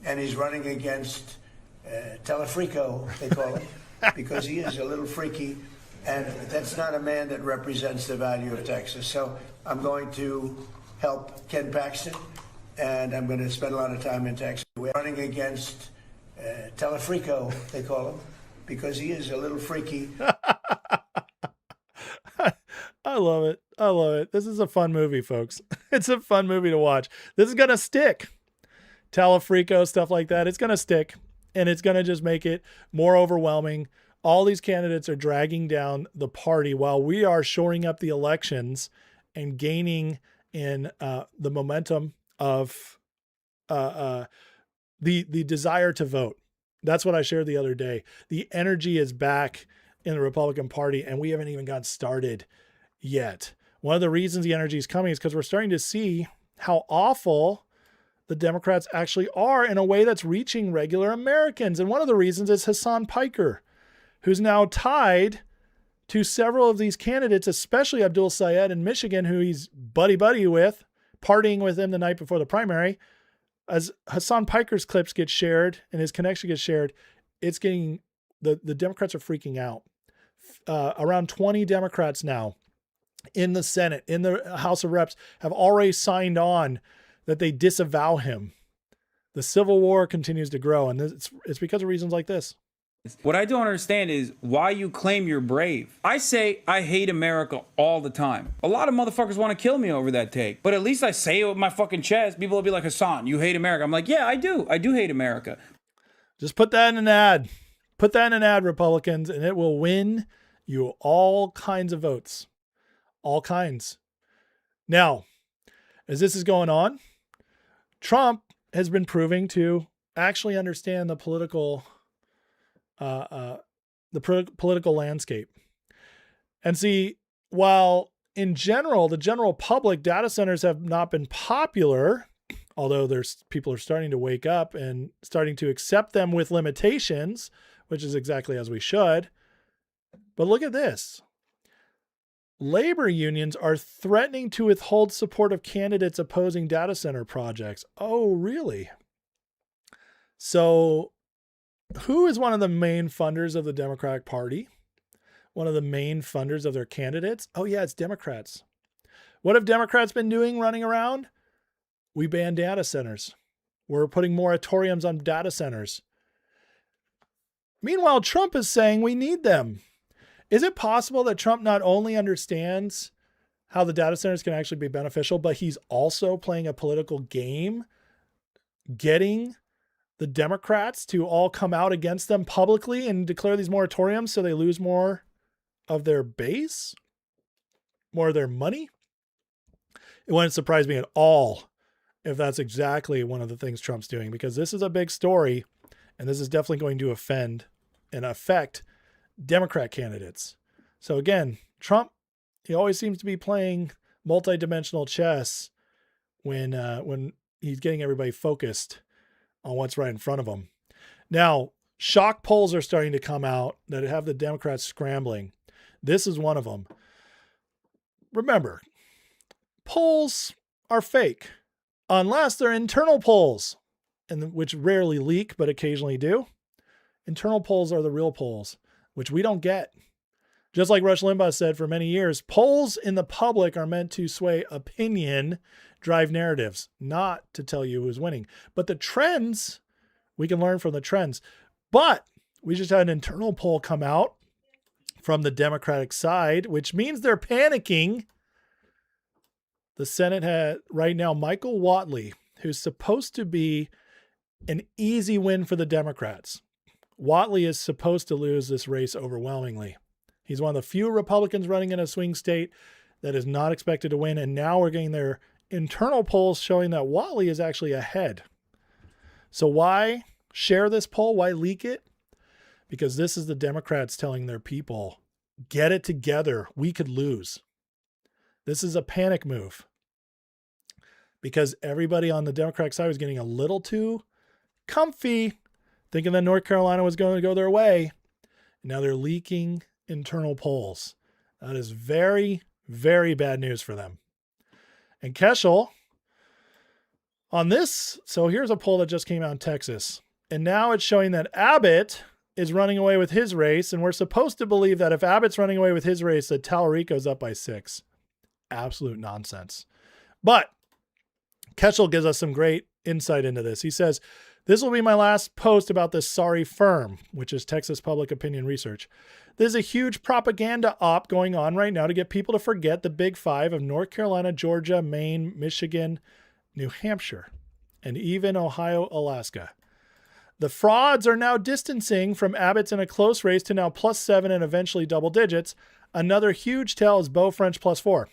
and he's running against Telefrico, they call him, because he is a little freaky, and that's not a man that represents the value of Texas. So I'm going to help Ken Paxton, and I'm going to spend a lot of time in Texas. We're running against Telefrico, they call him, because he is a little freaky. I love it. I love it. This is a fun movie, folks. It's a fun movie to watch. This is going to stick. Telefrico, stuff like that. It's going to stick, and it's going to just make it more overwhelming. All these candidates are dragging down the party while we are shoring up the elections and gaining in the momentum of the desire to vote. That's what I shared the other day. The energy is back in the Republican Party, and we haven't even gotten started yet. One of the reasons the energy is coming is because we're starting to see how awful the Democrats actually are in a way that's reaching regular Americans. And one of the reasons is Hassan Piker, who's now tied to several of these candidates, especially Abdul Sayed in Michigan, who he's buddy with, partying with him the night before the primary. As Hassan Piker's clips get shared and his connection gets shared, it's getting, the Democrats are freaking out. Around 20 Democrats now in the Senate, in the House of Reps, have already signed on that they disavow him. The civil war continues to grow, and it's because of reasons like this. What I don't understand is why you claim you're brave. I say I hate America all the time. A lot of motherfuckers want to kill me over that take, but at least I say it with my fucking chest. People will be like, Hassan, you hate America. I'm like, yeah, I do. I do hate America. Just put that in an ad. Put that in an ad, Republicans, and it will win you all kinds of votes. All kinds. Now, as this is going on, Trump has been proving to actually understand the political landscape. And see, while in general, the general public, data centers have not been popular, although people are starting to wake up and starting to accept them with limitations, which is exactly as we should. But look at this. Labor unions are threatening to withhold support of candidates opposing data center projects. Oh, really? So who is one of the main funders of the Democratic Party? One of the main funders of their candidates? Oh, yeah, it's Democrats. What have Democrats been doing running around? We ban data centers. We're putting moratoriums on data centers. Meanwhile, Trump is saying we need them. Is it possible that Trump not only understands how the data centers can actually be beneficial, but he's also playing a political game, getting the Democrats to all come out against them publicly and declare these moratoriums so they lose more of their base, more of their money? It wouldn't surprise me at all if that's exactly one of the things Trump's doing, because this is a big story and this is definitely going to offend and affect Democrat candidates. So again, Trump, he always seems to be playing multi-dimensional chess when he's getting everybody focused on what's right in front of him. Now, shock polls are starting to come out that have the Democrats scrambling. This is one of them. Remember, polls are fake unless they're internal polls, and which rarely leak, but occasionally do. Internal polls are the real polls, which we don't get. Just like Rush Limbaugh said for many years, polls in the public are meant to sway opinion, drive narratives, not to tell you who's winning. But the trends, we can learn from the trends. But we just had an internal poll come out from the Democratic side, which means they're panicking. The Senate had right now Michael Whatley, who's supposed to be an easy win for the Democrats. Whatley is supposed to lose this race overwhelmingly. He's one of the few Republicans running in a swing state that is not expected to win. And now we're getting their internal polls showing that Whatley is actually ahead. So why share this poll? Why leak it? Because this is the Democrats telling their people, get it together. We could lose. This is a panic move. Because everybody on the Democratic side was getting a little too comfy, thinking that North Carolina was going to go their way. Now they're leaking internal polls. That is very, very bad news for them. And Keschel, on this, so here's a poll that just came out in Texas. And now it's showing that Abbott is running away with his race. And we're supposed to believe that if Abbott's running away with his race, that Tallarico's up by 6. Absolute nonsense. But Keschel gives us some great insight into this. He says, this will be my last post about this sorry firm, which is Texas Public Opinion Research. There's a huge propaganda op going on right now to get people to forget the big 5 of North Carolina, Georgia, Maine, Michigan, New Hampshire, and even Ohio, Alaska. The frauds are now distancing from Abbott's in a close race to now +7 and eventually double digits. Another huge tell is Beau French +4.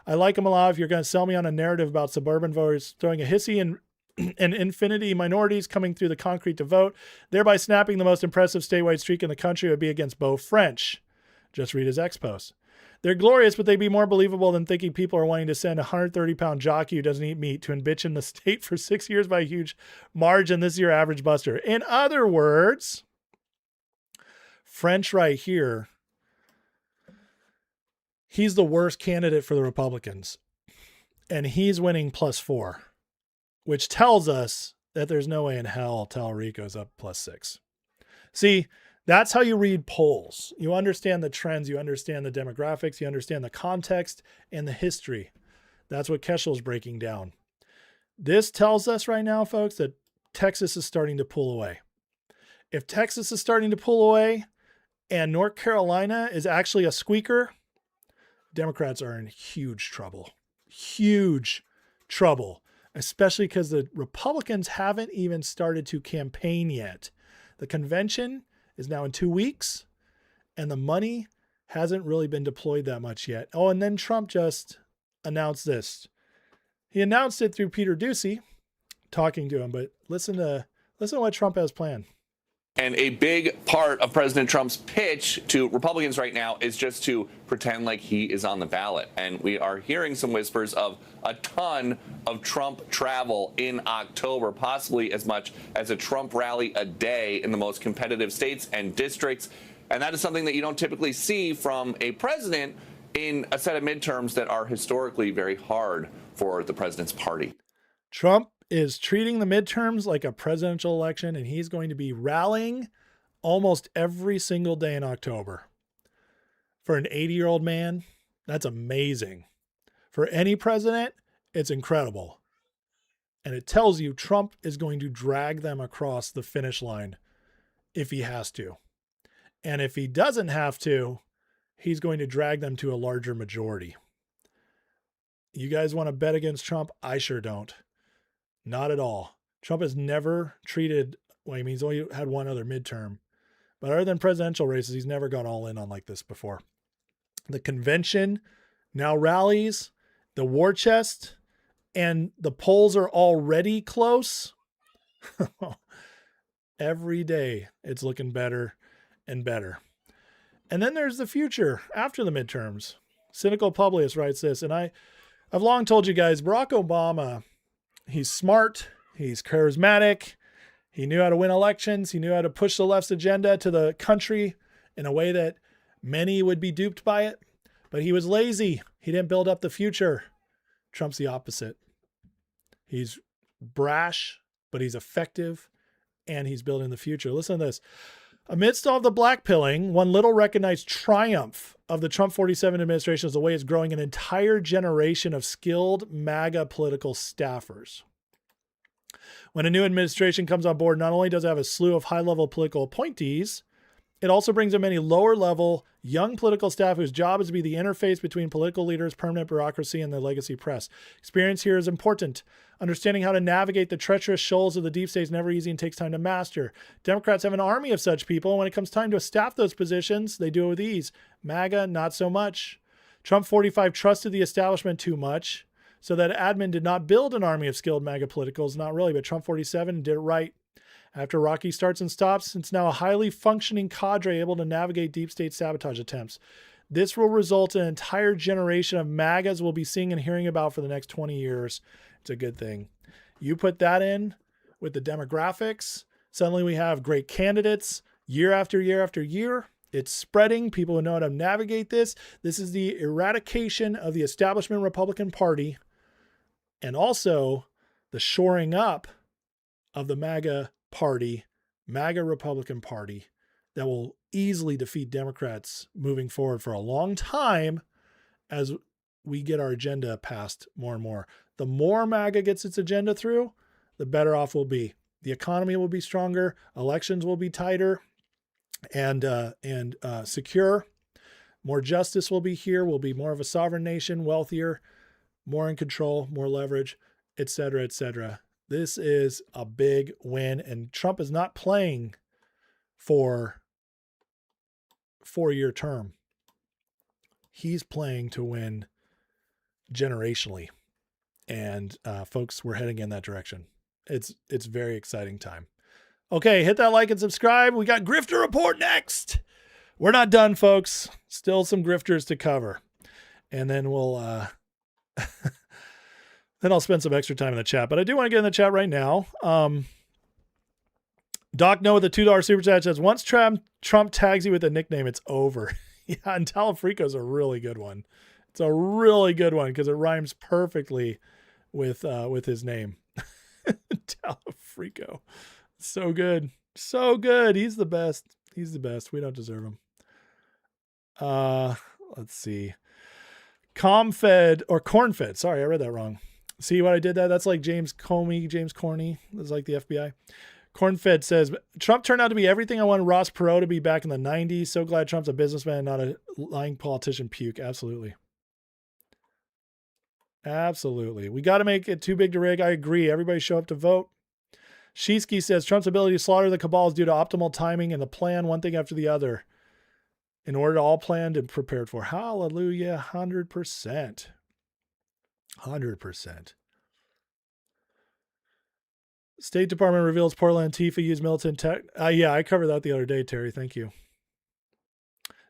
I like him a lot. If you're going to sell me on a narrative about suburban voters throwing a hissy and infinity minorities coming through the concrete to vote, thereby snapping the most impressive statewide streak in the country, would be against Beau French. Just read his ex-post. They're glorious, but they'd be more believable than thinking people are wanting to send a 130-pound jockey who doesn't eat meat to bitch in the state for 6 years by a huge margin. This is your average buster. In other words, French right here he's the worst candidate for the Republicans. And he's winning +4, which tells us that there's no way in hell Tallarico's up +6. See, that's how you read polls. You understand the trends, you understand the demographics, you understand the context and the history. That's what Keshel's breaking down. This tells us right now, folks, that Texas is starting to pull away. If Texas is starting to pull away and North Carolina is actually a squeaker, Democrats are in huge trouble. Huge trouble, especially because the Republicans haven't even started to campaign yet. The convention is now in 2 weeks, and the money hasn't really been deployed that much yet. Oh, and then Trump just announced this. He announced it through Peter Doocy talking to him, but listen to what Trump has planned. And a big part of President Trump's pitch to Republicans right now is just to pretend like he is on the ballot. And we are hearing some whispers of a ton of Trump travel in October, possibly as much as a Trump rally a day in the most competitive states and districts. And that is something that you don't typically see from a president in a set of midterms that are historically very hard for the president's party. Trump is treating the midterms like a presidential election, and he's going to be rallying almost every single day in October. For an 80-year-old man, that's amazing. For any president, it's incredible. And it tells you Trump is going to drag them across the finish line if he has to. And if he doesn't have to, he's going to drag them to a larger majority. You guys want to bet against Trump? I sure don't. Not at all. Trump has never treated, well, I mean, he's only had one other midterm, but other than presidential races, he's never gone all in on like this before. The convention now rallies, the war chest, and the polls are already close. Every day it's looking better and better. And then there's the future after the midterms. Cynical Publius writes this, and I've long told you guys, Barack Obama, he's smart, he's charismatic, he knew how to win elections, he knew how to push the left's agenda to the country in a way that many would be duped by it, but he was lazy. He didn't build up the future. Trump's the opposite. He's brash, but he's effective, and he's building the future. Listen to this. Amidst all the blackpilling, one little recognized triumph of the Trump 47 administration is the way it's growing an entire generation of skilled MAGA political staffers. When a new administration comes on board, not only does it have a slew of high-level political appointees, it also brings in many lower-level, young political staff whose job is to be the interface between political leaders, permanent bureaucracy, and the legacy press. Experience here is important. Understanding how to navigate the treacherous shoals of the deep state is never easy and takes time to master. Democrats have an army of such people, and when it comes time to staff those positions, they do it with ease. MAGA, not so much. Trump 45 trusted the establishment too much, so that admin did not build an army of skilled MAGA politicals, not really, but Trump 47 did it right. After rocky starts and stops, it's now a highly functioning cadre able to navigate deep state sabotage attempts. This will result in an entire generation of MAGAs we'll be seeing and hearing about for the next 20 years. It's a good thing. You put that in with the demographics, suddenly we have great candidates year after year after year. It's spreading. People who know how to navigate this. This is the eradication of the establishment Republican Party and also the shoring up of the MAGA Party, MAGA Republican Party, that will easily defeat Democrats moving forward for a long time as we get our agenda passed more and more. The more MAGA gets its agenda through, the better off we'll be. The economy will be stronger, elections will be tighter and secure. More justice will be here. We'll be more of a sovereign nation, wealthier, more in control, more leverage, et cetera, et cetera. This is a big win, and Trump is not playing for a 4-year term. He's playing to win generationally, and folks, we're heading in that direction. It's very exciting time. Okay, hit that like and subscribe. We got Grifter Report next. We're not done, folks. Still some grifters to cover, and then we'll then I'll spend some extra time in the chat. But I do want to get in the chat right now. Doc No with the $2 super chat says, once Trump tags you with a nickname, it's over. Yeah, and Talafrico is a really good one. It's a really good one because it rhymes perfectly with his name. Talafrico. So good. So good. He's the best. He's the best. We don't deserve him. Let's see. Comfed or Cornfed. Sorry, I read that wrong. See what I did there? That's like James Corney. That's like the FBI. Cornfed says, Trump turned out to be everything I wanted Ross Perot to be back in the 90s. So glad Trump's a businessman, not a lying politician puke. Absolutely. Absolutely. We got to make it too big to rig. I agree. Everybody show up to vote. Sheesky says, Trump's ability to slaughter the cabal is due to optimal timing and the plan one thing after the other in order to all planned and prepared for. Hallelujah. 100%. 100%. State Department reveals Portland Antifa used militant tech. Yeah, I covered that the other day, Terry. Thank you.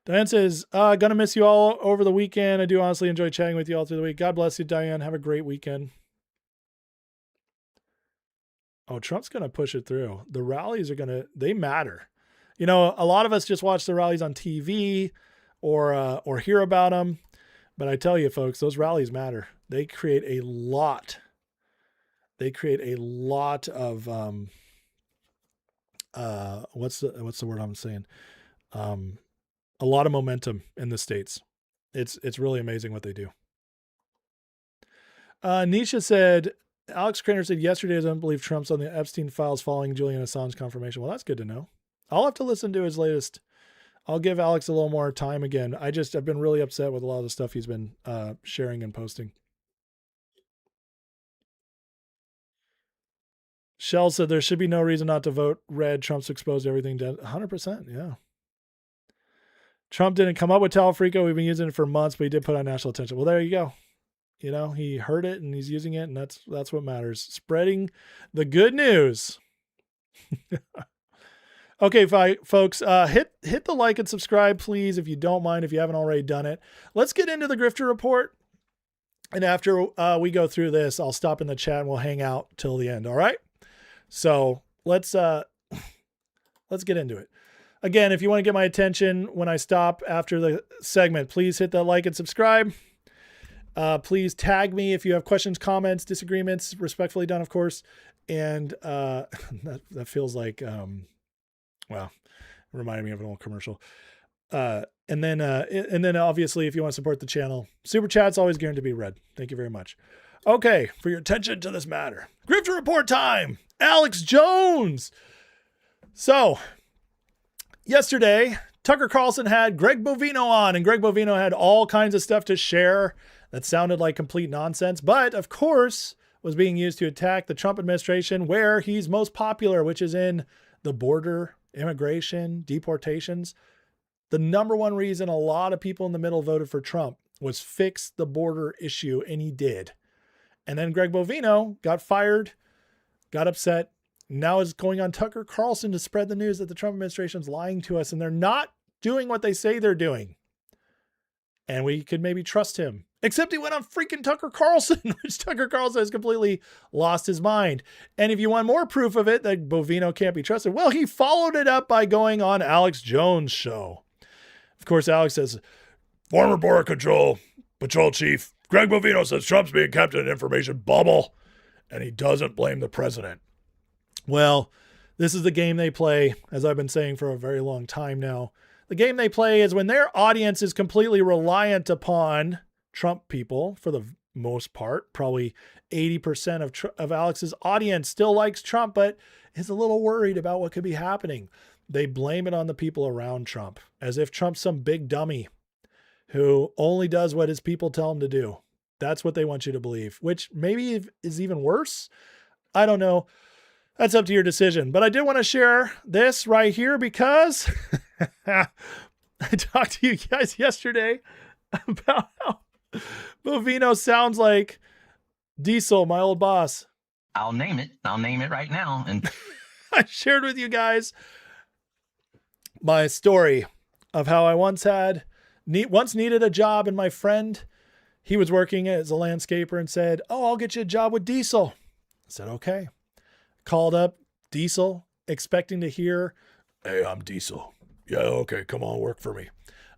Diane says, gonna miss you all over the weekend. I do honestly enjoy chatting with you all through the week. God bless you, Diane. Have a great weekend. Oh, Trump's gonna push it through. The rallies are they matter. You know, a lot of us just watch the rallies on TV or hear about them. But I tell you, folks, those rallies matter. They create a lot. They create a lot of what's the word I'm saying? A lot of momentum in the States. It's really amazing what they do. Nisha said, Alex Craner said yesterday I don't believe Trump's on the Epstein files following Julian Assange confirmation. Well, that's good to know. I'll have to listen to his latest. I'll give Alex a little more time again. I've been really upset with a lot of the stuff he's been sharing and posting. Shell said there should be no reason not to vote red. Trump's exposed everything. 100%. Yeah. Trump didn't come up with Talafrico. We've been using it for months, but he did put on national attention. Well, there you go. You know, he heard it and he's using it, and that's what matters. Spreading the good news. Okay, folks, hit the like and subscribe, please, if you don't mind, if you haven't already done it. Let's get into the Grifter Report. And after we go through this, I'll stop in the chat and we'll hang out till the end. All right. So let's get into it. Again, if you want to get my attention when I stop after the segment, please hit that like and subscribe. Please tag me if you have questions, comments, disagreements, respectfully done, of course. And that feels like, well, it reminded me of an old commercial. And then obviously, if you want to support the channel, Super Chat's always guaranteed to be read. Thank you very much. Okay, for your attention to this matter. Grifter Report time. Alex Jones. So, yesterday, Tucker Carlson had Greg Bovino on, and Greg Bovino had all kinds of stuff to share that sounded like complete nonsense, but of course was being used to attack the Trump administration where he's most popular, which is in the border, immigration, deportations. The number one reason a lot of people in the middle voted for Trump was fix the border issue, and he did. And then Greg Bovino got fired, got upset, now is going on Tucker Carlson to spread the news that the Trump administration's lying to us and they're not doing what they say they're doing. And we could maybe trust him. Except he went on freaking Tucker Carlson, which Tucker Carlson has completely lost his mind. And if you want more proof of it, that Bovino can't be trusted, well, he followed it up by going on Alex Jones' show. Of course, Alex says, former Border Patrol Chief Greg Bovino says Trump's being kept in an information bubble, and he doesn't blame the president. Well, this is the game they play, as I've been saying for a very long time now. The game they play is when their audience is completely reliant upon Trump people, for the most part. Probably 80% of Alex's audience still likes Trump, but is a little worried about what could be happening. They blame it on the people around Trump, as if Trump's some big dummy who only does what his people tell him to do. That's what they want you to believe, which maybe is even worse. I don't know. That's up to your decision. But I did want to share this right here because I talked to you guys yesterday about how Bovino sounds like Diesel, my old boss. I'll name it. I'll name it right now. And I shared with you guys my story of how I once needed a job, and my friend, he was working as a landscaper and said, "Oh, I'll get you a job with Diesel." I said, "Okay." Called up Diesel, expecting to hear, "Hey, I'm Diesel. Yeah, okay, come on, work for me."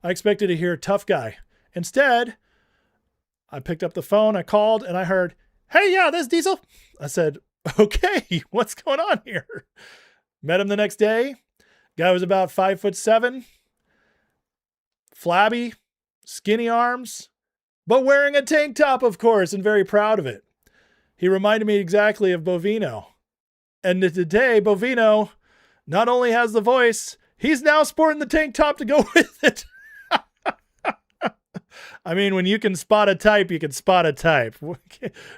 I expected to hear tough guy. Instead, I picked up the phone, I called, and I heard, "Hey, yeah, this Diesel." I said, "Okay, what's going on here?" Met him the next day. Guy was about 5'7", flabby, skinny arms, but wearing a tank top, of course, and very proud of it. He reminded me exactly of Bovino. And today, Bovino not only has the voice, he's now sporting the tank top to go with it. I mean, when you can spot a type, you can spot a type.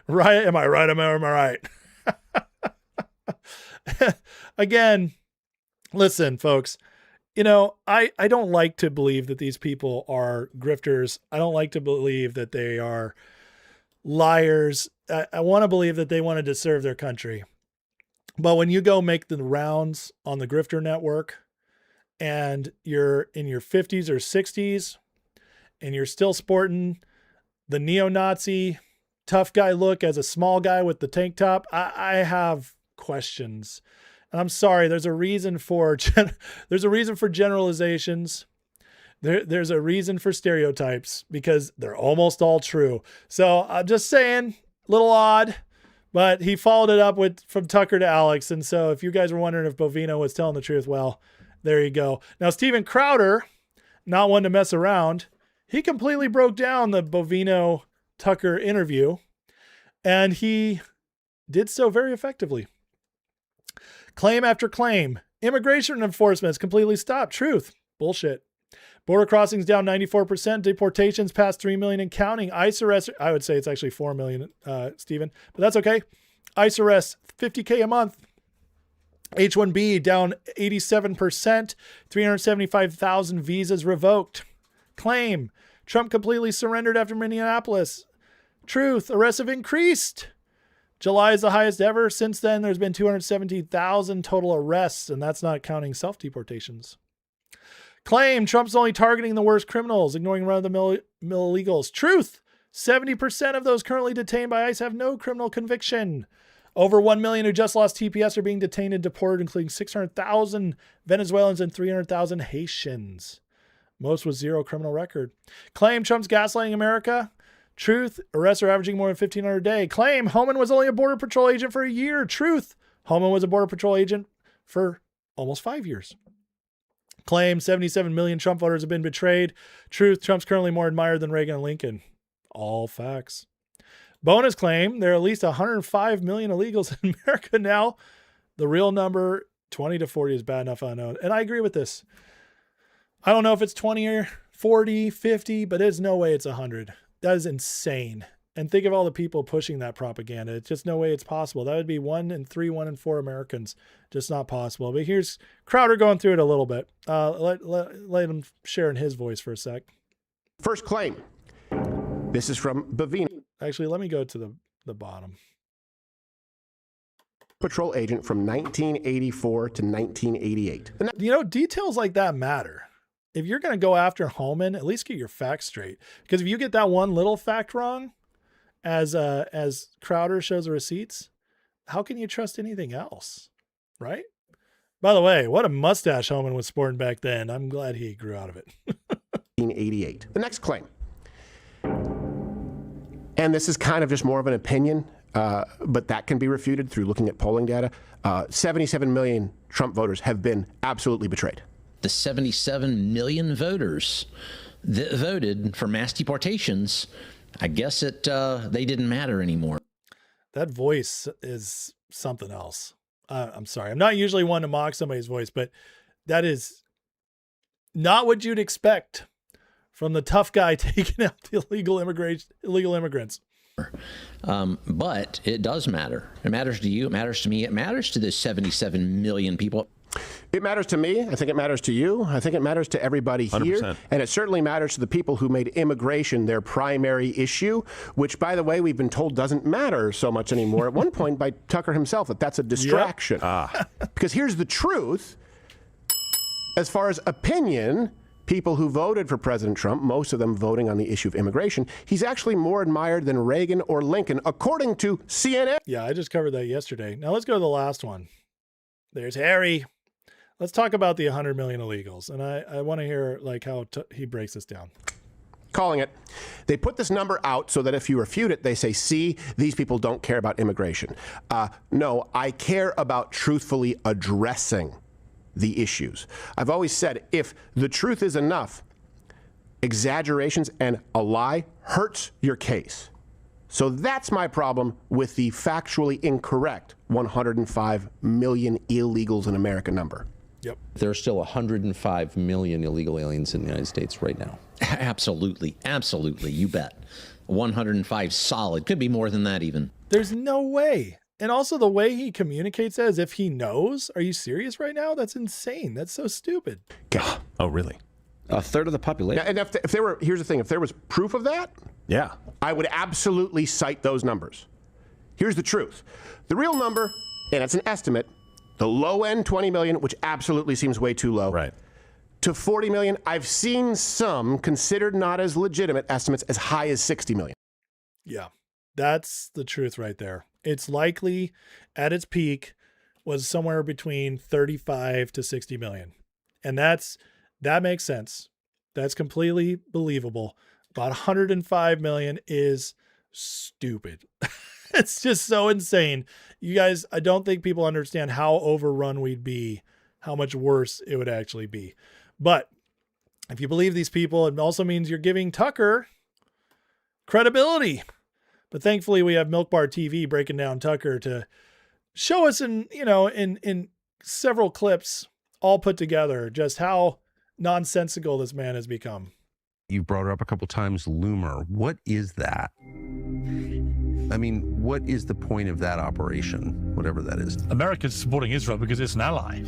Right? Am I right? Am I right? Again, listen, folks, you know, I don't like to believe that these people are grifters. I don't like to believe that they are liars. I want to believe that they wanted to serve their country. But when you go make the rounds on the grifter network and you're in your 50s or 60s and you're still sporting the neo-Nazi tough guy look as a small guy with the tank top, I have questions. And I'm sorry, there's a reason for generalizations. There's a reason for stereotypes because they're almost all true. So I'm just saying, a little odd, but he followed it up with from Tucker to Alex. And so if you guys were wondering if Bovino was telling the truth, well, there you go. Now, Steven Crowder, not one to mess around, he completely broke down the Bovino Tucker interview, and he did so very effectively. Claim after claim. Immigration enforcement is completely stopped. Truth. Bullshit. Border crossings down 94%. Deportations past 3 million and counting. ICE arrests, I would say it's actually 4 million, Stephen, but that's okay. ICE arrests, 50K a month. H-1B down 87%. 375,000 visas revoked. Claim. Trump completely surrendered after Minneapolis. Truth. Arrests have increased. July is the highest ever. Since then, there's been 217,000 total arrests, and that's not counting self-deportations. Claim. Trump's only targeting the worst criminals, ignoring run-of-the-mill illegals. Truth. 70% of those currently detained by ICE have no criminal conviction. Over 1 million who just lost TPS are being detained and deported, including 600,000 Venezuelans and 300,000 Haitians. Most with zero criminal record. Claim. Trump's gaslighting America. Truth. Arrests are averaging more than 1,500 a day. Claim. Homan was only a Border Patrol agent for a year. Truth. Homan was a Border Patrol agent for almost 5 years. Claim. 77 million Trump voters have been betrayed. Truth. Trump's currently more admired than Reagan and Lincoln. All facts. Bonus claim. There are at least 105 million illegals in America now. The real number, 20 to 40, is bad enough unknown. And I agree with this. I don't know if it's 20 or 40, 50, but there's no way it's 100. That is insane. And think of all the people pushing that propaganda. It's just no way it's possible. That would be 1 in 3, 1 in 4 Americans. Just not possible. But here's Crowder going through it a little bit. Let him share in his voice for a sec. First claim. This is from Bovino. Actually, let me go to the bottom. Patrol agent from 1984 to 1988. You know, details like that matter. If you're going to go after Homan, at least get your facts straight. Because if you get that one little fact wrong, as Crowder shows the receipts, how can you trust anything else? Right? By the way, what a mustache Homan was sporting back then. I'm glad he grew out of it. 1988. The next claim. And this is kind of just more of an opinion, but that can be refuted through looking at polling data. 77 million Trump voters have been absolutely betrayed. The 77 million voters that voted for mass deportations, I guess they didn't matter anymore. That voice is something else. I'm sorry. I'm not usually one to mock somebody's voice, but that is not what you'd expect from the tough guy taking out the illegal immigrants. But it does matter. It matters to you. It matters to me. It matters to the 77 million people. It matters to me. I think it matters to you. I think it matters to everybody here. 100%. And it certainly matters to the people who made immigration their primary issue, which, by the way, we've been told doesn't matter so much anymore. At one point by Tucker himself, that's a distraction. Yep. Because here's the truth. As far as opinion, people who voted for President Trump, most of them voting on the issue of immigration, he's actually more admired than Reagan or Lincoln, according to CNN. Yeah, I just covered that yesterday. Now let's go to the last one. There's Harry. let's talk about the 100 million illegals. And I want to hear like how he breaks this down. Calling it. They put this number out so that if you refute it, they say, see, these people don't care about immigration. No, I care about truthfully addressing the issues. I've always said, if the truth is enough, exaggerations and a lie hurts your case. So that's my problem with the factually incorrect 105 million illegals in America number. Yep. There are still 105 million illegal aliens in the United States right now. Absolutely. Absolutely. You bet. 105 solid. Could be more than that even. There's no way. And also the way he communicates as if he knows. Are you serious right now? That's insane. That's so stupid. God. Oh, really? A third of the population. Yeah, and if there were, here's the thing, if there was proof of that, yeah, I would absolutely cite those numbers. Here's the truth. The real number, and it's an estimate, the low end 20 million, which absolutely seems way too low. Right. To 40 million, I've seen some considered not as legitimate estimates as high as 60 million. Yeah, that's the truth right there. It's likely at its peak was somewhere between 35 to 60 million. And that makes sense. That's completely believable. About 105 million is stupid. It's just so insane. You guys, I don't think people understand how overrun we'd be, how much worse it would actually be. But if you believe these people, it also means you're giving Tucker credibility. But thankfully we have Milk Bar TV breaking down Tucker to show us in several clips all put together just how nonsensical this man has become. You brought it up a couple times, Loomer. What is that? I mean, what is the point of that operation, whatever that is? America's supporting Israel because it's an ally.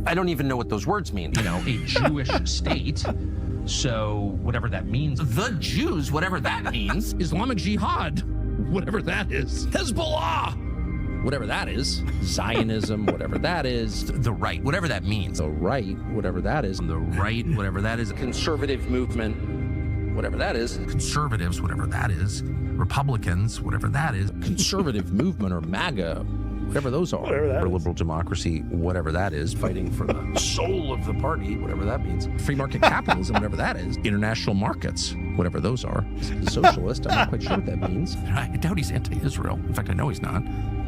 I don't even know what those words mean. You know, a Jewish state. So whatever that means. The Jews, whatever that means. Islamic Jihad, whatever that is. Hezbollah, whatever that is. Zionism, whatever that is. The right, whatever that means. The right, whatever that is. The right, whatever that is. Conservative movement, whatever that is. Conservatives, whatever that is. Republicans, whatever that is. Conservative movement or MAGA, whatever those are. Whatever that is. Liberal democracy, whatever that is. Fighting for the soul of the party, whatever that means. Free market capitalism, whatever that is. International markets, whatever those are. Socialist, I'm not quite sure what that means. I doubt he's anti-Israel. In fact, I know he's not.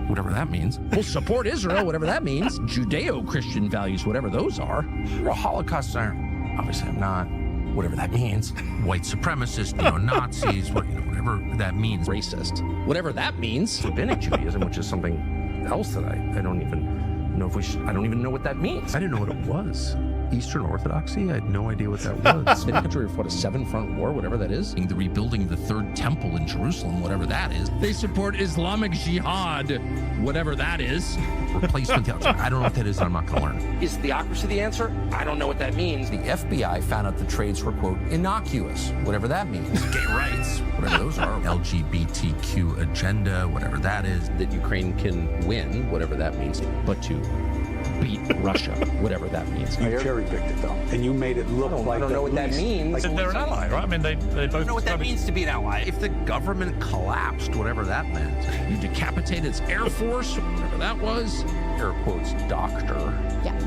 Whatever that means. We'll support Israel, whatever that means. Judeo-Christian values, whatever those are. You're a Holocaust center. Obviously, I'm not. Whatever that means. White supremacists, Nazis, whatever that means. Racist. Whatever that means. Rabbinic Judaism, which is something else that I don't even know if we should, I don't even know what that means. I didn't know what it was. Eastern Orthodoxy? I had no idea what that was. The country fought a 7-front war, whatever that is. The rebuilding of the third temple in Jerusalem, whatever that is. They support Islamic Jihad, whatever that is. Replacement theology. I don't know what that is, and I'm not going to learn. Is theocracy the answer? I don't know what that means. The FBI found out the trades were, quote, innocuous, whatever that means. Gay rights, whatever those are. LGBTQ agenda, whatever that is. That Ukraine can win, whatever that means. But to beat Russia, whatever that means. You cherry-picked it, though, and you made it look like... I don't know what that means. Like they're an ally, right? I mean, they both... I don't know what that means to be an ally. If the government collapsed, whatever that meant. You decapitated its Air Force, whatever that was. Air quotes, doctor,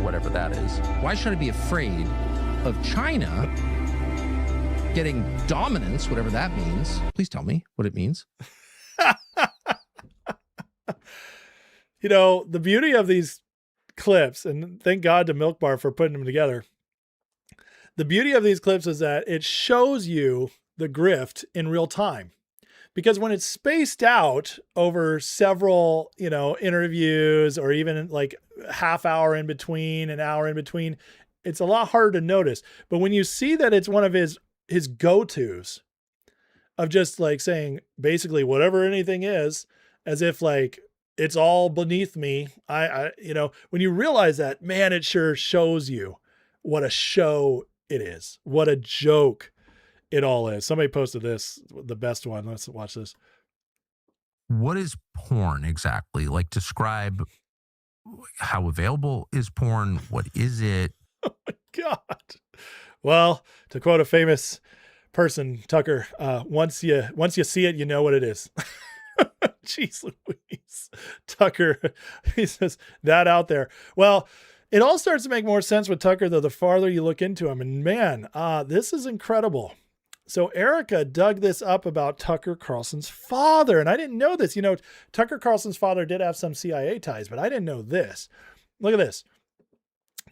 whatever that is. Why should I be afraid of China getting dominance, whatever that means? Please tell me what it means. The beauty of these clips, and thank God to Milk Bar for putting them together. The beauty of these clips is that it shows you the grift in real time, because when it's spaced out over several, interviews or even like half hour in between, an hour in between, it's a lot harder to notice. But when you see that it's one of his go-tos of just like saying basically whatever anything is, as if like it's all beneath me. When you realize that, man, it sure shows you what a show it is. What a joke it all is. Somebody posted this, the best one. Let's watch this. What is porn exactly? Like, describe how available is porn? What is it? Oh my God. Well, to quote a famous person, Tucker, once you see it, you know what it is. Jeez Louise. Tucker, he says that out there. Well, it all starts to make more sense with Tucker, though, the farther you look into him. And man, this is incredible. So Erica dug this up about Tucker Carlson's father. And I didn't know this. You know, Tucker Carlson's father did have some CIA ties, but I didn't know this. Look at this.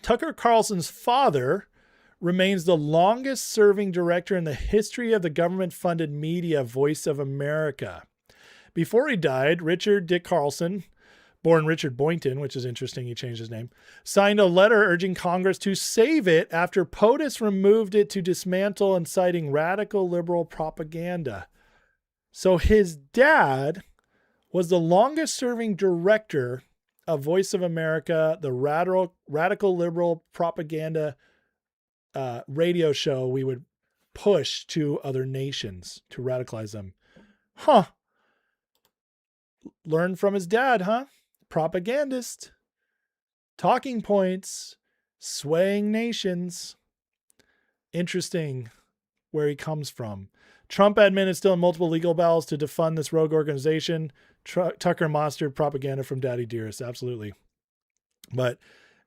Tucker Carlson's father remains the longest serving director in the history of the government-funded media Voice of America. Before he died, Richard Dick Carlson, born Richard Boynton, which is interesting, he changed his name, signed a letter urging Congress to save it after POTUS removed it to dismantle and citing radical liberal propaganda. So his dad was the longest serving director of Voice of America, the radical liberal propaganda radio show we would push to other nations to radicalize them. Huh. Learned from his dad, huh? Propagandist. Talking points. Swaying nations. Interesting where he comes from. Trump admin is still in multiple legal battles to defund this rogue organization. Tucker monstered propaganda from Daddy Dearest. Absolutely. But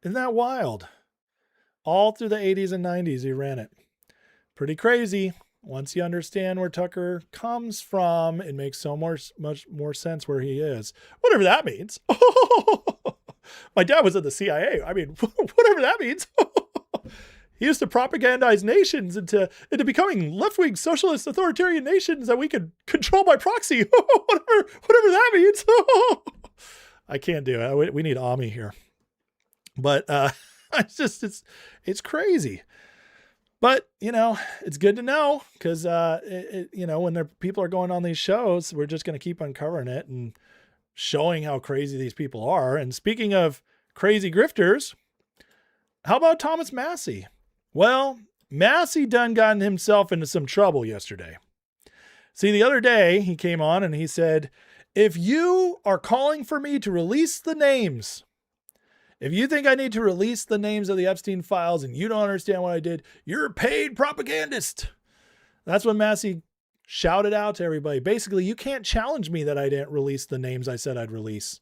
isn't that wild? All through the 80s and 90s, he ran it. Pretty crazy. Once you understand where Tucker comes from, it makes so much more sense where he is. Whatever that means. My dad was in the CIA. I mean, whatever that means. He used to propagandize nations into becoming left-wing socialist authoritarian nations that we could control by proxy. whatever that means. I can't do it. We need Ami here. But it's crazy. But, you know, it's good to know because, you know, when people are going on these shows, we're just going to keep uncovering it and showing how crazy these people are. And speaking of crazy grifters, how about Thomas Massie? Well, Massie done gotten himself into some trouble yesterday. See, the other day he came on and he said, if you are calling for me to release the names, if you think I need to release the names of the Epstein files and you don't understand what I did, you're a paid propagandist. That's what Massie shouted out to everybody. Basically, you can't challenge me that I didn't release the names I said I'd release.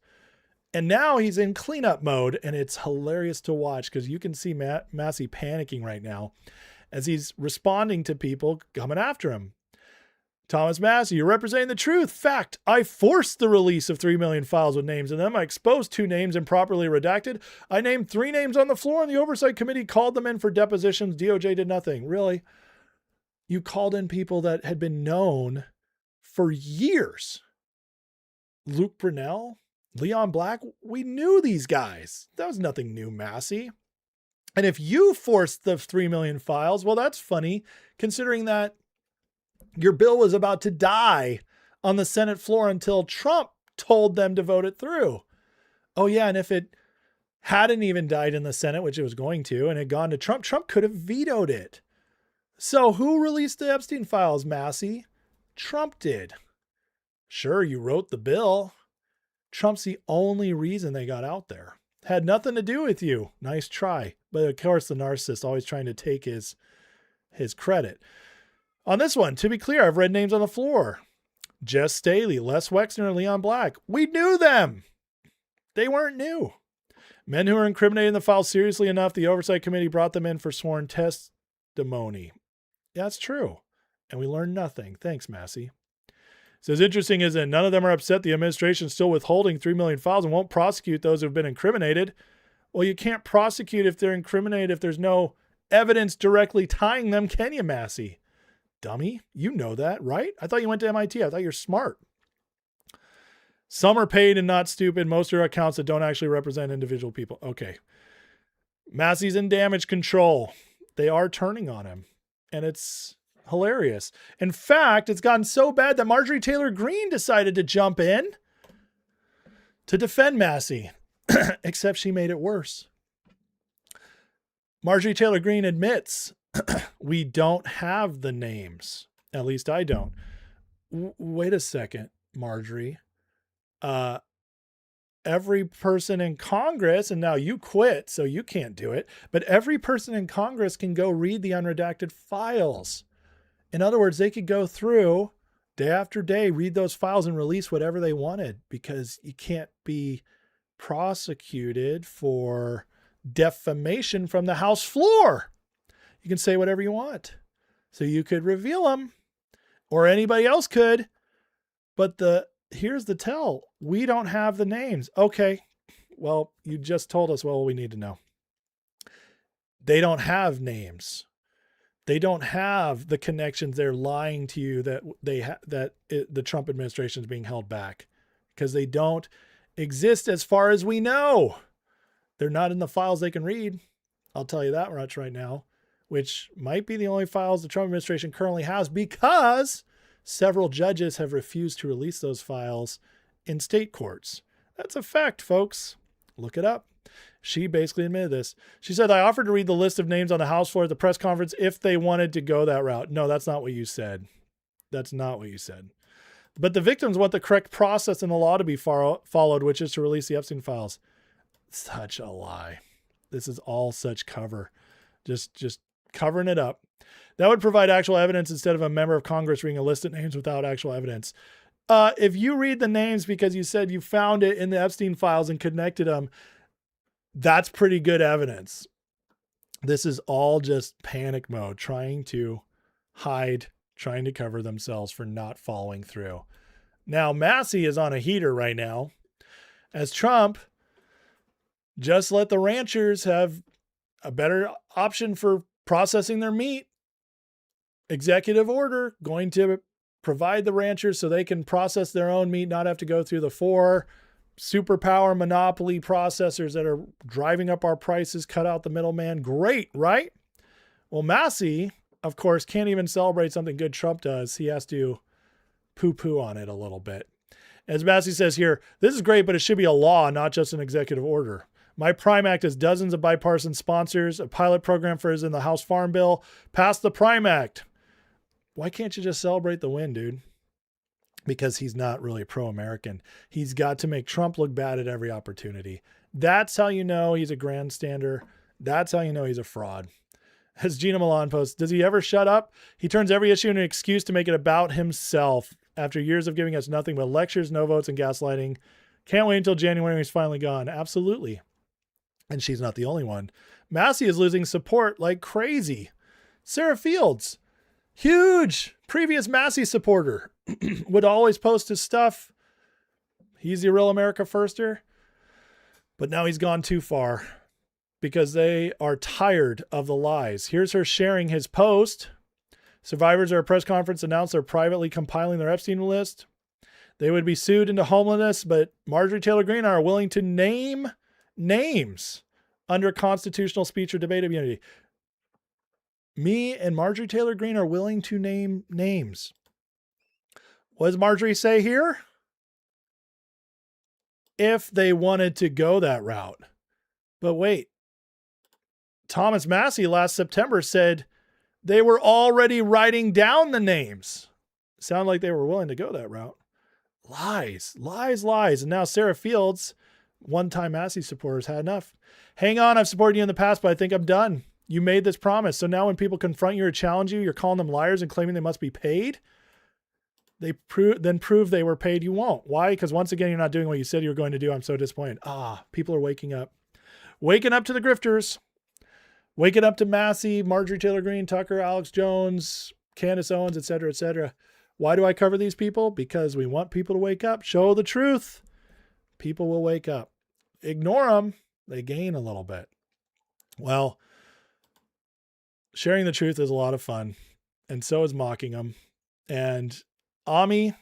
And now he's in cleanup mode, and it's hilarious to watch because you can see Massie panicking right now as he's responding to people coming after him. Thomas Massie, you're representing the truth. Fact, I forced the release of 3 million files with names in them. I exposed 2 names improperly redacted. I named 3 names on the floor, and the Oversight Committee called them in for depositions. DOJ did nothing. Really? You called in people that had been known for years. Luke Brunel, Leon Black, we knew these guys. That was nothing new, Massie. And if you forced the 3 million files, well, that's funny, considering that your bill was about to die on the Senate floor until Trump told them to vote it through. Oh, yeah, and if it hadn't even died in the Senate, which it was going to, and had gone to Trump, Trump could have vetoed it. So who released the Epstein files, Massie? Trump did. Sure, you wrote the bill. Trump's the only reason they got out there. Had nothing to do with you. Nice try. But of course, the narcissist always trying to take his credit. On this one, to be clear, I've read names on the floor. Jess Staley, Les Wexner, and Leon Black. We knew them. They weren't new. Men who are incriminated in the file seriously enough, the Oversight Committee brought them in for sworn testimony. That's true. And we learned nothing. Thanks, Massie. So it's interesting is that none of them are upset the administration is still withholding 3 million files and won't prosecute those who have been incriminated. Well, you can't prosecute if they're incriminated if there's no evidence directly tying them, can you, Massie? Dummy, you know that, right? I thought you went to MIT. I thought you're smart. Some are paid and not stupid. Most are accounts that don't actually represent individual people. Okay. Massie's in damage control. They are turning on him. And it's hilarious. In fact, it's gotten so bad that Marjorie Taylor Greene decided to jump in to defend Massie. Except she made it worse. Marjorie Taylor Greene admits we don't have the names. At least I don't. Wait a second, Marjorie. Every person in Congress, and now you quit, so you can't do it, but every person in Congress can go read the unredacted files. In other words, they could go through day after day, read those files and release whatever they wanted, because you can't be prosecuted for defamation from the House floor. You can say whatever you want. So you could reveal them, or anybody else could. But here's the tell. We don't have the names. Okay. Well, you just told us what we need to know. They don't have names. They don't have the connections. They're lying to you that the Trump administration is being held back, because they don't exist as far as we know. They're not in the files they can read. I'll tell you that much right now, which might be the only files the Trump administration currently has, because several judges have refused to release those files in state courts. That's a fact, folks. Look it up. She basically admitted this. She said, I offered to read the list of names on the House floor at the press conference if they wanted to go that route. No, that's not what you said. That's not what you said. But the victims want the correct process in the law to be followed, which is to release the Epstein files. Such a lie. This is all such cover. Just covering it up. That would provide actual evidence instead of a member of Congress reading a list of names without actual evidence. If you read the names because you said you found it in the Epstein files and connected them, that's pretty good evidence. This is all just panic mode, trying to hide, trying to cover themselves for not following through. Now, Massey is on a heater right now, as Trump just let the ranchers have a better option for processing their meat. Executive order going to provide the ranchers so they can process their own meat, not have to go through the 4 superpower monopoly processors that are driving up our prices, cut out the middleman. Great, right? Well, Massey, of course, can't even celebrate something good Trump does. He has to poo-poo on it a little bit. As Massey says here, this is great, but it should be a law, not just an executive order. My Prime Act has dozens of bipartisan sponsors. A pilot program for is in the House Farm Bill. Pass the Prime Act. Why can't you just celebrate the win, dude? Because he's not really pro-American. He's got to make Trump look bad at every opportunity. That's how you know he's a grandstander. That's how you know he's a fraud. As Gina Milan posts, does he ever shut up? He turns every issue into an excuse to make it about himself. After years of giving us nothing but lectures, no votes, and gaslighting. Can't wait until January when he's finally gone. Absolutely. And she's not the only one. Massey is losing support like crazy. Sarah Fields, huge previous Massey supporter, would always post his stuff. He's the real America firster. But now he's gone too far because they are tired of the lies. Here's her sharing his post. Survivors at a press conference announced they're privately compiling their Epstein list. They would be sued into homelessness, but Marjorie Taylor Greene are willing to name names under constitutional speech or debate immunity. Me and Marjorie Taylor Greene are willing to name names. What does Marjorie say here? If they wanted to go that route. But wait, Thomas Massey last September said they were already writing down the names. Sound like they were willing to go that route. Lies, lies, lies. And now Sarah Fields, one-time Massey supporters, had enough. Hang on, I've supported you in the past, but I think I'm done. You made this promise. So now when people confront you or challenge you, you're calling them liars and claiming they must be paid? They then prove they were paid. You won't. Why? Because once again, you're not doing what you said you were going to do. I'm so disappointed. People are waking up. Waking up to the grifters. Waking up to Massey, Marjorie Taylor Greene, Tucker, Alex Jones, Candace Owens, etc., etc. Why do I cover these people? Because we want people to wake up. Show the truth. People will wake up. Ignore them. They gain a little bit. Well, sharing the truth is a lot of fun. And so is mocking them. And Ami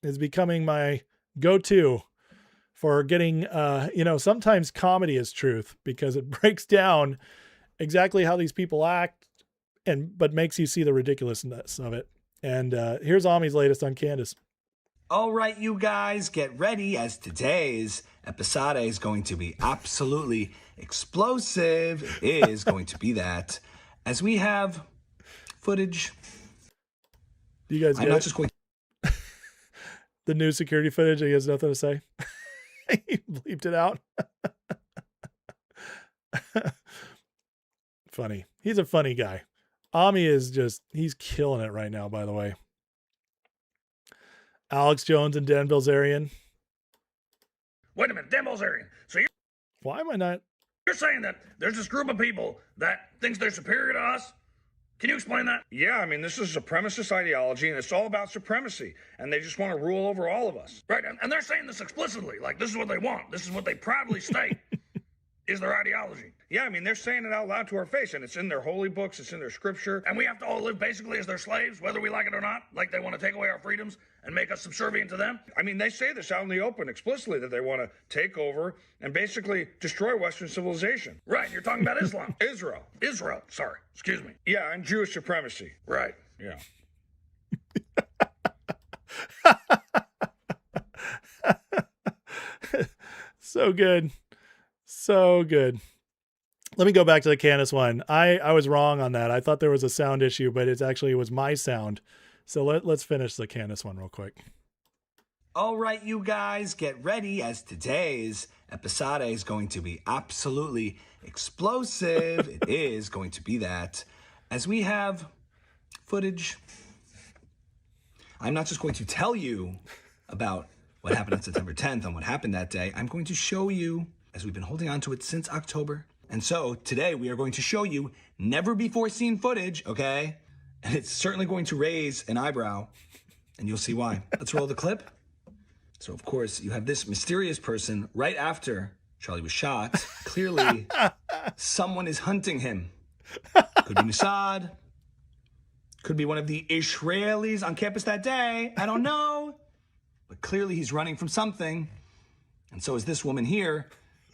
is becoming my go-to for getting, sometimes comedy is truth because it breaks down exactly how these people act but makes you see the ridiculousness of it. And here's Ami's latest on Candace. All right, you guys, get ready as today's episode is going to be absolutely explosive. It is going to be that as we have footage. Do you guys get I'm not just going the new security footage? He has nothing to say. He bleeped it out. Funny. He's a funny guy. Ami is he's killing it right now, by the way. Alex Jones and Dan Bilzerian. Wait a minute, Dan Bilzerian. So Why am I not? you're saying that there's this group of people that thinks they're superior to us? Can you explain that? Yeah, I mean, this is a supremacist ideology, and it's all about supremacy, and they just want to rule over all of us. Right, and they're saying this explicitly, like this is what they want. This is what they proudly state is their ideology. Yeah, I mean, they're saying it out loud to our face, and it's in their holy books, it's in their scripture. And we have to all live basically as their slaves, whether we like it or not, like they want to take away our freedoms and make us subservient to them. I mean, they say this out in the open explicitly, that they want to take over and basically destroy Western civilization. Right, you're talking about Islam. Israel, sorry, excuse me. Yeah, and Jewish supremacy. Right. Yeah. So good. So good. Let me go back to the Candace one. I was wrong on that. I thought there was a sound issue, but it was my sound. So let's finish the Candace one real quick. All right, you guys, get ready, as today's episode is going to be absolutely explosive. It is going to be that, as we have footage. I'm not just going to tell you about what happened on September 10th and what happened that day. I'm going to show you, as we've been holding on to it since October. And so today we are going to show you never before seen footage, okay? And it's certainly going to raise an eyebrow, and you'll see why. Let's roll the clip. So, of course, you have this mysterious person right after Charlie was shot. Clearly, someone is hunting him. Could be Mossad. Could be one of the Israelis on campus that day. I don't know. But clearly he's running from something. And so is this woman here,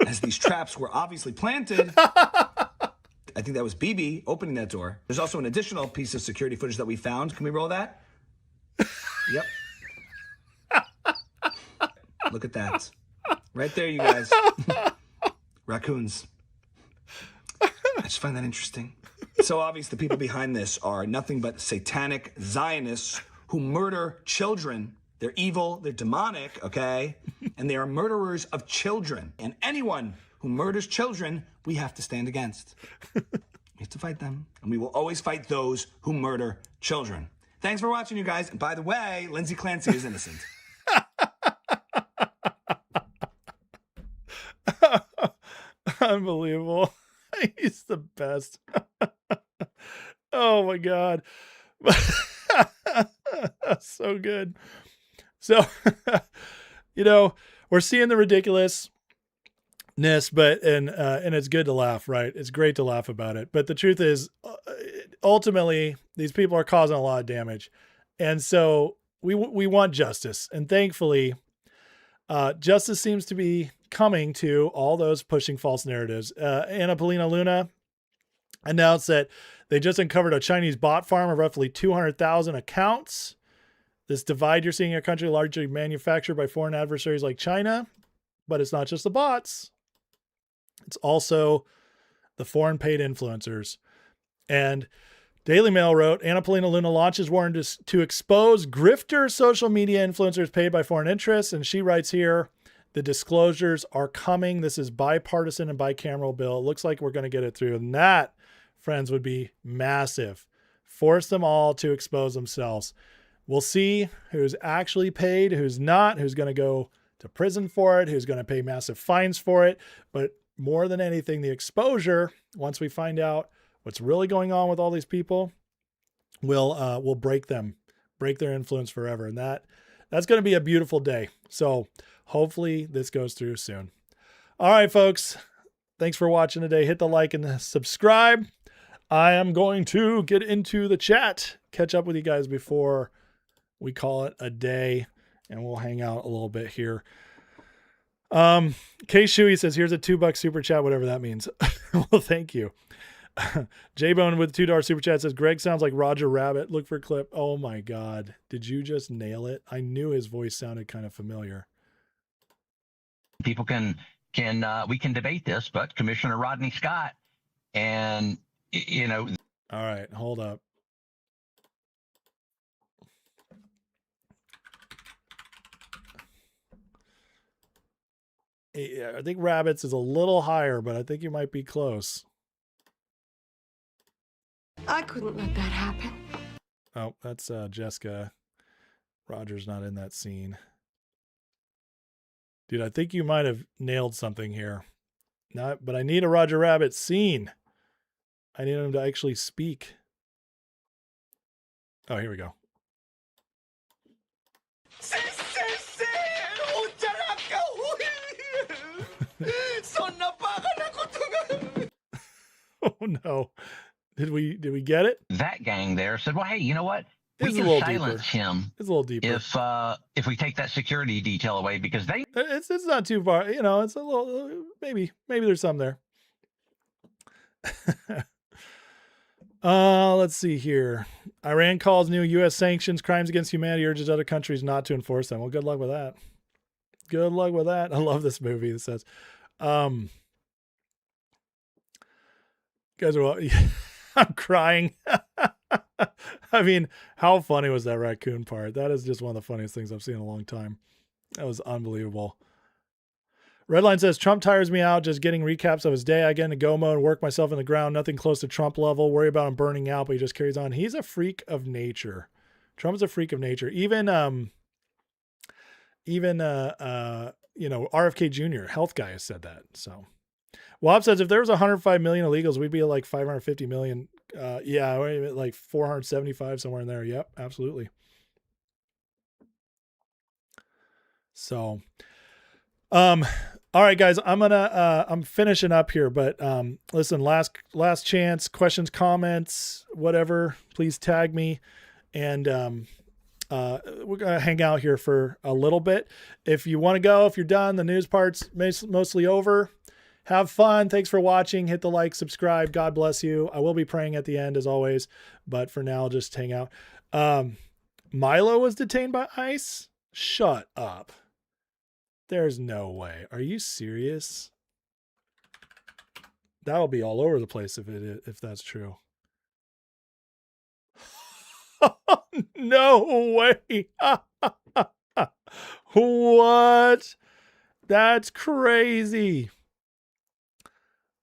as these traps were obviously planted. I think that was BB opening that door. There's also an additional piece of security footage that we found. Can we roll that? Yep. Look at that. Right there, you guys. Raccoons. I just find that interesting. So obvious the people behind this are nothing but satanic Zionists who murder children. They're evil, they're demonic, okay? And they are murderers of children. And anyone who murders children, we have to stand against. We have to fight them. And we will always fight those who murder children. Thanks for watching, you guys. And by the way, Lindsay Clancy is innocent. Unbelievable. He's the best. Oh my God. So good. So, we're seeing the ridiculousness, but, and it's good to laugh, right? It's great to laugh about it. But the truth is, ultimately, these people are causing a lot of damage. And so we want justice. And thankfully, justice seems to be coming to all those pushing false narratives. Anna Paulina Luna announced that they just uncovered a Chinese bot farm of roughly 200,000 accounts. This divide you're seeing in our country largely manufactured by foreign adversaries like China, but it's not just the bots. It's also the foreign paid influencers. And Daily Mail wrote, Anna Paulina Luna launches warrant to expose grifter social media influencers paid by foreign interests. And she writes here, the disclosures are coming. This is bipartisan and bicameral bill. It looks like we're going to get it through. And that, friends, would be massive. Force them all to expose themselves. We'll see who's actually paid, who's not, who's going to go to prison for it, who's going to pay massive fines for it. But more than anything, the exposure, once we find out what's really going on with all these people, will break them, break their influence forever. And that's going to be a beautiful day. So hopefully this goes through soon. All right, folks. Thanks for watching today. Hit the like and subscribe. I am going to get into the chat, catch up with you guys before we call it a day, and we'll hang out a little bit here. K Shuey says, here's a $2 super chat, whatever that means. Well, thank you. J-Bone with $2 super chat says, Greg sounds like Roger Rabbit. Look for clip. Oh my God. Did you just nail it? I knew his voice sounded kind of familiar. People we can debate this, but Commissioner Rodney Scott and, All right, hold up. Yeah, I think Rabbits is a little higher, but I think you might be close. I couldn't let that happen. Oh, that's Jessica Roger's not in that scene. Dude, I think you might have nailed something here. But I need a Roger Rabbit scene. I need him to actually speak. Oh, here we go. Oh no. Did we get it? That gang there said, well, hey, you know what? It's We a can little silence deeper. him It's a little deeper. if we take that security detail away because they it's not too far. You know, it's a little maybe there's some there. Let's see here. Iran calls new U.S. sanctions crimes against humanity, urges other countries not to enforce them. Well, good luck with that. Good luck with that. I love this movie. It says, guys are, I'm crying. I mean, how funny was that raccoon part? That is just one of the funniest things I've seen in a long time. That was unbelievable. Redline says, Trump tires me out just getting recaps of his day. I get into go mode and work myself in the ground. Nothing close to Trump level. Worry about him burning out, but he just carries on. He's a freak of nature. Trump's a freak of nature. Even RFK Jr., health guy, has said that. So Wob says, if there was 105 million illegals, we'd be at like 550 million. Yeah, like 475, somewhere in there. Yep, absolutely. So, all right, guys, I'm finishing up here, but listen, last chance, questions, comments, whatever, please tag me, and we're gonna hang out here for a little bit. If you want to go, if you're done, the news part's mostly over. Have fun. Thanks for watching. Hit the like, subscribe. God bless you. I will be praying at the end as always, but for now, just hang out. Milo was detained by ICE? Shut up. There's no way. Are you serious? That'll be all over the place if that's true. No way. What? That's crazy.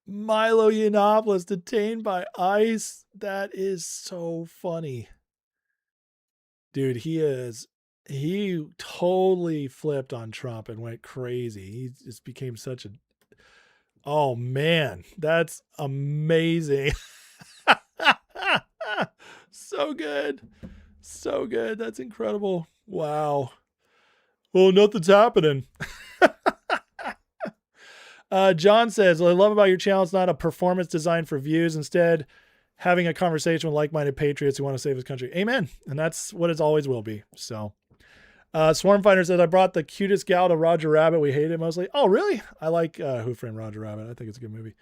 Milo Yiannopoulos detained by ICE. That is so funny. Dude, he totally flipped on Trump and went crazy. He just became such a, oh man, that's amazing. So good. So good. That's incredible. Wow. Well, nothing's happening. John says, what I love about your channel, it's not a performance designed for views. Instead, having a conversation with like-minded patriots who want to save his country. Amen. And that's what it always will be. So, Swarm Fighter says, I brought the cutest gal to Roger Rabbit. We hate it mostly. Oh, really? I like Who Framed Roger Rabbit. I think it's a good movie.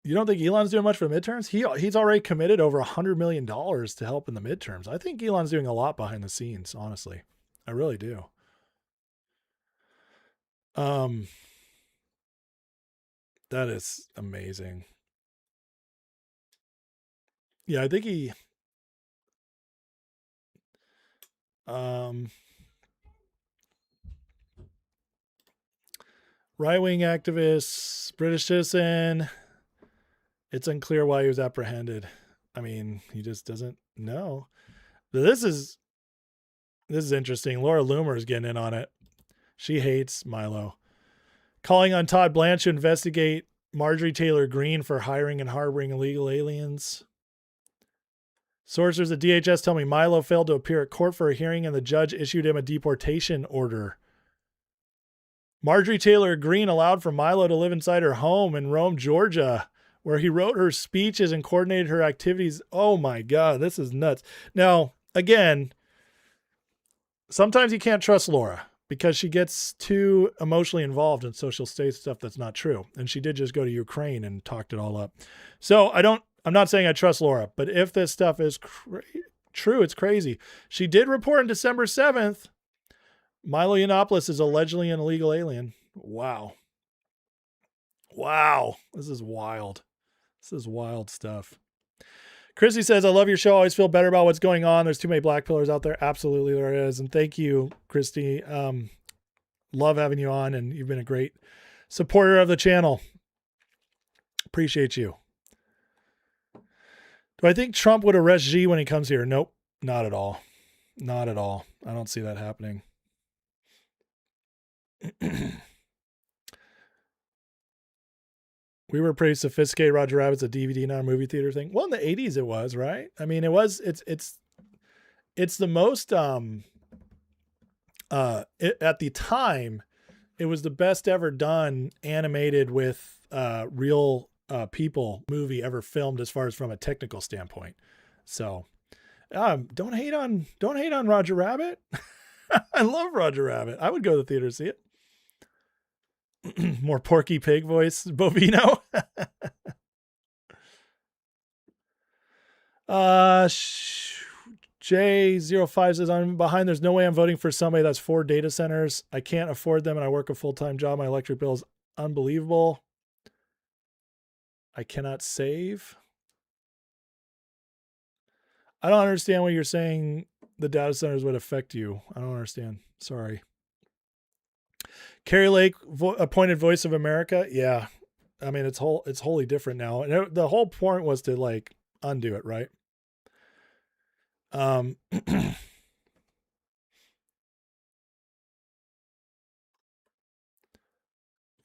You don't think Elon's doing much for the midterms? He's already committed over $100 million to help in the midterms. I think Elon's doing a lot behind the scenes, honestly. I really do. That is amazing. Yeah, I think he right-wing activists, British citizen. It's unclear why he was apprehended. I mean, he just doesn't know. But this is interesting. Laura Loomer is getting in on it. She hates Milo. Calling on Todd Blanche to investigate Marjorie Taylor Greene for hiring and harboring illegal aliens. Sources at DHS tell me Milo failed to appear at court for a hearing and the judge issued him a deportation order. Marjorie Taylor Greene allowed for Milo to live inside her home in Rome, Georgia, where he wrote her speeches and coordinated her activities. Oh my God, this is nuts. Now, again, sometimes you can't trust Laura because she gets too emotionally involved and so she'll say stuff that's not true. And she did just go to Ukraine and talked it all up. So I'm not saying I trust Laura, but if this stuff is true, it's crazy. She did report on December 7th, Milo Yiannopoulos is allegedly an illegal alien. Wow. Wow. This is wild. This is wild stuff. Chrissy says, I love your show. I always feel better about what's going on. There's too many black pillars out there. Absolutely there is. And thank you, Christy. Love having you on, and you've been a great supporter of the channel. Appreciate you. Do I think Trump would arrest Xi when he comes here? Nope, not at all. Not at all. I don't see that happening. We were pretty sophisticated. Roger Rabbit's a DVD, not a movie theater thing. Well, in the 80s it was, right? I mean, it's the most, at the time, it was the best ever done animated with real people movie ever filmed as far as from a technical standpoint. So don't hate on Roger Rabbit. I love Roger Rabbit. I would go to the theater to see it. More Porky Pig voice, Bovino. J05 says, I'm behind. There's no way I'm voting for somebody that's 4 data centers. I can't afford them and I work a full-time job. My electric bill is unbelievable. I cannot save. I don't understand what you're saying. The data centers would affect you. I don't understand. Sorry. Carrie Lake appointed Voice of America. Yeah. I mean, it's wholly different now. And the whole point was to like undo it, right?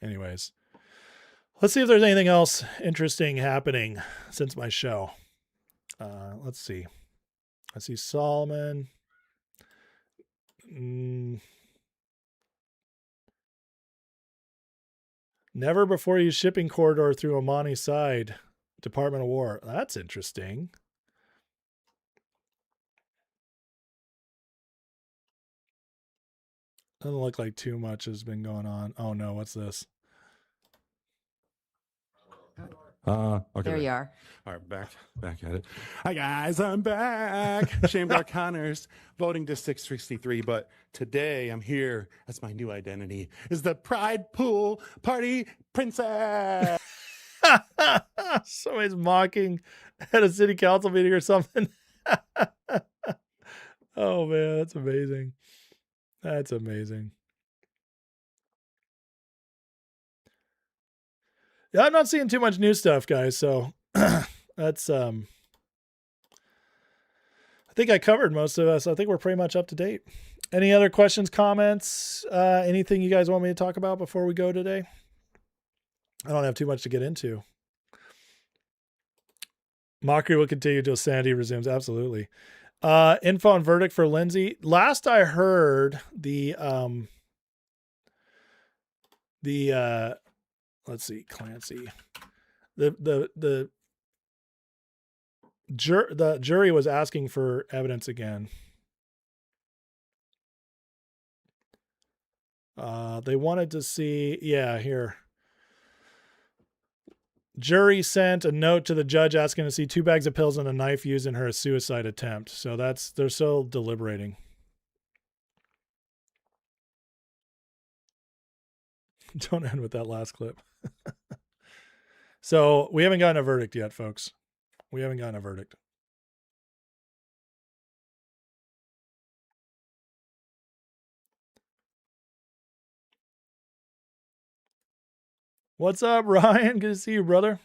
Anyways, let's see if there's anything else interesting happening since my show. Let's see. I see Solomon. Never before used shipping corridor through Omani side. Department of War. That's interesting. Doesn't look like too much has been going on. Oh no, what's this? Okay. There you are. All right, back at it. Hi guys, I'm back. Shame Dark Connors, voting District 63, but today I'm here as my new identity is the Pride Pool Party Princess. Somebody's mocking at a city council meeting or something. Oh man, that's amazing. That's amazing. Yeah, I'm not seeing too much new stuff, guys. So that's I think I covered most of us. I think we're pretty much up to date. Any other questions, comments, anything you guys want me to talk about before we go today? I don't have too much to get into. Mockery will continue until sanity resumes. Absolutely. Info and verdict for Lindsay. Last I heard, let's see, Clancy. The jury was asking for evidence again. They wanted to see, yeah, here. Jury sent a note to the judge asking to see 2 bags of pills and a knife used in her suicide attempt. So they're still deliberating. Don't end with that last clip. So we haven't gotten a verdict yet, folks. We haven't gotten a verdict. What's up, Ryan? Good to see you, brother.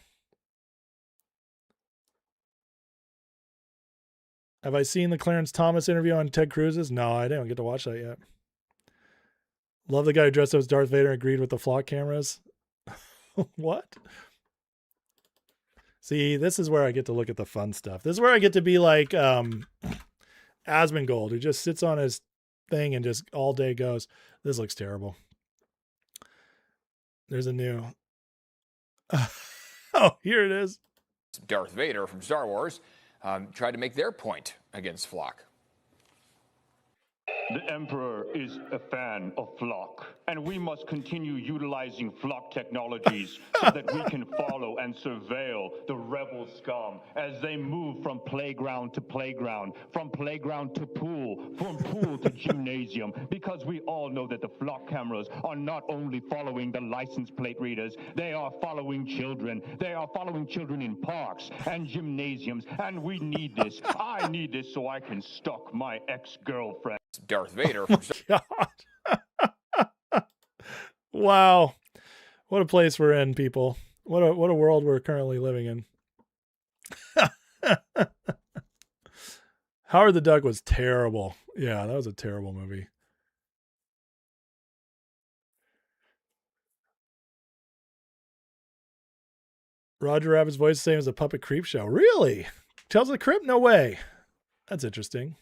Have I seen the Clarence Thomas interview on Ted Cruz's? No, I didn't get to watch that yet. Love the guy who dressed up as Darth Vader and agreed with the flock cameras. What? See, this is where I get to look at the fun stuff. This is where I get to be like Asmongold, who just sits on his thing and just all day goes, this looks terrible. There's a new... Oh, here it is. Darth Vader from Star Wars tried to make their point against Flock. The Emperor is a fan of Flock, and we must continue utilizing Flock technologies so that we can follow and surveil the rebel scum as they move from playground to playground, from playground to pool, from pool to gymnasium, because we all know that the Flock cameras are not only following the license plate readers, they are following children. They are following children in parks and gymnasiums, and we need this. I need this so I can stalk my ex-girlfriend. Darth Vader. Oh God. Wow. What a place we're in, people. What a world we're currently living in. Howard the Duck was terrible. Yeah, that was a terrible movie. Roger Rabbit's voice is the same as a Puppet Creep Show. Really? Tales of the Crypt? No way. That's interesting.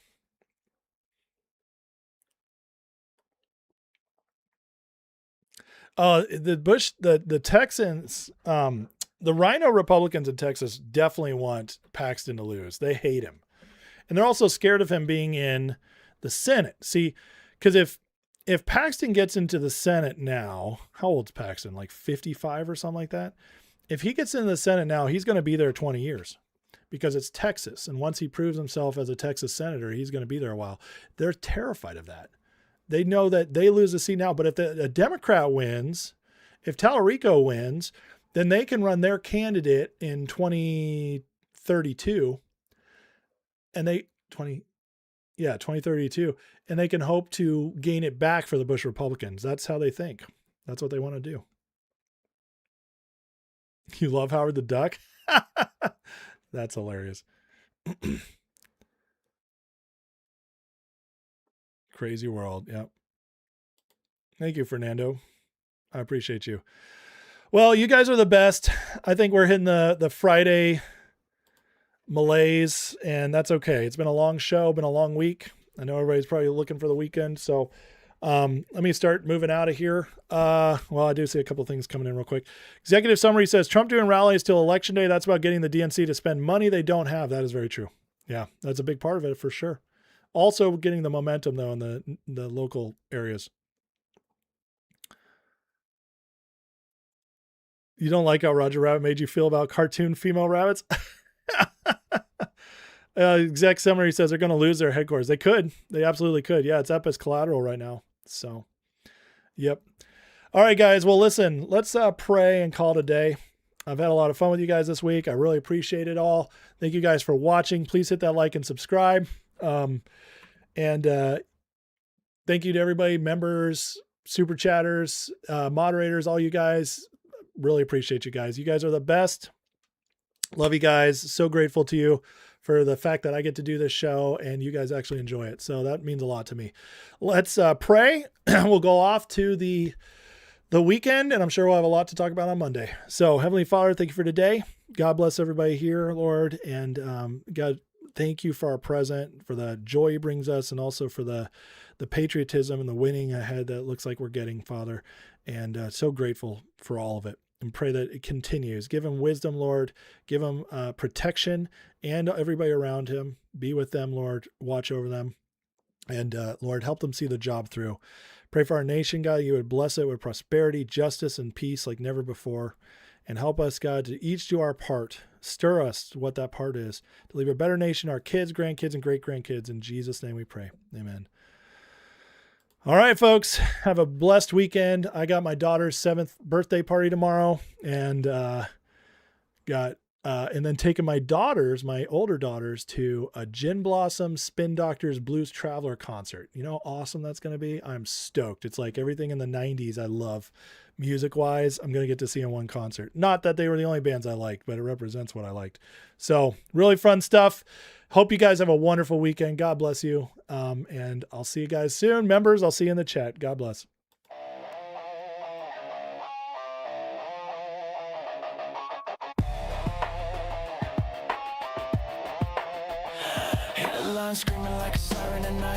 The Texans, the Rhino Republicans in Texas definitely want Paxton to lose. They hate him. And they're also scared of him being in the Senate. See, because if Paxton gets into the Senate now, how old's Paxton? Like 55 or something like that? If he gets into the Senate now, he's going to be there 20 years because it's Texas. And once he proves himself as a Texas senator, he's going to be there a while. They're terrified of that. They know that they lose the seat now, but if a Democrat wins, if Tallarico wins, then they can run their candidate in 2032, and 2032, and they can hope to gain it back for the Bush Republicans. That's how they think. That's what they want to do. You love Howard the Duck? That's hilarious. Crazy world. Yep. Thank you, Fernando. I appreciate you. Well, you guys are the best. I think we're hitting the Friday malaise, and that's okay. It's been a long show, been a long week. I know everybody's probably looking for the weekend. So let me start moving out of here. Well, I do see a couple of things coming in real quick. Executive summary says Trump doing rallies till election day. That's about getting the DNC to spend money they don't have. That is very true. Yeah, that's a big part of it for sure. Also getting the momentum, though, in the local areas. You don't like how Roger Rabbit made you feel about cartoon female rabbits? Exec summary says they're going to lose their headquarters. They could. They absolutely could. Yeah, it's up as collateral right now. So, yep. All right, guys. Well, listen, let's pray and call it a day. I've had a lot of fun with you guys this week. I really appreciate it all. Thank you guys for watching. Please hit that like and subscribe. And thank you to everybody, members, super chatters, moderators, all you guys. Really appreciate you guys. You guys are the best. Love you guys. So grateful to you for the fact that I get to do this show and you guys actually enjoy it. So that means a lot to me. Let's pray. We'll go off to the weekend, and I'm sure we'll have a lot to talk about on Monday. So Heavenly Father, thank you for today. God bless everybody here, Lord. And God, thank you for our present, for the joy he brings us, and also for the patriotism and the winning ahead that looks like we're getting, Father. And so grateful for all of it, and pray that it continues. Give him wisdom, Lord. Give him protection and everybody around him. Be with them, Lord. Watch over them. And Lord, help them see the job through. Pray for our nation, God. You would bless it with prosperity, justice, and peace like never before. And help us, God, to each do our part. Stir us to what that part is, to leave a better nation, our kids, grandkids, and great-grandkids. In Jesus' name we pray. Amen. All right, folks, have a blessed weekend. I got my daughter's 7th birthday party tomorrow, and and then taking my older daughters, to a Gin Blossom Spin Doctors Blues Traveler concert. You know how awesome that's going to be? I'm stoked. It's like everything in the 90s I love. Music-wise, I'm going to get to see in one concert. Not that they were the only bands I liked, but it represents what I liked. So really fun stuff. Hope you guys have a wonderful weekend. God bless you. And I'll see you guys soon. Members, I'll see you in the chat. God bless. Headlines screaming like a siren at night.